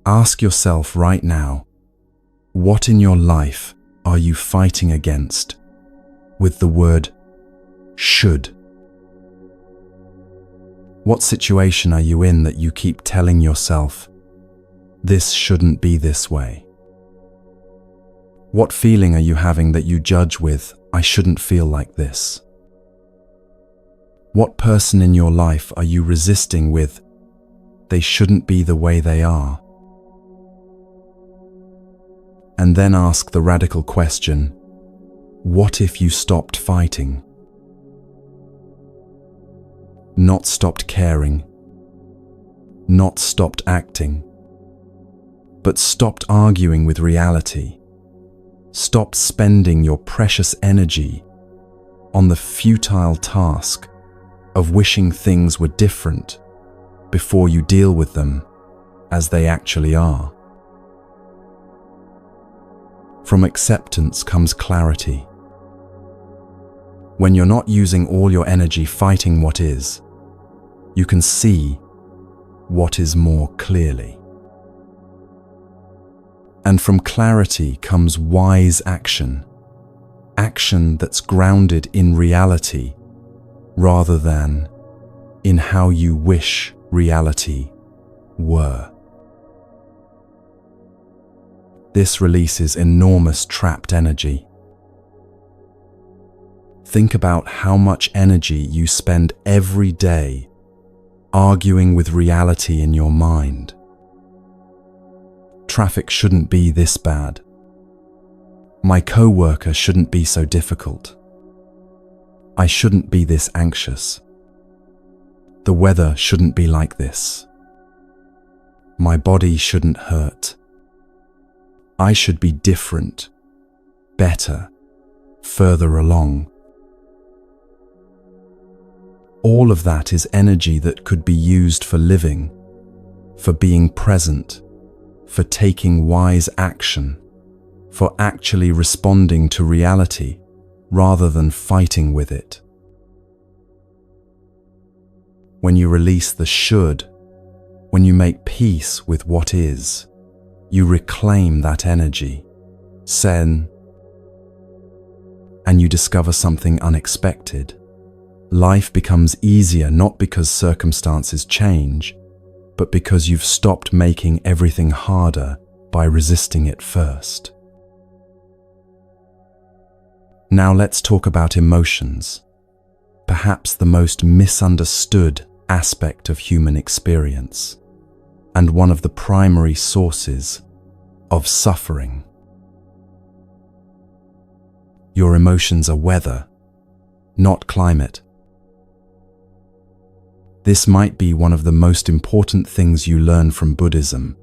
Speaker 1: Ask yourself right now, what in your life are you fighting against with the word should? What situation are you in that you keep telling yourself, this shouldn't be this way? What feeling are you having that you judge with, I shouldn't feel like this? What person in your life are you resisting with, they shouldn't be the way they are? And then ask the radical question, what if you stopped fighting? Not stopped caring, not stopped acting, but stopped arguing with reality. Stop spending your precious energy on the futile task of wishing things were different before you deal with them as they actually are. From acceptance comes clarity. When you're not using all your energy fighting what is, you can see what is more clearly. And from clarity comes wise action, action that's grounded in reality rather than in how you wish reality were. This releases enormous trapped energy. Think about how much energy you spend every day arguing with reality in your mind. Traffic shouldn't be this bad. My coworker shouldn't be so difficult. I shouldn't be this anxious. The weather shouldn't be like this. My body shouldn't hurt. I should be different, better, further along. All of that is energy that could be used for living, for being present, for taking wise action, for actually responding to reality rather than fighting with it. When you release the should, when you make peace with what is, you reclaim that energy, Zen, and you discover something unexpected. Life becomes easier not because circumstances change, but because you've stopped making everything harder by resisting it first. Now let's talk about emotions, perhaps the most misunderstood aspect of human experience, and one of the primary sources of suffering. Your emotions are weather, not climate. This might be one of the most important things you learn from Buddhism,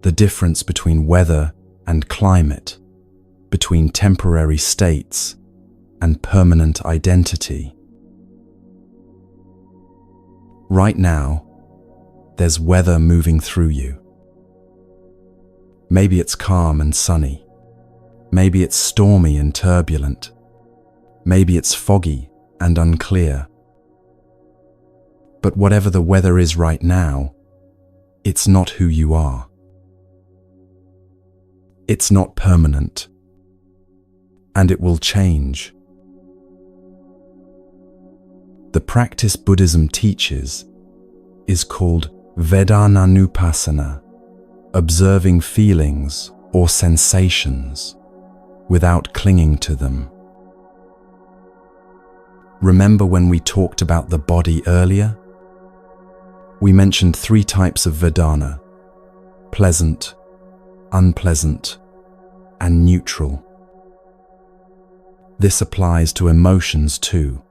Speaker 1: the difference between weather and climate, between temporary states and permanent identity. Right now, there's weather moving through you. Maybe it's calm and sunny. Maybe it's stormy and turbulent. Maybe it's foggy and unclear. But whatever the weather is right now, it's not who you are. It's not permanent, and it will change. The practice Buddhism teaches is called Vedananupassana, observing feelings or sensations without clinging to them. Remember when we talked about the body earlier? We mentioned 3 types of Vedana: pleasant, unpleasant, and neutral. This applies to emotions too.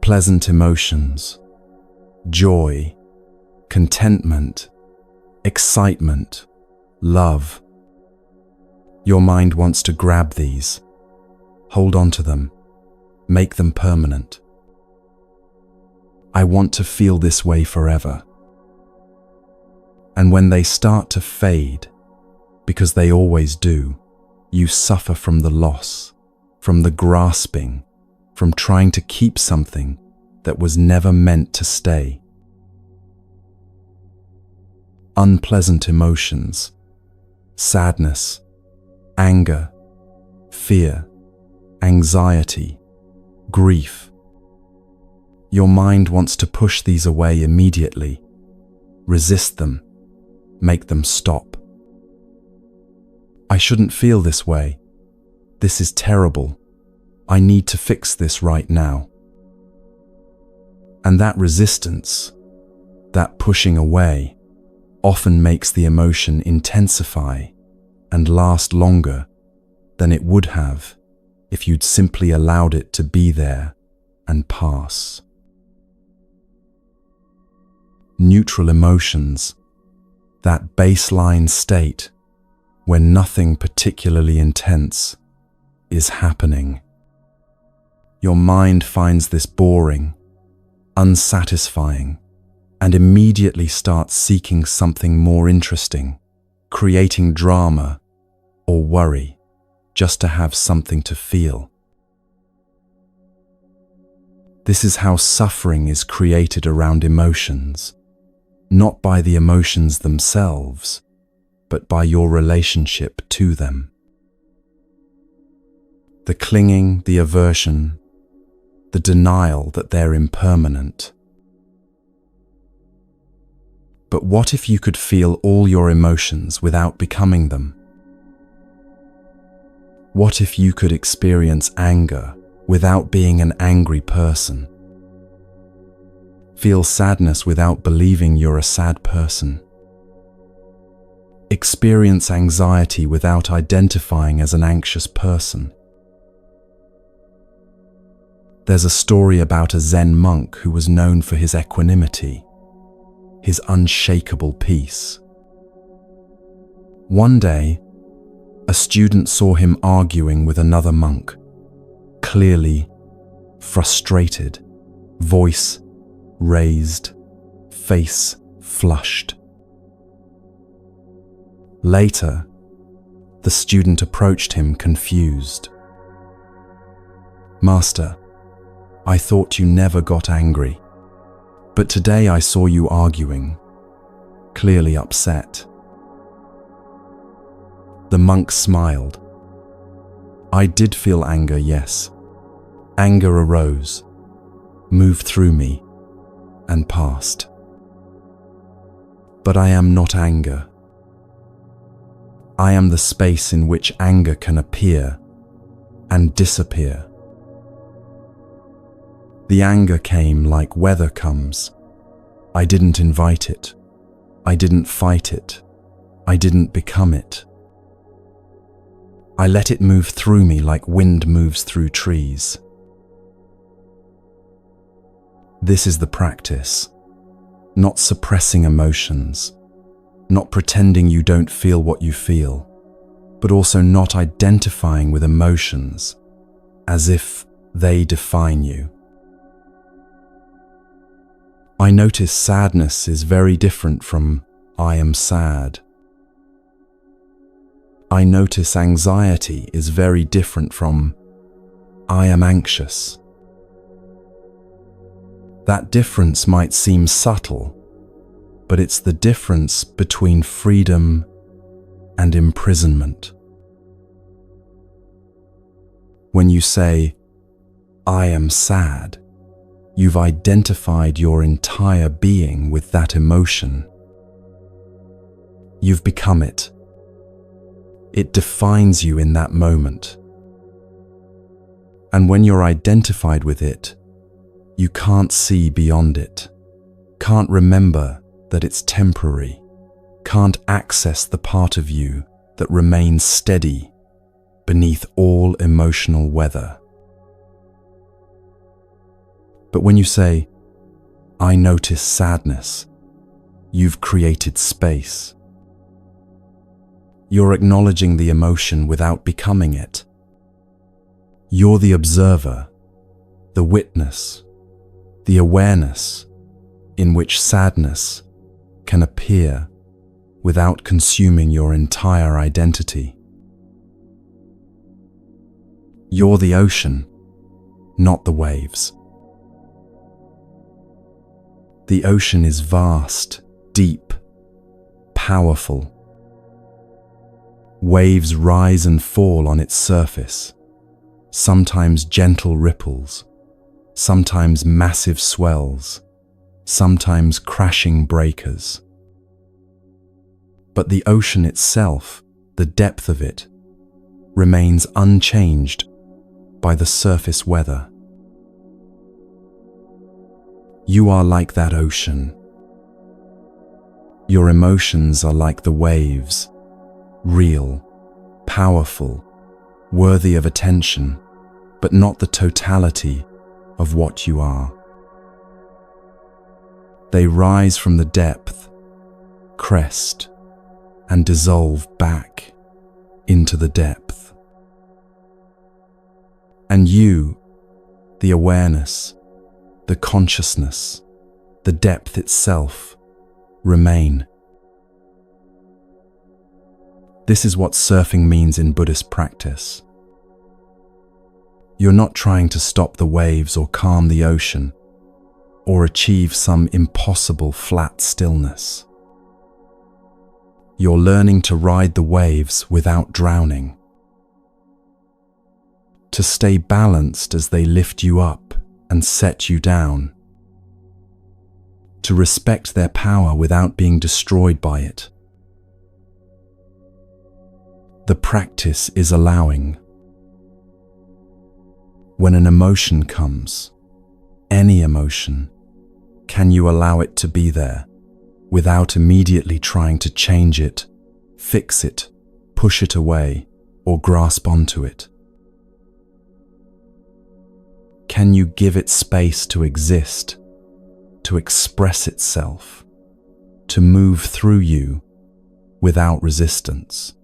Speaker 1: Pleasant emotions, joy, contentment, excitement, love. Your mind wants to grab these, hold on to them, make them permanent. I want to feel this way forever. And when they start to fade, because they always do, you suffer from the loss, from the grasping, from trying to keep something that was never meant to stay. Unpleasant emotions, sadness, anger, fear, anxiety, grief. Your mind wants to push these away immediately, resist them, make them stop. I shouldn't feel this way. This is terrible. I need to fix this right now. And that resistance, that pushing away, often makes the emotion intensify and last longer than it would have if you'd simply allowed it to be there and pass. Neutral emotions, that baseline state when nothing particularly intense is happening. Your mind finds this boring, unsatisfying, and immediately starts seeking something more interesting, creating drama or worry just to have something to feel. This is how suffering is created around emotions, not by the emotions themselves, but by your relationship to them. The clinging, the aversion, the denial that they're impermanent. But what if you could feel all your emotions without becoming them? What if you could experience anger without being an angry person? Feel sadness without believing you're a sad person? Experience anxiety without identifying as an anxious person? There's a story about a Zen monk who was known for his equanimity, his unshakable peace. One day, a student saw him arguing with another monk, clearly frustrated, voice raised, face flushed. Later, the student approached him confused. "Master, I thought you never got angry, but today I saw you arguing, clearly upset." The monk smiled. "I did feel anger, yes. Anger arose, moved through me, and passed. But I am not anger. I am the space in which anger can appear and disappear. The anger came like weather comes. I didn't invite it. I didn't fight it. I didn't become it. I let it move through me like wind moves through trees." This is the practice, not suppressing emotions, not pretending you don't feel what you feel, but also not identifying with emotions as if they define you. I notice sadness is very different from "I am sad." I notice anxiety is very different from "I am anxious." That difference might seem subtle, but it's the difference between freedom and imprisonment. When you say, "I am sad," you've identified your entire being with that emotion. You've become it. It defines you in that moment. And when you're identified with it, you can't see beyond it, can't remember that it's temporary, can't access the part of you that remains steady beneath all emotional weather. But when you say, "I notice sadness," you've created space. You're acknowledging the emotion without becoming it. You're the observer, the witness, the awareness in which sadness can appear without consuming your entire identity. You're the ocean, not the waves. The ocean is vast, deep, powerful. Waves rise and fall on its surface, sometimes gentle ripples, sometimes massive swells, sometimes crashing breakers. But the ocean itself, the depth of it, remains unchanged by the surface weather. You are like that ocean. Your emotions are like the waves, real, powerful, worthy of attention, but not the totality of what you are. They rise from the depth, crest, and dissolve back into the depth. And you, the awareness, the consciousness, the depth itself, remain. This is what surfing means in Buddhist practice. You're not trying to stop the waves or calm the ocean, or achieve some impossible flat stillness. You're learning to ride the waves without drowning, to stay balanced as they lift you up and set you down, to respect their power without being destroyed by it. The practice is allowing. When an emotion comes, any emotion, can you allow it to be there without immediately trying to change it, fix it, push it away, or grasp onto it? Can you give it space to exist, to express itself, to move through you without resistance?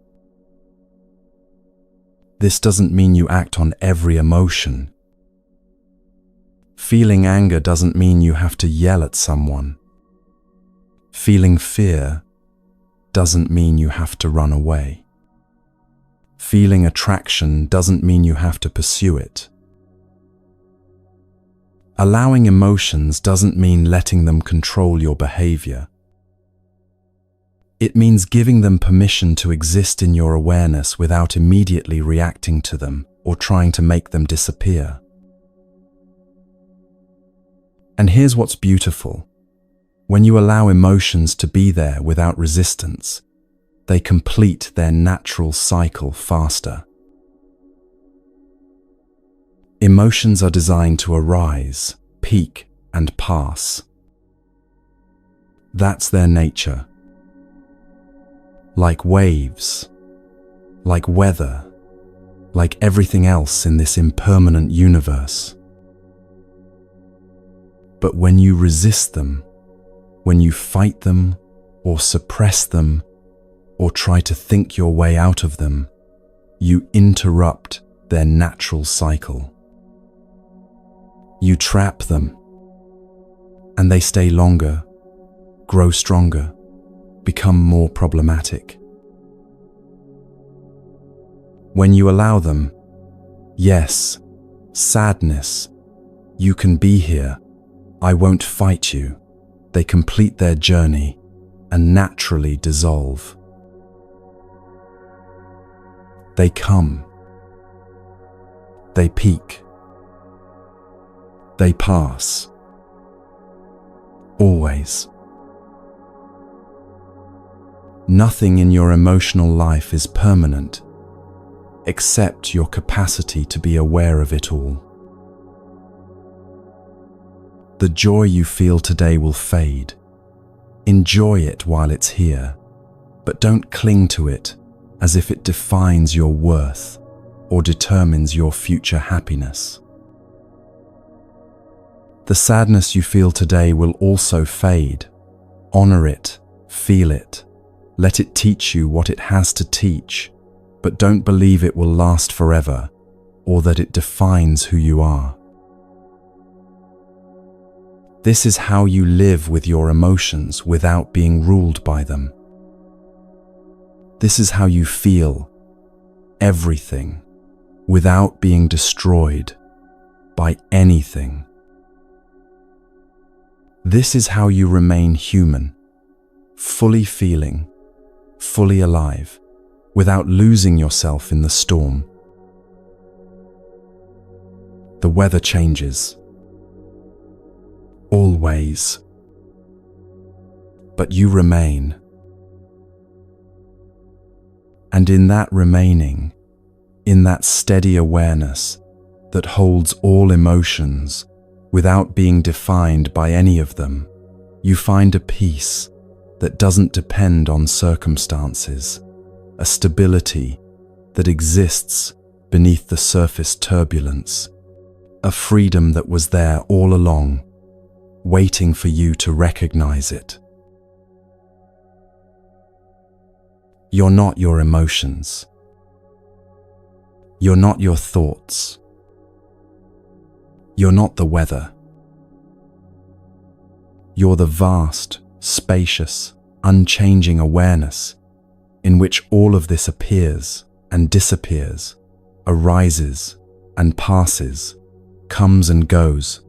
Speaker 1: This doesn't mean you act on every emotion. Feeling anger doesn't mean you have to yell at someone. Feeling fear doesn't mean you have to run away. Feeling attraction doesn't mean you have to pursue it. Allowing emotions doesn't mean letting them control your behavior. It means giving them permission to exist in your awareness without immediately reacting to them or trying to make them disappear. And here's what's beautiful. When you allow emotions to be there without resistance, they complete their natural cycle faster. Emotions are designed to arise, peak, and pass. That's their nature. Like waves, like weather, like everything else in this impermanent universe. But when you resist them, when you fight them or suppress them or try to think your way out of them, you interrupt their natural cycle. You trap them, and they stay longer, grow stronger, become more problematic. When you allow them, yes, sadness, you can be here, I won't fight you, they complete their journey and naturally dissolve. They come, they peak, they pass, always. Nothing in your emotional life is permanent, except your capacity to be aware of it all. The joy you feel today will fade. Enjoy it while it's here, but don't cling to it as if it defines your worth or determines your future happiness. The sadness you feel today will also fade. Honor it, feel it. Let it teach you what it has to teach, but don't believe it will last forever or that it defines who you are. This is how you live with your emotions without being ruled by them. This is how you feel everything without being destroyed by anything. This is how you remain human, fully feeling, fully alive, without losing yourself in the storm. The weather changes, always, but you remain. And in that remaining, in that steady awareness that holds all emotions without being defined by any of them, you find a peace that doesn't depend on circumstances, a stability that exists beneath the surface turbulence, a freedom that was there all along, waiting for you to recognize it. You're not your emotions. You're not your thoughts. You're not the weather. You're the vast, spacious, unchanging awareness in which all of this appears and disappears, arises and passes, comes and goes,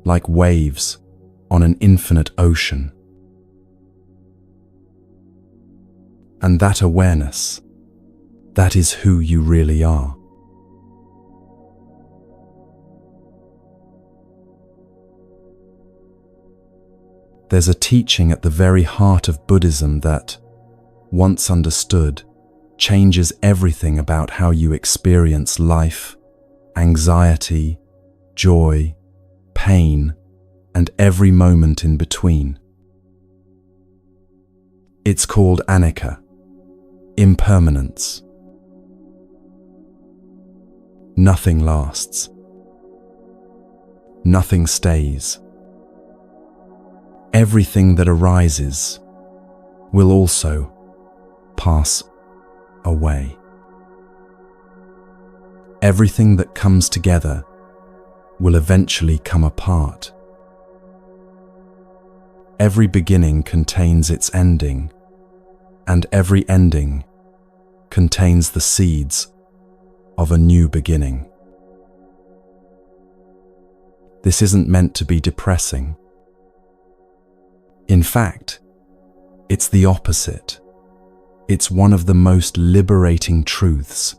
Speaker 1: like waves on an infinite ocean. And that awareness, that is who you really are. There's a teaching at the very heart of Buddhism that, once understood, changes everything about how you experience life, anxiety, joy, pain, and every moment in between. It's called anicca, impermanence. Nothing lasts. Nothing stays. Everything that arises will also pass away. Everything that comes together will eventually come apart. Every beginning contains its ending, and every ending contains the seeds of a new beginning. This isn't meant to be depressing. In fact, it's the opposite. It's one of the most liberating truths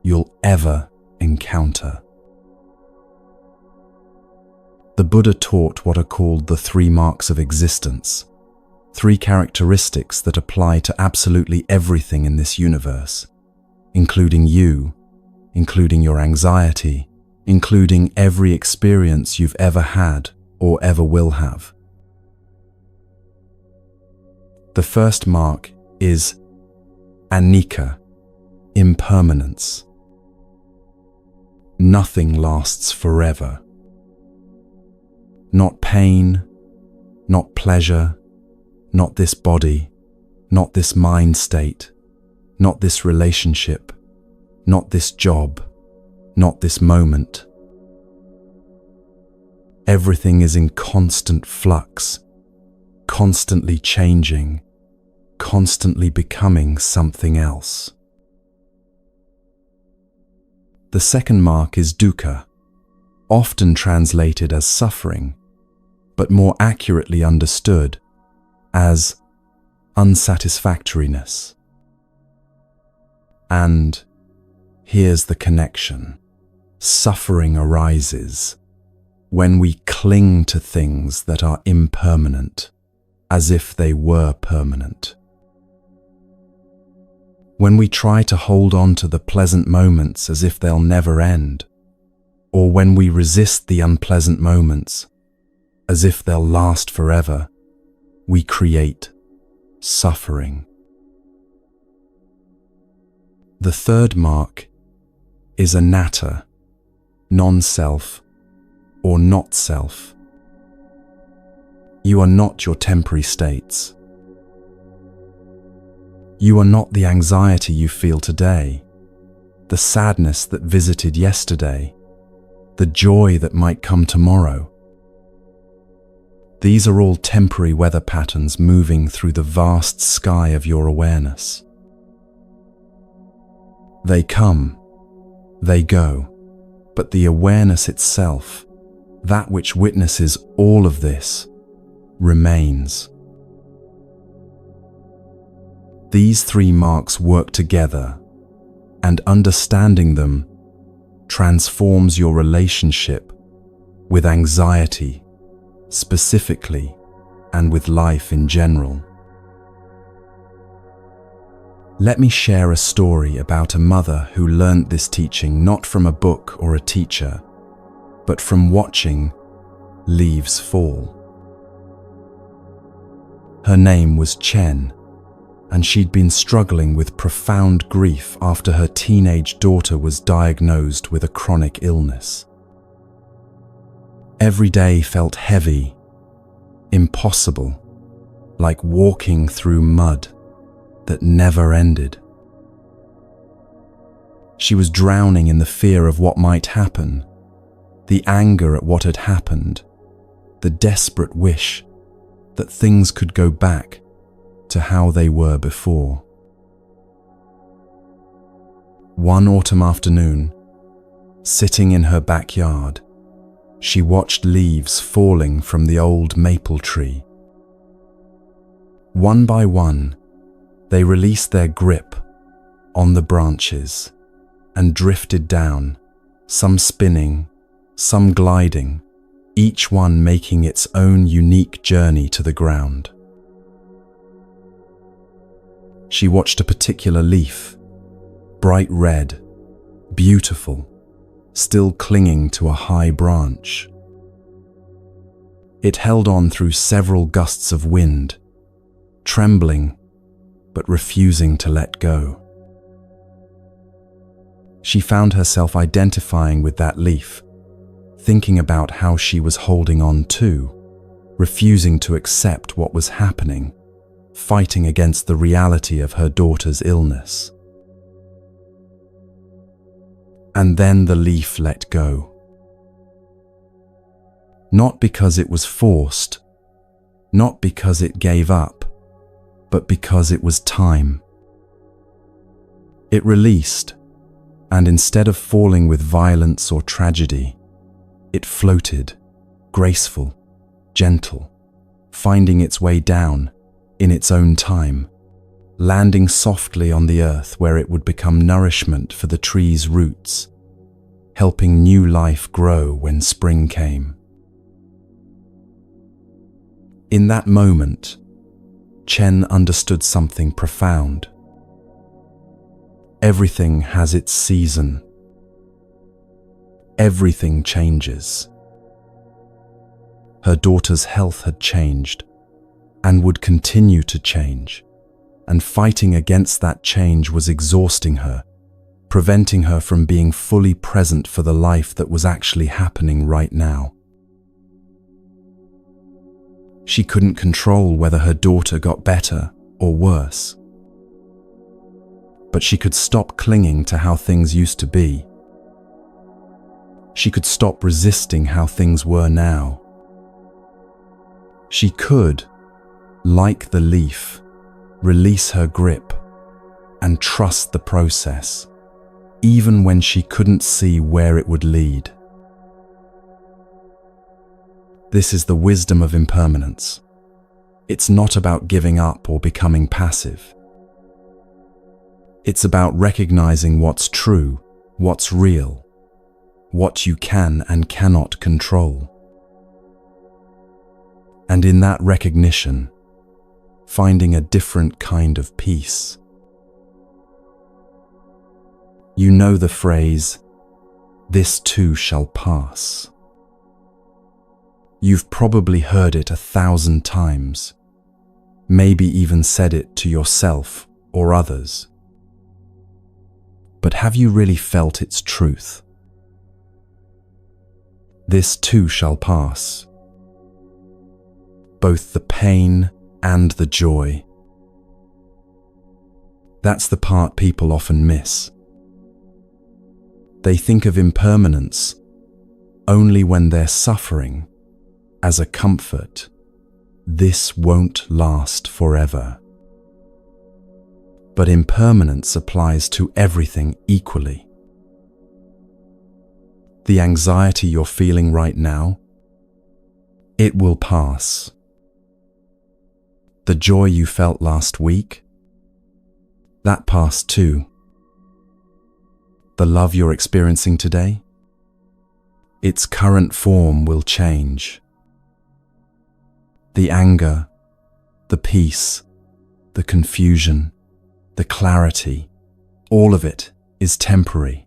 Speaker 1: you'll ever encounter. The Buddha taught what are called the 3 marks of existence, 3 characteristics that apply to absolutely everything in this universe, including you, including your anxiety, including every experience you've ever had or ever will have. The first mark is anicca, impermanence. Nothing lasts forever. Not pain, not pleasure, not this body, not this mind state, not this relationship, not this job, not this moment. Everything is in constant flux, constantly changing, constantly becoming something else. The second mark is dukkha, often translated as suffering, but more accurately understood as unsatisfactoriness. And here's the connection. Suffering arises when we cling to things that are impermanent, as if they were permanent. When we try to hold on to the pleasant moments as if they'll never end, or when we resist the unpleasant moments as if they'll last forever, we create suffering. The third mark is anatta, non-self or not self. You are not your temporary states. You are not the anxiety you feel today, the sadness that visited yesterday, the joy that might come tomorrow. These are all temporary weather patterns moving through the vast sky of your awareness. They come, they go, but the awareness itself, that which witnesses all of this, remains. These 3 marks work together, and understanding them transforms your relationship with anxiety specifically and with life in general. Let me share a story about a mother who learned this teaching not from a book or a teacher, but from watching leaves fall. Her name was Chen, and she'd been struggling with profound grief after her teenage daughter was diagnosed with a chronic illness. Every day felt heavy, impossible, like walking through mud that never ended. She was drowning in the fear of what might happen, the anger at what had happened, the desperate wish that things could go back to how they were before. One autumn afternoon, sitting in her backyard, she watched leaves falling from the old maple tree. One by one, they released their grip on the branches and drifted down, some spinning, some gliding, each one making its own unique journey to the ground. She watched a particular leaf, bright red, beautiful, still clinging to a high branch. It held on through several gusts of wind, trembling but refusing to let go. She found herself identifying with that leaf, thinking about how she was holding on too, refusing to accept what was happening, fighting against the reality of her daughter's illness. And then the leaf let go. Not because it was forced, not because it gave up, but because it was time. It released, and instead of falling with violence or tragedy, it floated, graceful, gentle, finding its way down in its own time, landing softly on the earth where it would become nourishment for the tree's roots, helping new life grow when spring came. In that moment, Chen understood something profound. Everything has its season. Everything changes. Her daughter's health had changed and would continue to change, and fighting against that change was exhausting her, preventing her from being fully present for the life that was actually happening right now. She couldn't control whether her daughter got better or worse. But she could stop clinging to how things used to be. She could stop resisting how things were now. She could, like the leaf, release her grip and trust the process, even when she couldn't see where it would lead. This is the wisdom of impermanence. It's not about giving up or becoming passive. It's about recognizing what's true, what's real, what you can and cannot control. And in that recognition, finding a different kind of peace. You know the phrase, "This too shall pass." You've probably heard it 1,000 times, maybe even said it to yourself or others. But have you really felt its truth? This too shall pass. Both the pain and the joy. That's the part people often miss. They think of impermanence only when they're suffering, as a comfort. This won't last forever. But impermanence applies to everything equally. The anxiety you're feeling right now, it will pass. The joy you felt last week, that passed too. The love you're experiencing today, its current form will change. The anger, the peace, the confusion, the clarity, all of it is temporary.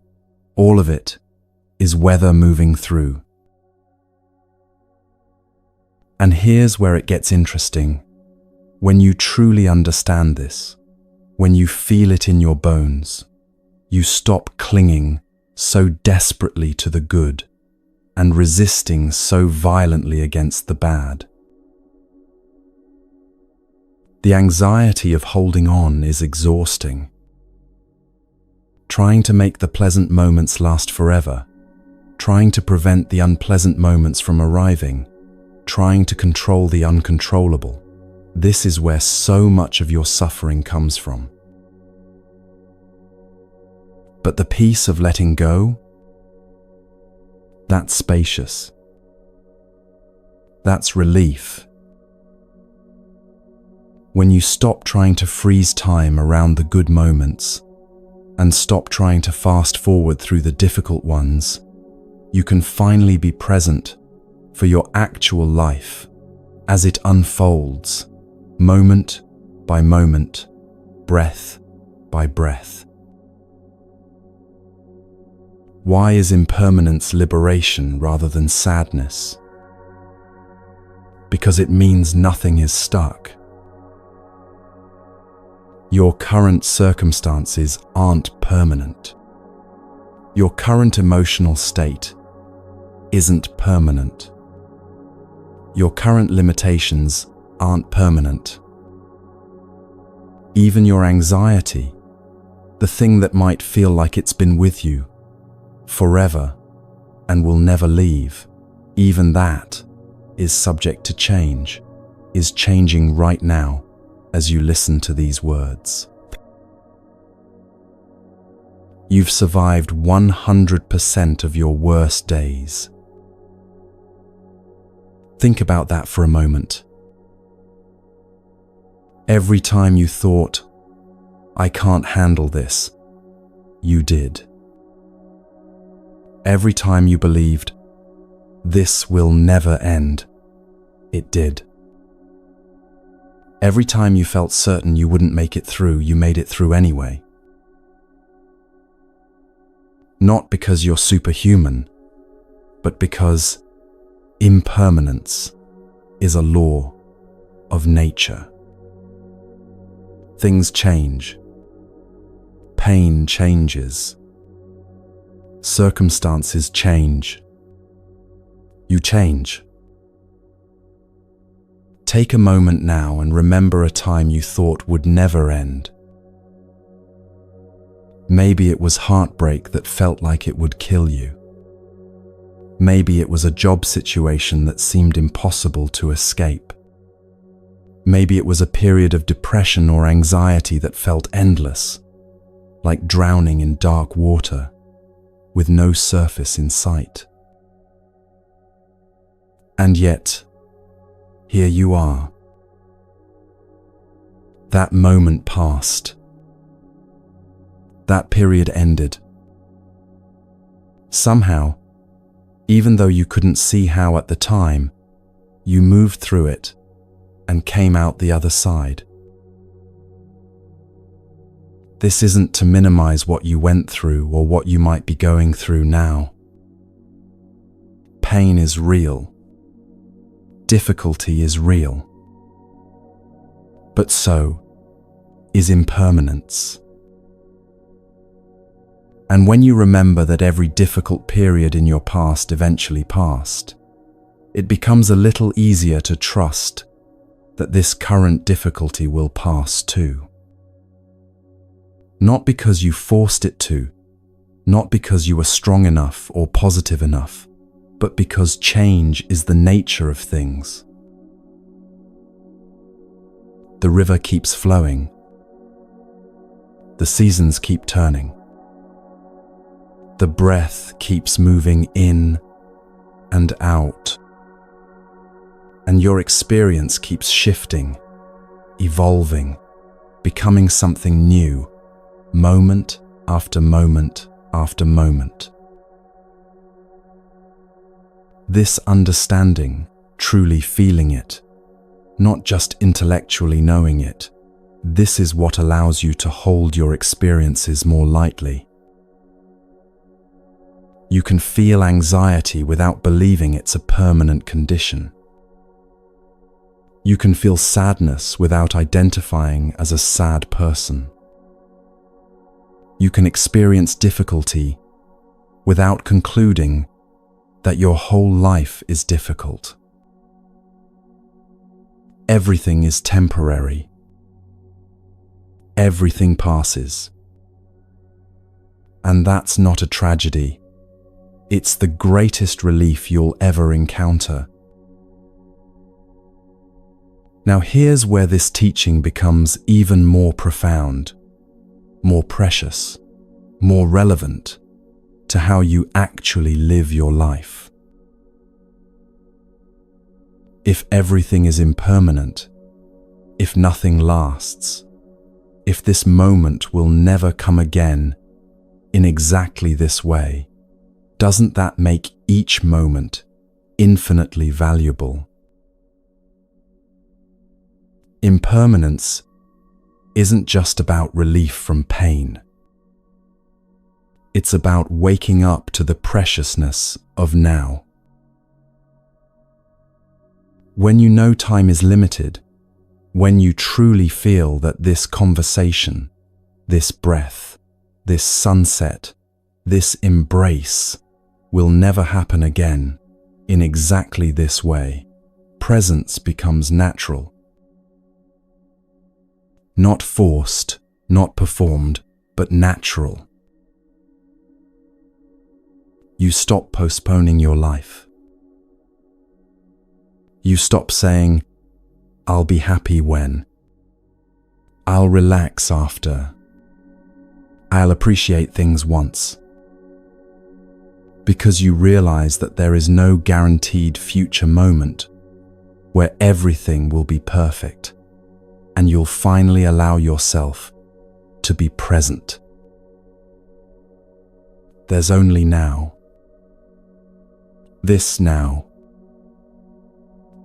Speaker 1: All of it is weather moving through. And here's where it gets interesting. When you truly understand this, when you feel it in your bones, you stop clinging so desperately to the good and resisting so violently against the bad. The anxiety of holding on is exhausting. Trying to make the pleasant moments last forever, trying to prevent the unpleasant moments from arriving, trying to control the uncontrollable. This is where so much of your suffering comes from. But the peace of letting go, that's spacious. That's relief. When you stop trying to freeze time around the good moments and stop trying to fast forward through the difficult ones, you can finally be present for your actual life as it unfolds, moment by moment, breath by breath. Why is impermanence liberation rather than sadness? Because it means nothing is stuck. Your current circumstances aren't permanent. Your current emotional state isn't permanent. Your current limitations aren't permanent. Even your anxiety, the thing that might feel like it's been with you forever and will never leave, even that is subject to change, is changing right now as you listen to these words. You've survived 100% of your worst days. Think about that for a moment. Every time you thought, I can't handle this, you did. Every time you believed, this will never end, it did. Every time you felt certain you wouldn't make it through, you made it through anyway. Not because you're superhuman, but because impermanence is a law of nature. Things change. Pain changes. Circumstances change. You change. Take a moment now and remember a time you thought would never end. Maybe it was heartbreak that felt like it would kill you. Maybe it was a job situation that seemed impossible to escape. Maybe it was a period of depression or anxiety that felt endless, like drowning in dark water with no surface in sight. And yet, here you are. That moment passed. That period ended. Somehow, even though you couldn't see how at the time, you moved through it and came out the other side. This isn't to minimize what you went through or what you might be going through now. Pain is real. Difficulty is real. But so is impermanence. And when you remember that every difficult period in your past eventually passed, it becomes a little easier to trust that this current difficulty will pass too. Not because you forced it to, not because you were strong enough or positive enough, but because change is the nature of things. The river keeps flowing. The seasons keep turning. The breath keeps moving in and out. And your experience keeps shifting, evolving, becoming something new, moment after moment after moment. This understanding, truly feeling it, not just intellectually knowing it, this is what allows you to hold your experiences more lightly. You can feel anxiety without believing it's a permanent condition. You can feel sadness without identifying as a sad person. You can experience difficulty without concluding that your whole life is difficult. Everything is temporary. Everything passes. And that's not a tragedy. It's the greatest relief you'll ever encounter. Now here's where this teaching becomes even more profound, more precious, more relevant to how you actually live your life. If everything is impermanent, if nothing lasts, if this moment will never come again in exactly this way, doesn't that make each moment infinitely valuable. Impermanence isn't just about relief from pain. It's about waking up to the preciousness of now. When you know time is limited, when you truly feel that this conversation, this breath, this sunset, this embrace will never happen again in exactly this way, presence becomes natural. Not forced, not performed, but natural. You stop postponing your life. You stop saying, "I'll be happy when," "I'll relax after," "I'll appreciate things once." Because you realize that there is no guaranteed future moment where everything will be perfect, and you'll finally allow yourself to be present. There's only now. This now.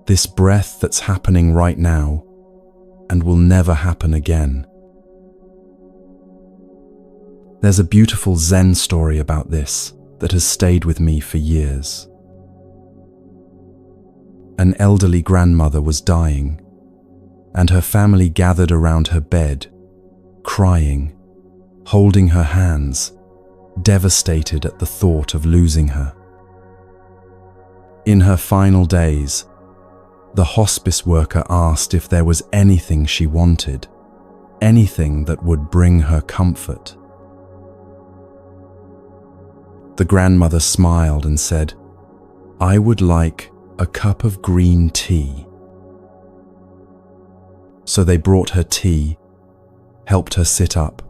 Speaker 1: This breath that's happening right now and will never happen again. There's a beautiful Zen story about this that has stayed with me for years. An elderly grandmother was dying, and her family gathered around her bed, crying, holding her hands, devastated at the thought of losing her. In her final days, the hospice worker asked if there was anything she wanted, anything that would bring her comfort. The grandmother smiled and said, "I would like a cup of green tea." So they brought her tea, helped her sit up,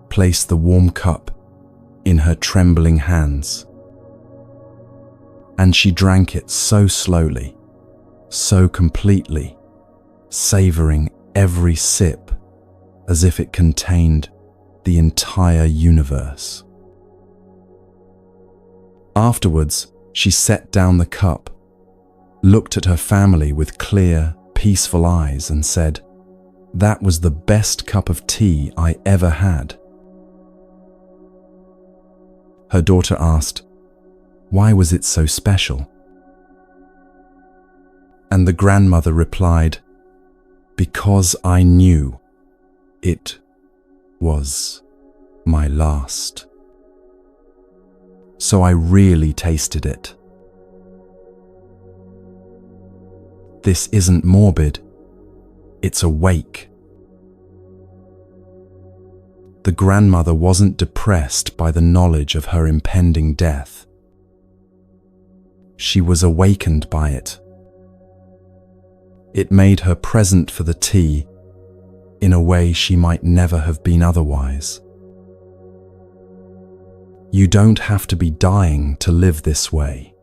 Speaker 1: placed the warm cup in her trembling hands. And she drank it so slowly, so completely, savoring every sip as if it contained the entire universe. Afterwards, she set down the cup, looked at her family with clear, peaceful eyes and said, "That was the best cup of tea I ever had." Her daughter asked, "Why was it so special?" And the grandmother replied, "Because I knew it was my last. So I really tasted it." This isn't morbid, it's awake. The grandmother wasn't depressed by the knowledge of her impending death. She was awakened by it. It made her present for the tea in a way she might never have been otherwise. You don't have to be dying to live this way.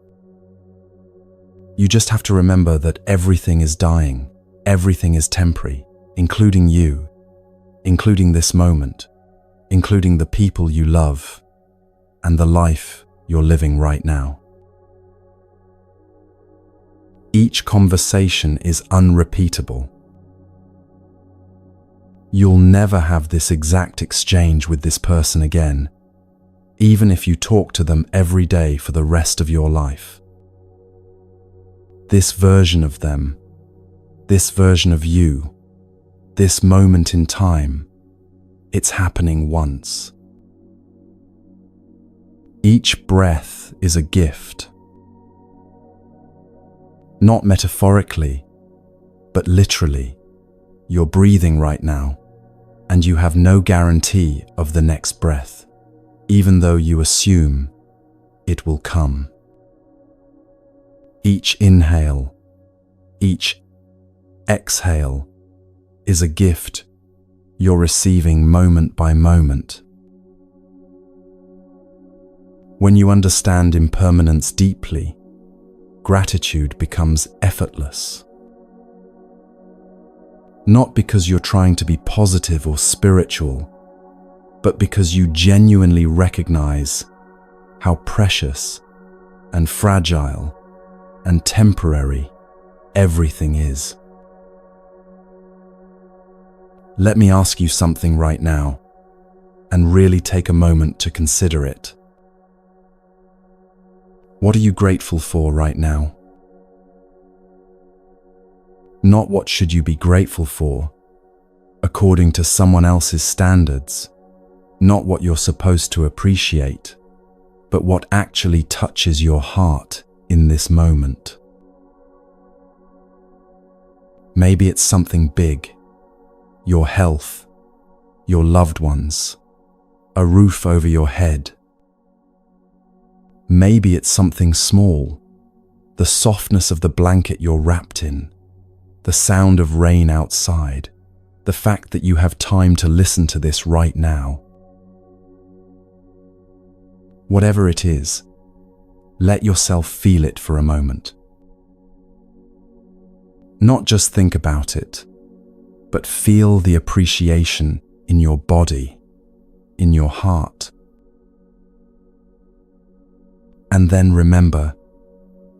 Speaker 1: You just have to remember that everything is dying, everything is temporary, including you, including this moment, including the people you love, and the life you're living right now. Each conversation is unrepeatable. You'll never have this exact exchange with this person again, even if you talk to them every day for the rest of your life. This version of them, this version of you, this moment in time, it's happening once. Each breath is a gift. Not metaphorically, but literally. You're breathing right now, and you have no guarantee of the next breath, even though you assume it will come. Each inhale, each exhale is a gift you're receiving moment by moment. When you understand impermanence deeply, gratitude becomes effortless. Not because you're trying to be positive or spiritual, but because you genuinely recognize how precious and fragile and temporary everything is. Let me ask you something right now, and really take a moment to consider it. What are you grateful for right now? Not what should you be grateful for, according to someone else's standards, not what you're supposed to appreciate, but what actually touches your heart in this moment. Maybe it's something big, your health, your loved ones, a roof over your head. Maybe it's something small, the softness of the blanket you're wrapped in, the sound of rain outside, the fact that you have time to listen to this right now. Whatever it is, let yourself feel it for a moment. Not just think about it, but feel the appreciation in your body, in your heart. And then remember,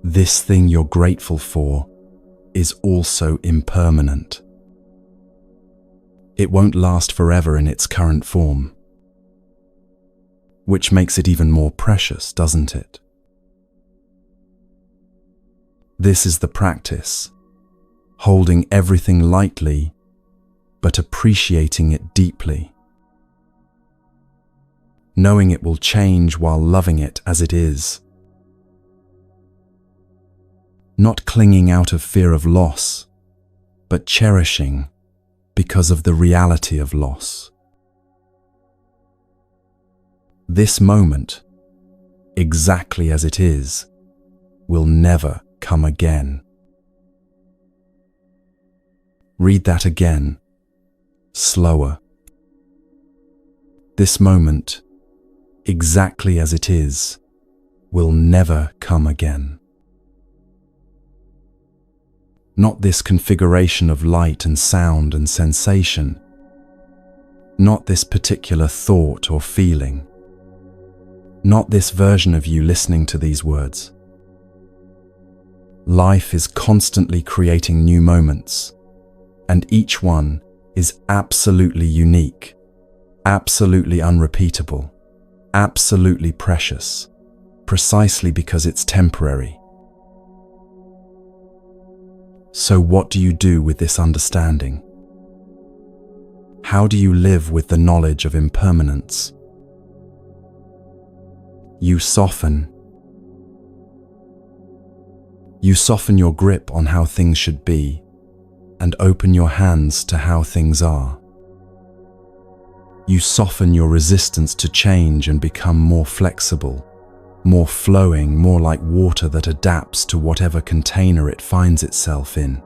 Speaker 1: this thing you're grateful for is also impermanent. It won't last forever in its current form, which makes it even more precious, doesn't it? This is the practice, holding everything lightly, but appreciating it deeply. Knowing it will change while loving it as it is. Not clinging out of fear of loss, but cherishing because of the reality of loss. This moment, exactly as it is, will never come again. Read that again, slower. This moment, exactly as it is, will never come again. Not this configuration of light and sound and sensation. Not this particular thought or feeling. Not this version of you listening to these words. Life is constantly creating new moments, and each one is absolutely unique, absolutely unrepeatable, absolutely precious, precisely because it's temporary. So what do you do with this understanding? How do you live with the knowledge of impermanence? You soften. You soften your grip on how things should be and open your hands to how things are. You soften your resistance to change and become more flexible, more flowing, more like water that adapts to whatever container it finds itself in.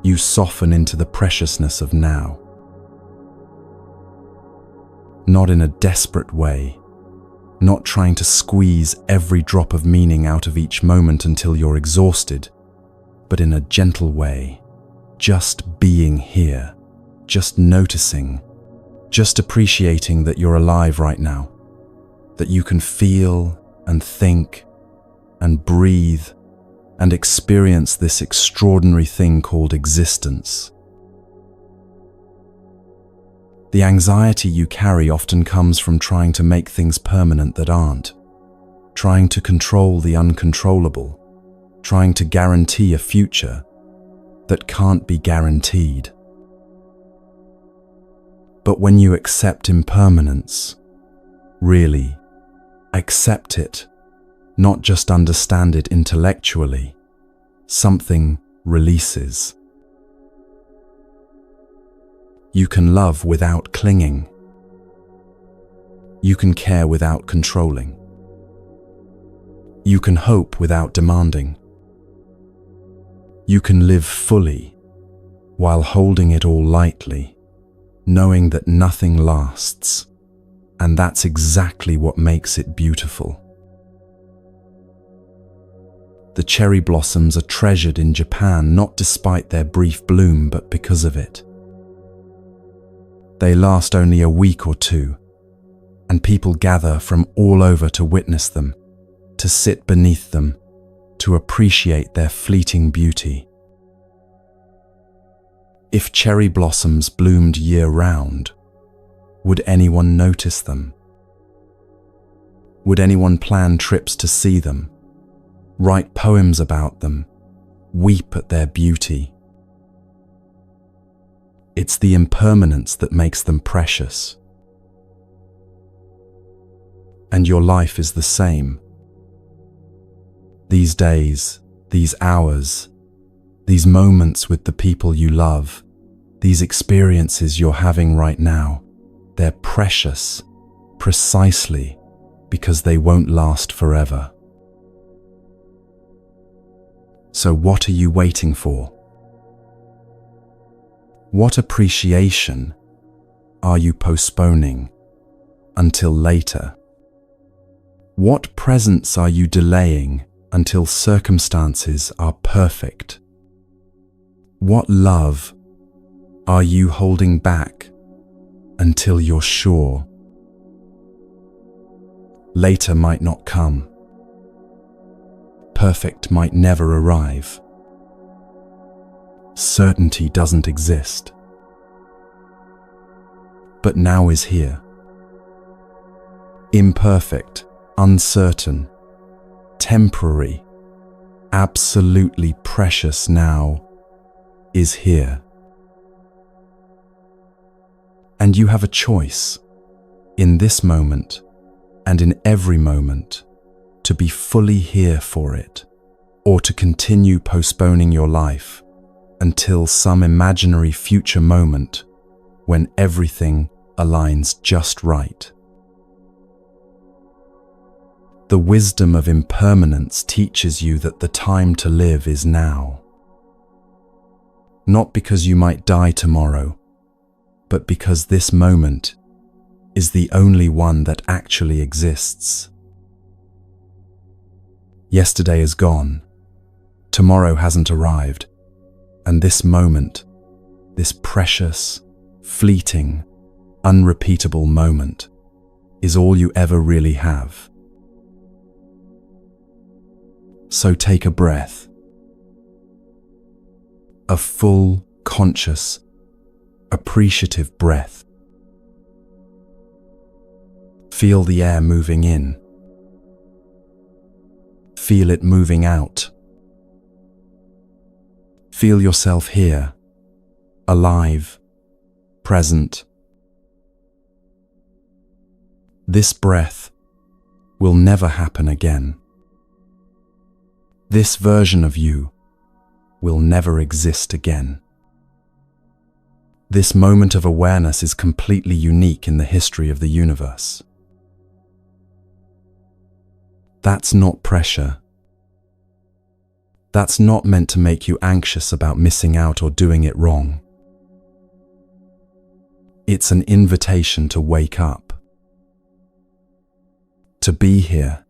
Speaker 1: You soften into the preciousness of now. Not in a desperate way, not trying to squeeze every drop of meaning out of each moment until you're exhausted, but in a gentle way, just being here, just noticing, just appreciating that you're alive right now, that you can feel and think and breathe and experience this extraordinary thing called existence. The anxiety you carry often comes from trying to make things permanent that aren't, trying to control the uncontrollable, trying to guarantee a future that can't be guaranteed. But when you accept impermanence, really accept it, not just understand it intellectually, something releases. You can love without clinging. You can care without controlling. You can hope without demanding. You can live fully while holding it all lightly, knowing that nothing lasts, and that's exactly what makes it beautiful. The cherry blossoms are treasured in Japan not despite their brief bloom, but because of it. They last only a week or two, and people gather from all over to witness them, to sit beneath them, to appreciate their fleeting beauty. If cherry blossoms bloomed year-round, would anyone notice them? Would anyone plan trips to see them, write poems about them, weep at their beauty? It's the impermanence that makes them precious. And your life is the same. These days, these hours, these moments with the people you love, these experiences you're having right now, they're precious precisely because they won't last forever. So what are you waiting for? What appreciation are you postponing until later? What presence are you delaying until circumstances are perfect? What love are you holding back until you're sure? Later might not come. Perfect might never arrive. Certainty doesn't exist. But now is here. Imperfect, uncertain, temporary, absolutely precious now is here. And you have a choice in this moment and in every moment to be fully here for it, or to continue postponing your life until some imaginary future moment when everything aligns just right. The wisdom of impermanence teaches you that the time to live is now. Not because you might die tomorrow, but because this moment is the only one that actually exists. Yesterday is gone, tomorrow hasn't arrived, and this moment, this precious, fleeting, unrepeatable moment, is all you ever really have. So take a breath. A full, conscious, appreciative breath. Feel the air moving in. Feel it moving out. Feel yourself here, alive, present. This breath will never happen again. This version of you will never exist again. This moment of awareness is completely unique in the history of the universe. That's not pressure. That's not meant to make you anxious about missing out or doing it wrong. It's an invitation to wake up, to be here,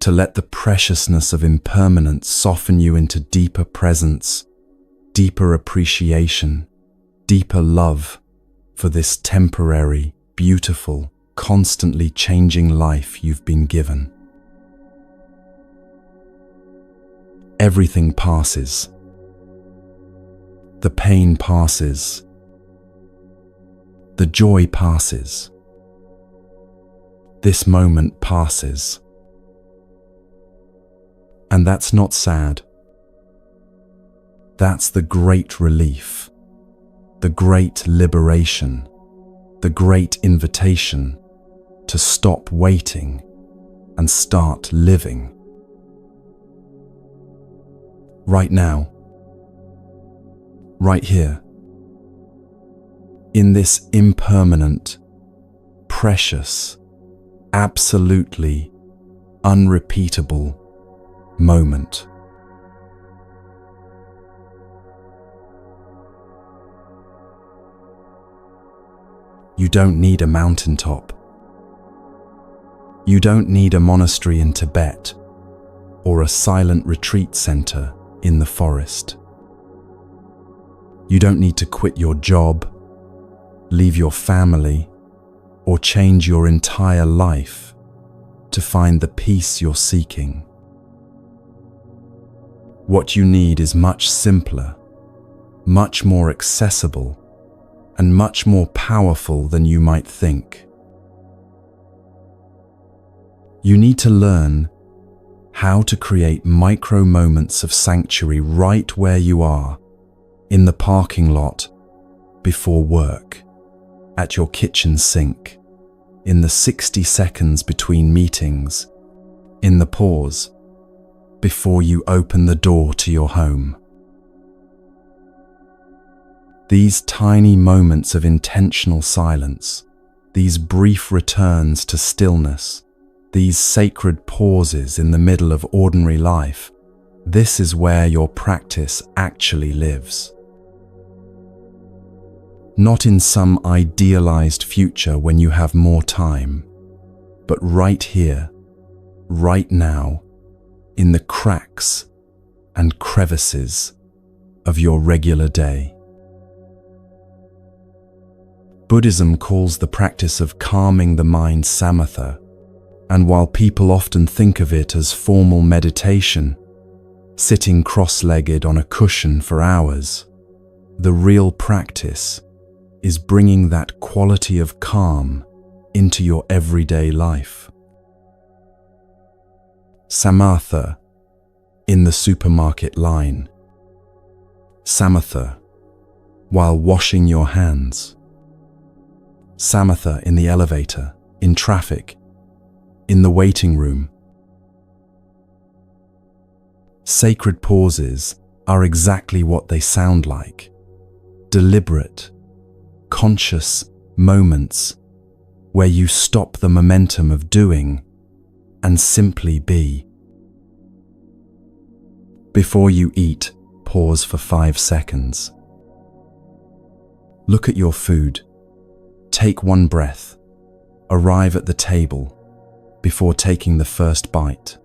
Speaker 1: to let the preciousness of impermanence soften you into deeper presence, deeper appreciation, deeper love for this temporary, beautiful, constantly changing life you've been given. Everything passes. The pain passes. The joy passes. This moment passes. And that's not sad. That's the great relief, the great liberation, the great invitation to stop waiting and start living. Right now, right here, in this impermanent, precious, absolutely unrepeatable moment. You don't need a mountaintop. You don't need a monastery in Tibet or a silent retreat center in the forest. You don't need to quit your job, leave your family, or change your entire life to find the peace you're seeking. What you need is much simpler, much more accessible, and much more powerful than you might think. You need to learn how to create micro moments of sanctuary right where you are, in the parking lot, before work, at your kitchen sink, in the 60 seconds between meetings, in the pause before you open the door to your home. These tiny moments of intentional silence, these brief returns to stillness, these sacred pauses in the middle of ordinary life, this is where your practice actually lives. Not in some idealized future when you have more time, but right here, right now, in the cracks and crevices of your regular day. Buddhism calls the practice of calming the mind samatha, and while people often think of it as formal meditation, sitting cross-legged on a cushion for hours, the real practice is bringing that quality of calm into your everyday life. Samatha in the supermarket line. Samatha while washing your hands. Samatha in the elevator, in traffic, in the waiting room. Sacred pauses are exactly what they sound like. Deliberate, conscious moments where you stop the momentum of doing and simply be. Before you eat, pause for 5 seconds. Look at your food. Take one breath. Arrive at the table before taking the first bite.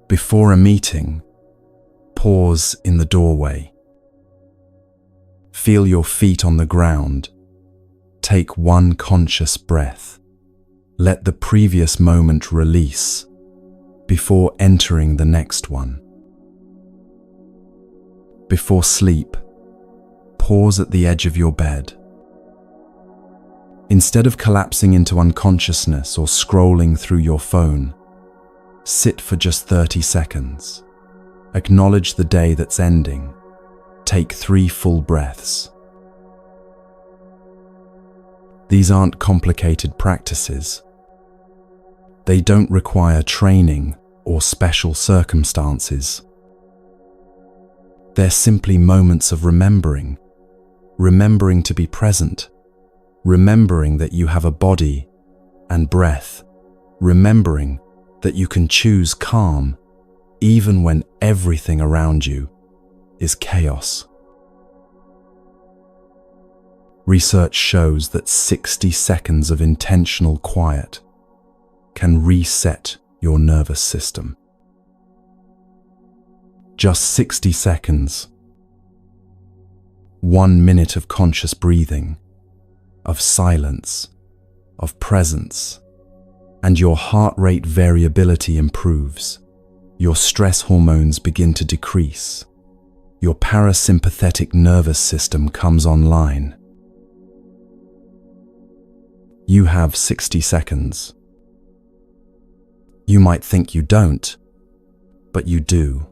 Speaker 1: Before a meeting, pause in the doorway. Feel your feet on the ground. Take one conscious breath. Let the previous moment release before entering the next one. Before sleep, pause at the edge of your bed. Instead of collapsing into unconsciousness or scrolling through your phone, sit for just 30 seconds. Acknowledge the day that's ending. Take 3 full breaths. These aren't complicated practices. They don't require training or special circumstances. They're simply moments of remembering to be present, remembering that you have a body and breath, remembering that you can choose calm even when everything around you is chaos. Research shows that 60 seconds of intentional quiet can reset your nervous system. Just 60 seconds. 1 minute of conscious breathing, of silence, of presence, and your heart rate variability improves. Your stress hormones begin to decrease. Your parasympathetic nervous system comes online. You have 60 seconds. You might think you don't, but you do.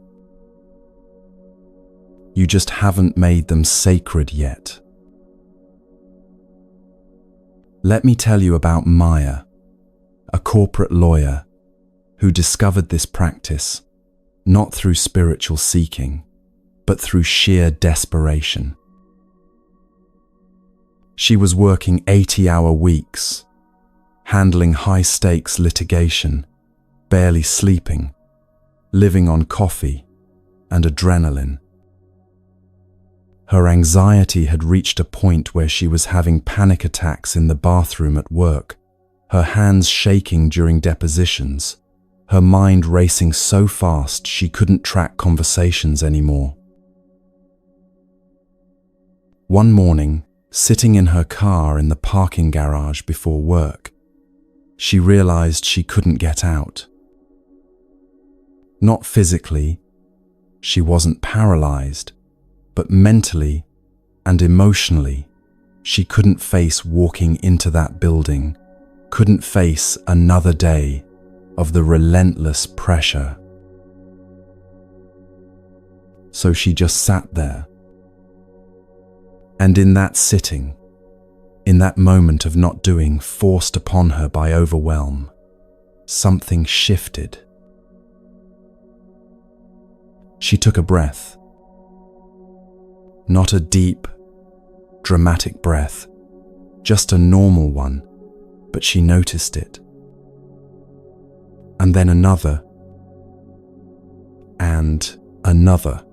Speaker 1: You just haven't made them sacred yet. Let me tell you about Maya, a corporate lawyer who discovered this practice not through spiritual seeking, but through sheer desperation. She was working 80-hour weeks, handling high-stakes litigation, barely sleeping, living on coffee and adrenaline. Her anxiety had reached a point where she was having panic attacks in the bathroom at work, her hands shaking during depositions, her mind racing so fast she couldn't track conversations anymore. One morning, sitting in her car in the parking garage before work, she realized she couldn't get out. Not physically, she wasn't paralyzed, but mentally and emotionally, she couldn't face walking into that building, couldn't face another day of the relentless pressure. So she just sat there. And in that sitting, in that moment of not doing forced upon her by overwhelm, something shifted. She took a breath. Not a deep, dramatic breath, just a normal one, but she noticed it. And then another, and another.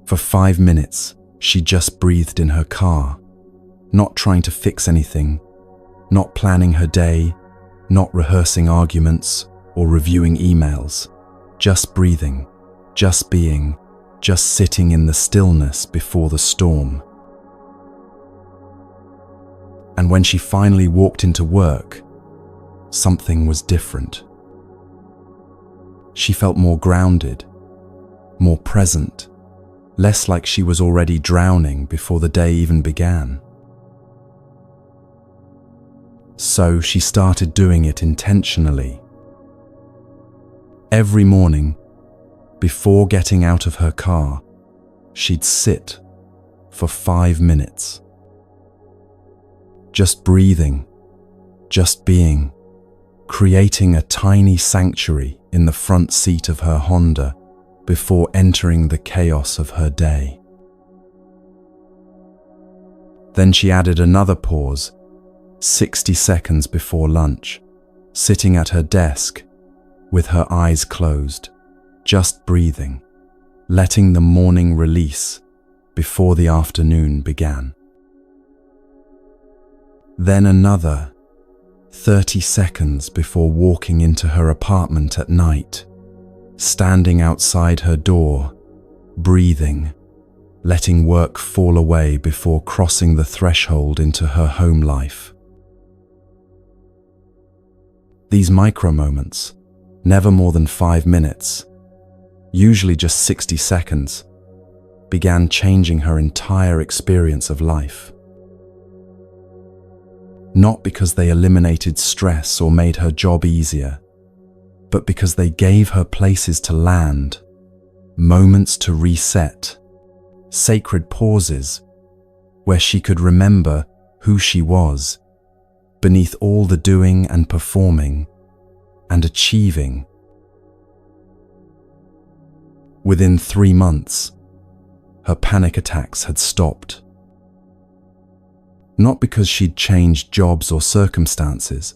Speaker 1: For 5 minutes, she just breathed in her car, not trying to fix anything, not planning her day, not rehearsing arguments or reviewing emails, just breathing, just being, just sitting in the stillness before the storm. And when she finally walked into work, something was different. She felt more grounded, more present, less like she was already drowning before the day even began. So she started doing it intentionally. Every morning, before getting out of her car, she'd sit for 5 minutes. Just breathing, just being, creating a tiny sanctuary in the front seat of her Honda before entering the chaos of her day. Then she added another pause, 60 seconds before lunch, sitting at her desk with her eyes closed, just breathing, letting the morning release before the afternoon began. Then another 30 seconds before walking into her apartment at night, standing outside her door, breathing, letting work fall away before crossing the threshold into her home life. These micro moments, never more than 5 minutes, usually just 60 seconds, began changing her entire experience of life. Not because they eliminated stress or made her job easier, but because they gave her places to land, moments to reset, sacred pauses where she could remember who she was beneath all the doing and performing and achieving. Within 3 months, her panic attacks had stopped. Not because she'd changed jobs or circumstances,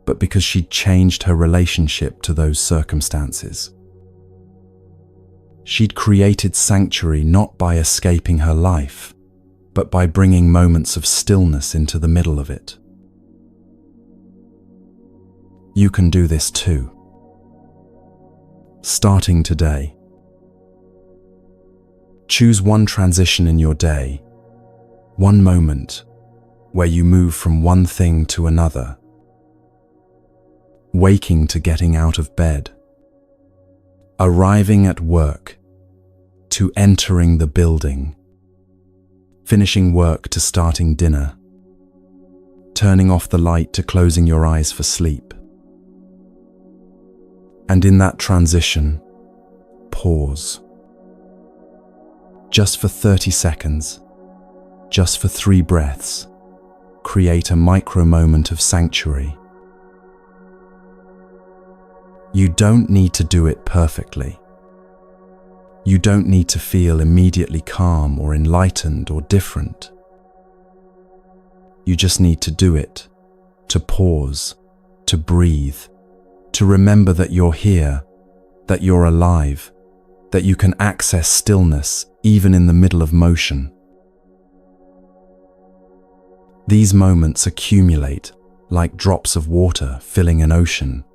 Speaker 1: but because she'd changed her relationship to those circumstances. She'd created sanctuary not by escaping her life, but by bringing moments of stillness into the middle of it. You can do this too. Starting today. Choose one transition in your day, one moment where you move from one thing to another. Waking to getting out of bed, arriving at work to entering the building, finishing work to starting dinner, turning off the light to closing your eyes for sleep. And in that transition, pause. Just for 30 seconds, just for 3 breaths, create a micro moment of sanctuary. You don't need to do it perfectly. You don't need to feel immediately calm or enlightened or different. You just need to do it, to pause, to breathe, to remember that you're here, that you're alive, that you can access stillness even in the middle of motion. These moments accumulate like drops of water filling an ocean.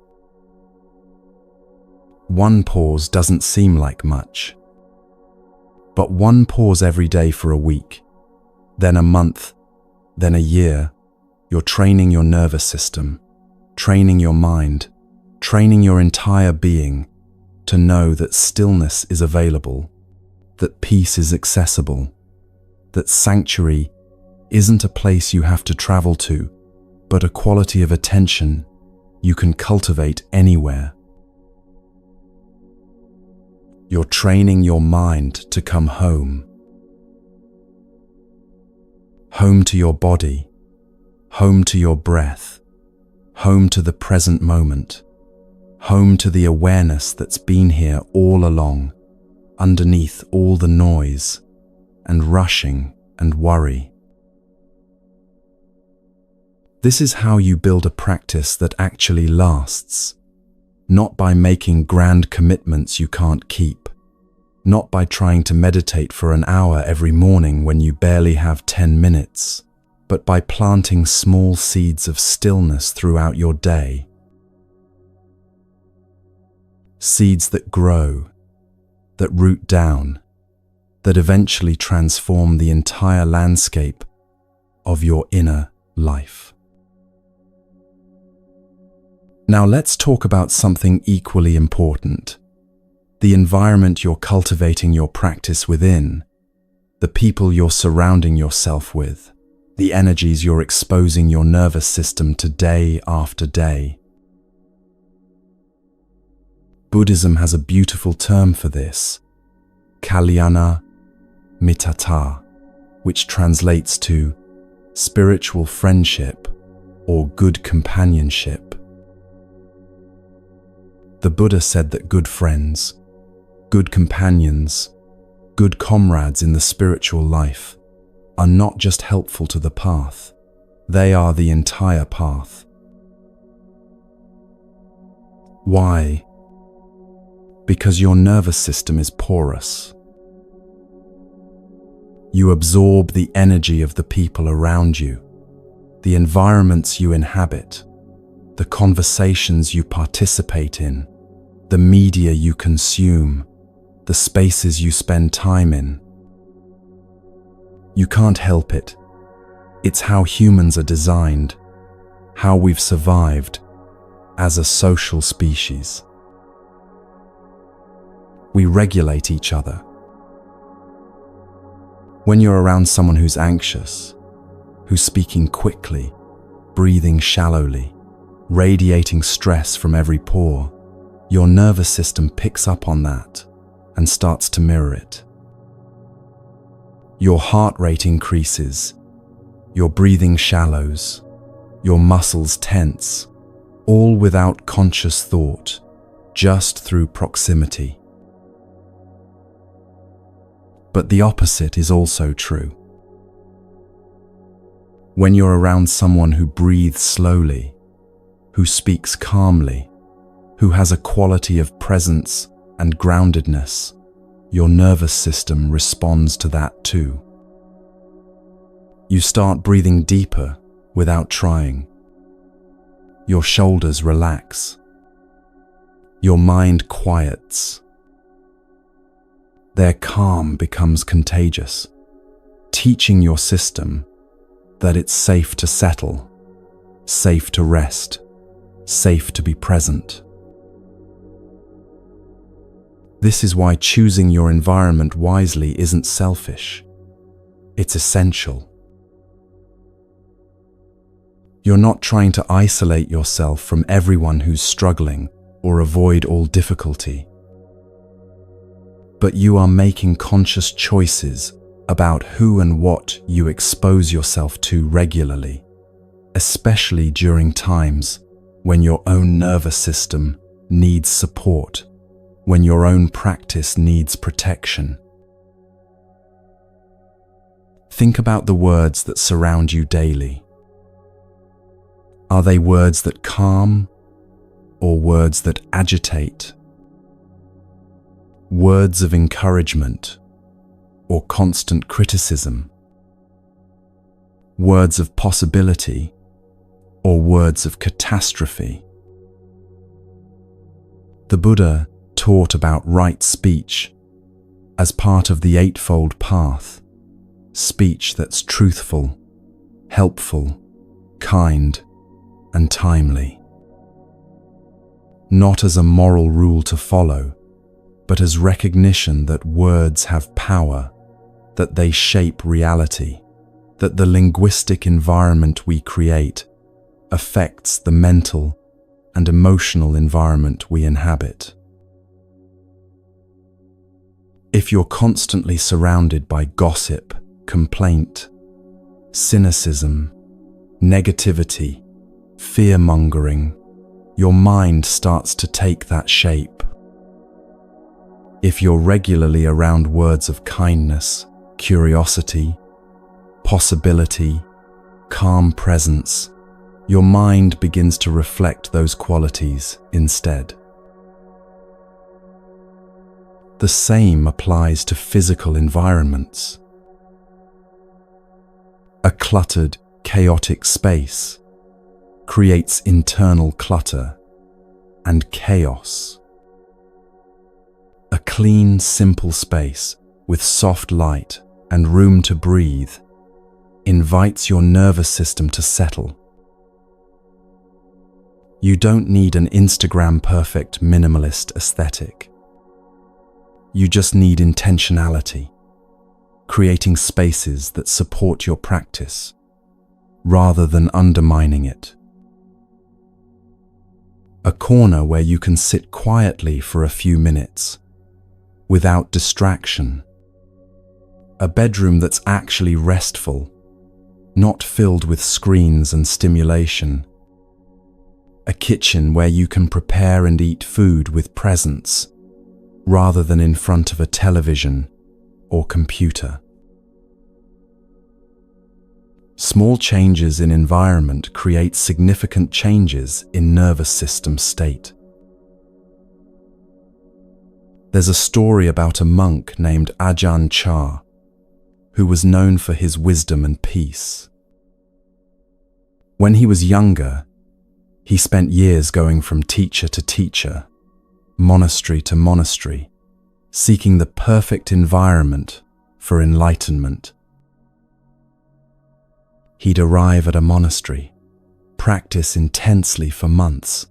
Speaker 1: One pause doesn't seem like much, but one pause every day for a week, then a month, then a year, You're training your nervous system, training your mind, training your entire being to know that stillness is available, that peace is accessible, that sanctuary isn't a place you have to travel to, but a quality of attention you can cultivate anywhere. You're training your mind to come home. Home to your body, home to your breath, home to the present moment, home to the awareness that's been here all along, underneath all the noise and rushing and worry. This is how you build a practice that actually lasts, not by making grand commitments you can't keep, not by trying to meditate for an hour every morning when you barely have 10 minutes, but by planting small seeds of stillness throughout your day. Seeds that grow, that root down, that eventually transform the entire landscape of your inner life. Now let's talk about something equally important: the environment you're cultivating your practice within, the people you're surrounding yourself with, the energies you're exposing your nervous system to day after day. Buddhism has a beautiful term for this, kalyana mittata, which translates to spiritual friendship or good companionship. The Buddha said that good friends, good companions, good comrades in the spiritual life are not just helpful to the path, they are the entire path. Why? Because your nervous system is porous. You absorb the energy of the people around you, the environments you inhabit, the conversations you participate in, the media you consume, the spaces you spend time in. You can't help it. It's how humans are designed, how we've survived as a social species. We regulate each other. When you're around someone who's anxious, who's speaking quickly, breathing shallowly, radiating stress from every pore, your nervous system picks up on that and starts to mirror it. Your heart rate increases, your breathing shallows, your muscles tense, all without conscious thought, just through proximity. But the opposite is also true. When you're around someone who breathes slowly, who speaks calmly, who has a quality of presence and groundedness, your nervous system responds to that too. You start breathing deeper without trying. Your shoulders relax. Your mind quiets. Their calm becomes contagious, teaching your system that it's safe to settle, safe to rest, safe to be present. This is why choosing your environment wisely isn't selfish. It's essential. You're not trying to isolate yourself from everyone who's struggling or avoid all difficulty. But you are making conscious choices about who and what you expose yourself to regularly, especially during times when your own nervous system needs support, when your own practice needs protection. Think about the words that surround you daily. Are they words that calm or words that agitate? Words of encouragement or constant criticism? Words of possibility or words of catastrophe? The Buddha taught about right speech as part of the Eightfold Path, speech that's truthful, helpful, kind, and timely. Not as a moral rule to follow, but as recognition that words have power, that they shape reality, that the linguistic environment we create affects the mental and emotional environment we inhabit. If you're constantly surrounded by gossip, complaint, cynicism, negativity, fear-mongering, your mind starts to take that shape. If you're regularly around words of kindness, curiosity, possibility, calm presence, your mind begins to reflect those qualities instead. The same applies to physical environments. A cluttered, chaotic space creates internal clutter and chaos. A clean, simple space with soft light and room to breathe invites your nervous system to settle. You don't need an Instagram-perfect minimalist aesthetic. You just need intentionality, creating spaces that support your practice rather than undermining it. A corner where you can sit quietly for a few minutes, without distraction. A bedroom that's actually restful, not filled with screens and stimulation. A kitchen where you can prepare and eat food with presence, rather than in front of a television or computer. Small changes in environment create significant changes in nervous system state. There's a story about a monk named Ajahn Chah, who was known for his wisdom and peace. When he was younger, he spent years going from teacher to teacher, monastery to monastery, seeking the perfect environment for enlightenment. He'd arrive at a monastery, practice intensely for months,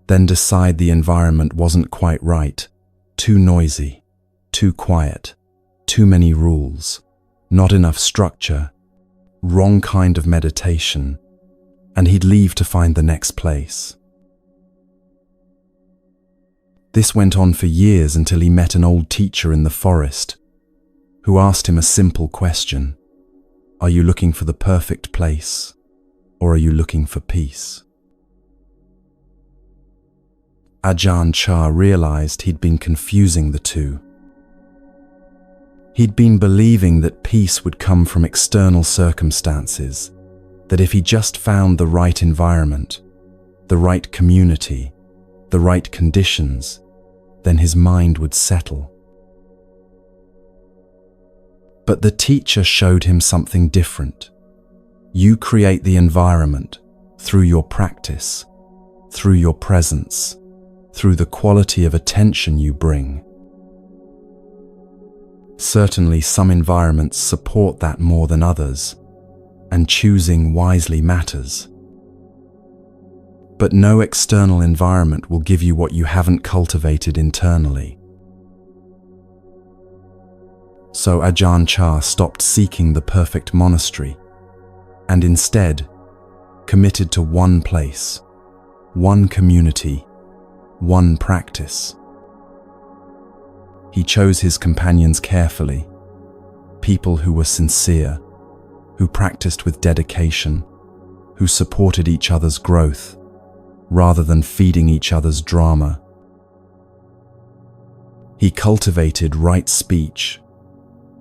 Speaker 1: then decide the environment wasn't quite right, too noisy, too quiet, too many rules, not enough structure, wrong kind of meditation, and he'd leave to find the next place. This went on for years until he met an old teacher in the forest who asked him a simple question: are you looking for the perfect place, or are you looking for peace? Ajahn Chah realized he'd been confusing the two. He'd been believing that peace would come from external circumstances, that if he just found the right environment, the right community, the right conditions, then his mind would settle. But the teacher showed him something different. You create the environment through your practice, through your presence, through the quality of attention you bring. Certainly, some environments support that more than others, and choosing wisely matters. But no external environment will give you what you haven't cultivated internally. So Ajahn Chah stopped seeking the perfect monastery, and instead committed to one place, one community, one practice. He chose his companions carefully, people who were sincere, who practiced with dedication, who supported each other's growth, rather than feeding each other's drama. He cultivated right speech,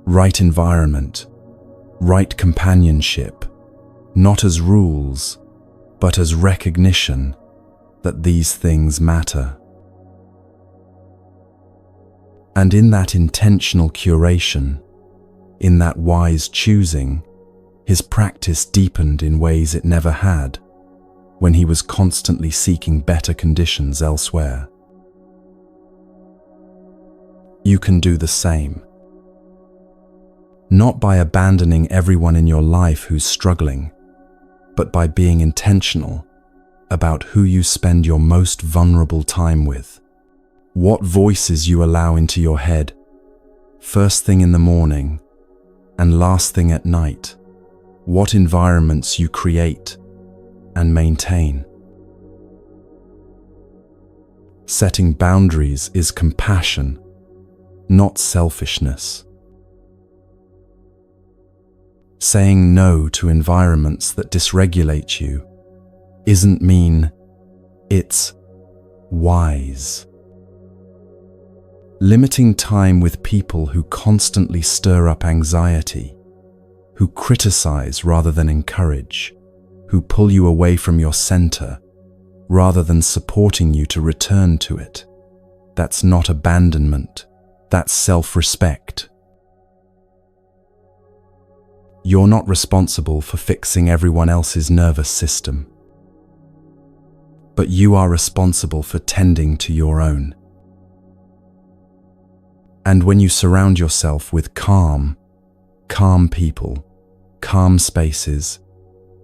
Speaker 1: right environment, right companionship, not as rules, but as recognition that these things matter. And in that intentional curation, in that wise choosing, his practice deepened in ways it never had, when he was constantly seeking better conditions elsewhere. You can do the same. Not by abandoning everyone in your life who's struggling, but by being intentional about who you spend your most vulnerable time with. What voices you allow into your head, first thing in the morning and last thing at night. What environments you create and maintain. Setting boundaries is compassion, not selfishness. Saying no to environments that dysregulate you isn't mean, it's wise. Limiting time with people who constantly stir up anxiety, who criticize rather than encourage, who pull you away from your center rather than supporting you to return to it. That's not abandonment, that's self-respect. You're not responsible for fixing everyone else's nervous system, but you are responsible for tending to your own. And when you surround yourself with calm people, calm spaces,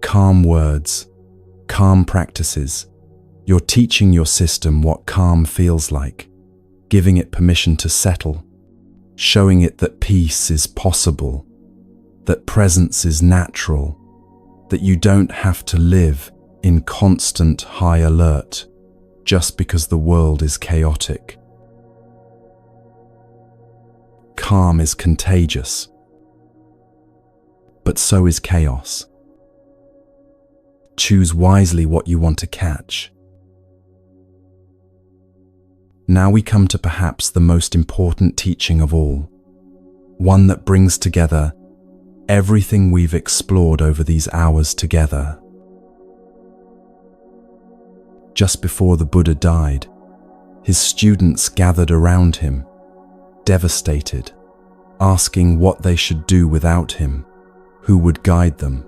Speaker 1: calm words, calm practices, you're teaching your system what calm feels like, giving it permission to settle, showing it that peace is possible, that presence is natural, that you don't have to live in constant high alert just because the world is chaotic. Calm is contagious, but so is chaos. Choose wisely what you want to catch. Now we come to perhaps the most important teaching of all, one that brings together everything we've explored over these hours together. Just before the Buddha died, his students gathered around him, devastated, asking what they should do without him, who would guide them,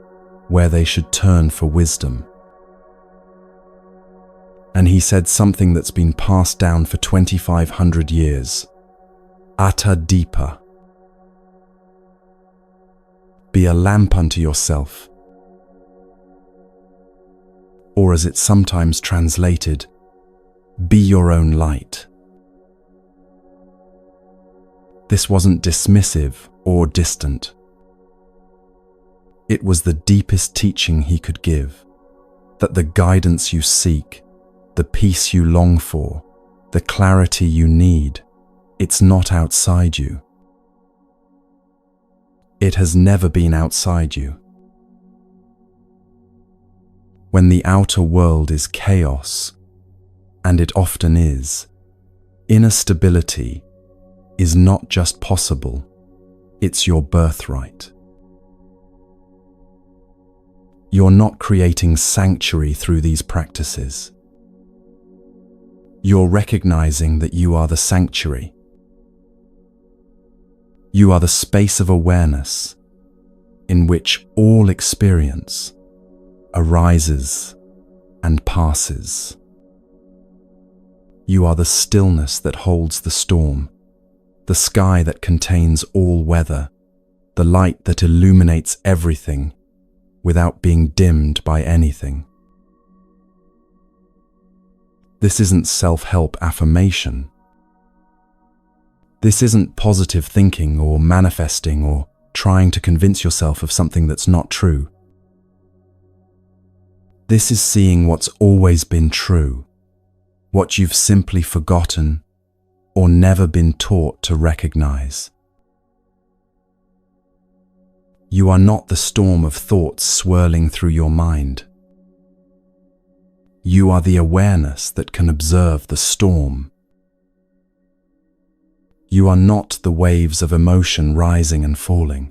Speaker 1: where they should turn for wisdom. And he said something that's been passed down for 2,500 years. Atta Deepa. Be a lamp unto yourself. Or as it's sometimes translated, be your own light. This wasn't dismissive or distant. It was the deepest teaching he could give, that the guidance you seek, the peace you long for, the clarity you need, it's not outside you. It has never been outside you. When the outer world is chaos, and it often is, inner stability is not just possible, it's your birthright. You're not creating sanctuary through these practices. You're recognizing that you are the sanctuary. You are the space of awareness in which all experience arises and passes. You are the stillness that holds the storm, the sky that contains all weather, the light that illuminates everything without being dimmed by anything. This isn't self-help affirmation. This isn't positive thinking or manifesting or trying to convince yourself of something that's not true. This is seeing what's always been true, what you've simply forgotten or never been taught to recognize. You are not the storm of thoughts swirling through your mind. You are the awareness that can observe the storm. You are not the waves of emotion rising and falling.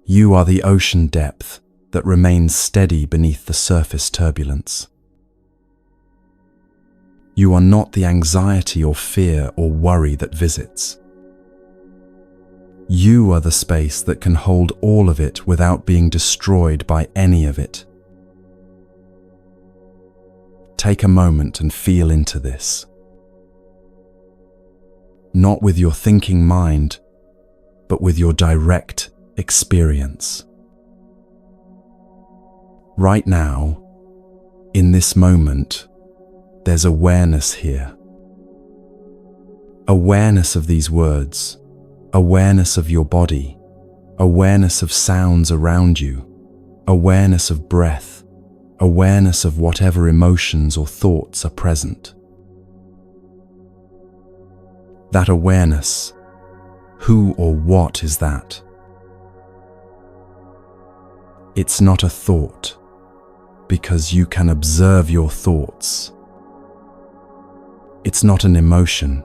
Speaker 1: You are the ocean depth that remains steady beneath the surface turbulence. You are not the anxiety or fear or worry that visits. You are the space that can hold all of it without being destroyed by any of it. Take a moment and feel into this. Not with your thinking mind, but with your direct experience. Right now, in this moment, there's awareness here. Awareness of these words, awareness of your body, awareness of sounds around you, awareness of breath, awareness of whatever emotions or thoughts are present. That awareness, who or what is that? It's not a thought, because you can observe your thoughts. It's not an emotion,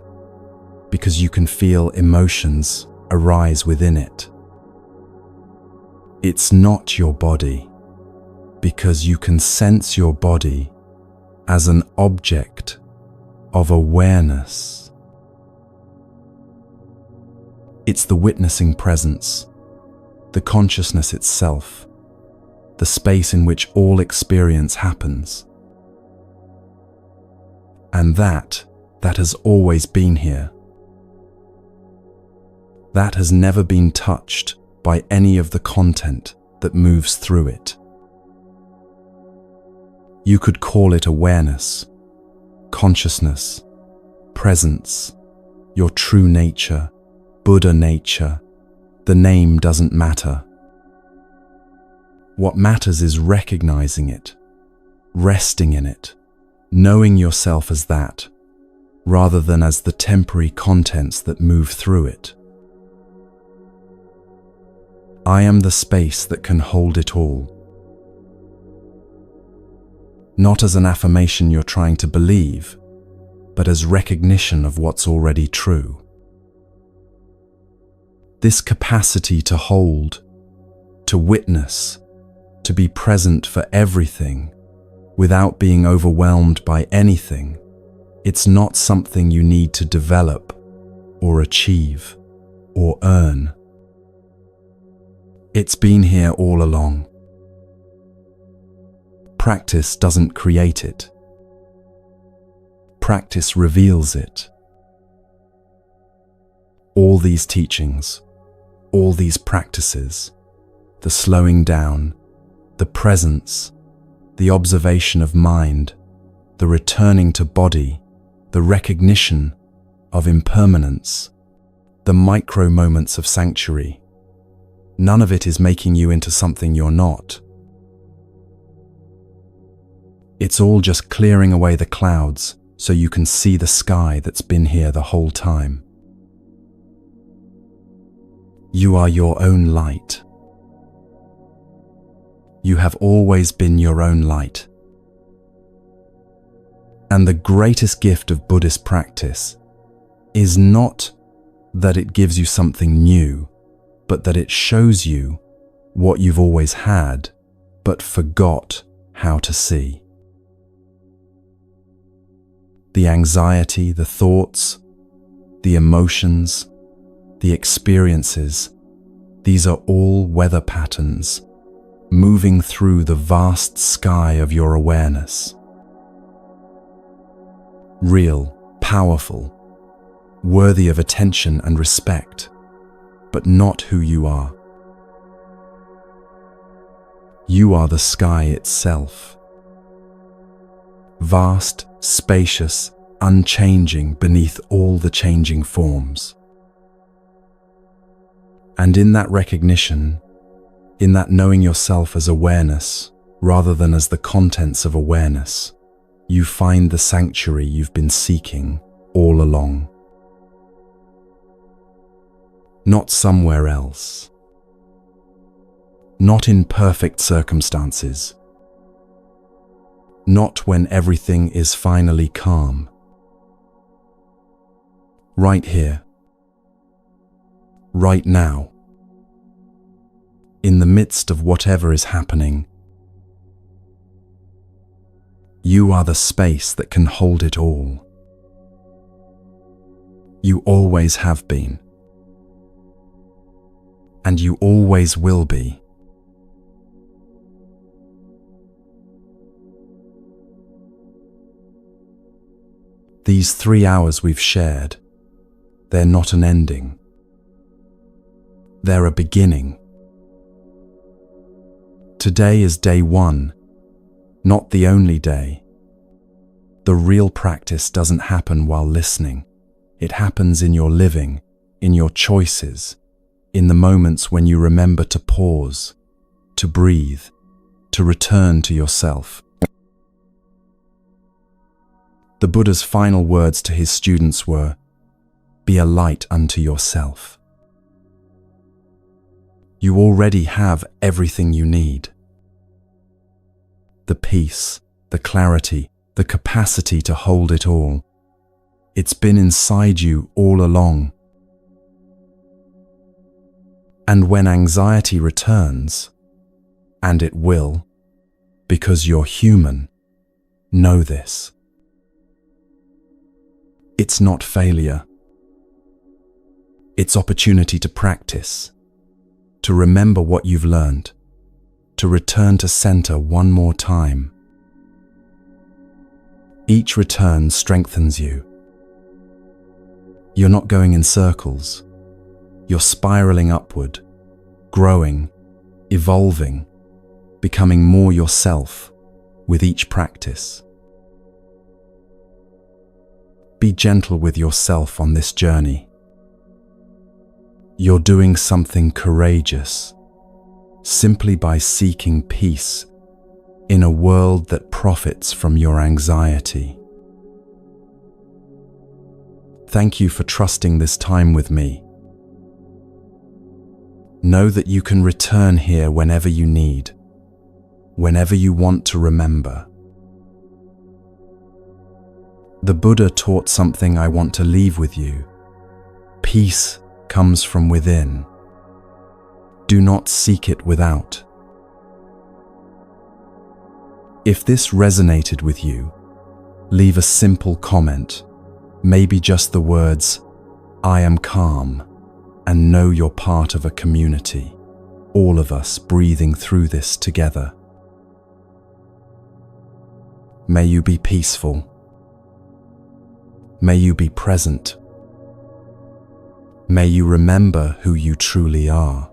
Speaker 1: because you can feel emotions arise within it. It's not your body, because you can sense your body as an object of awareness. It's the witnessing presence, the consciousness itself, the space in which all experience happens. And that has always been here. That has never been touched by any of the content that moves through it. You could call it awareness, consciousness, presence, your true nature, Buddha nature. The name doesn't matter. What matters is recognizing it, resting in it, knowing yourself as that, rather than as the temporary contents that move through it. I am the space that can hold it all. Not as an affirmation you're trying to believe, but as recognition of what's already true. This capacity to hold, to witness, to be present for everything without being overwhelmed by anything, it's not something you need to develop or achieve or earn. It's been here all along. Practice doesn't create it. Practice reveals it. All these teachings, all these practices, the slowing down, the presence, the observation of mind, the returning to body, the recognition of impermanence, the micro moments of sanctuary. None of it is making you into something you're not. It's all just clearing away the clouds so you can see the sky that's been here the whole time. You are your own light. You have always been your own light. And the greatest gift of Buddhist practice is not that it gives you something new, but that it shows you what you've always had, but forgot how to see. The anxiety, the thoughts, the emotions, the experiences, these are all weather patterns moving through the vast sky of your awareness. Real, powerful, worthy of attention and respect, but not who you are. You are the sky itself. Vast, spacious, unchanging beneath all the changing forms. And in that recognition, in that knowing yourself as awareness rather than as the contents of awareness, you find the sanctuary you've been seeking all along. Not somewhere else. Not in perfect circumstances. Not when everything is finally calm. Right here. Right now. In the midst of whatever is happening, you are the space that can hold it all. You always have been. And you always will be. These 3 hours we've shared, they're not an ending. They're a beginning. Today is day 1 not the only day. The real practice doesn't happen while listening. It happens in your living, in your choices, in the moments when you remember to pause, to breathe, to return to yourself. The Buddha's final words to his students were, "Be a light unto yourself." You already have everything you need. The peace, the clarity, the capacity to hold it all. It's been inside you all along. And when anxiety returns, and it will, because you're human, know this. It's not failure. It's opportunity to practice, to remember what you've learned, to return to center one more time. Each return strengthens you. You're not going in circles. You're spiraling upward, growing, evolving, becoming more yourself with each practice. Be gentle with yourself on this journey. You're doing something courageous, simply by seeking peace in a world that profits from your anxiety. Thank you for trusting this time with me. Know that you can return here whenever you need, whenever you want to remember. The Buddha taught something I want to leave with you. Peace comes from within. Do not seek it without. If this resonated with you, leave a simple comment, maybe just the words, "I am calm," and know you're part of a community, all of us breathing through this together. May you be peaceful. May you be present. May you remember who you truly are.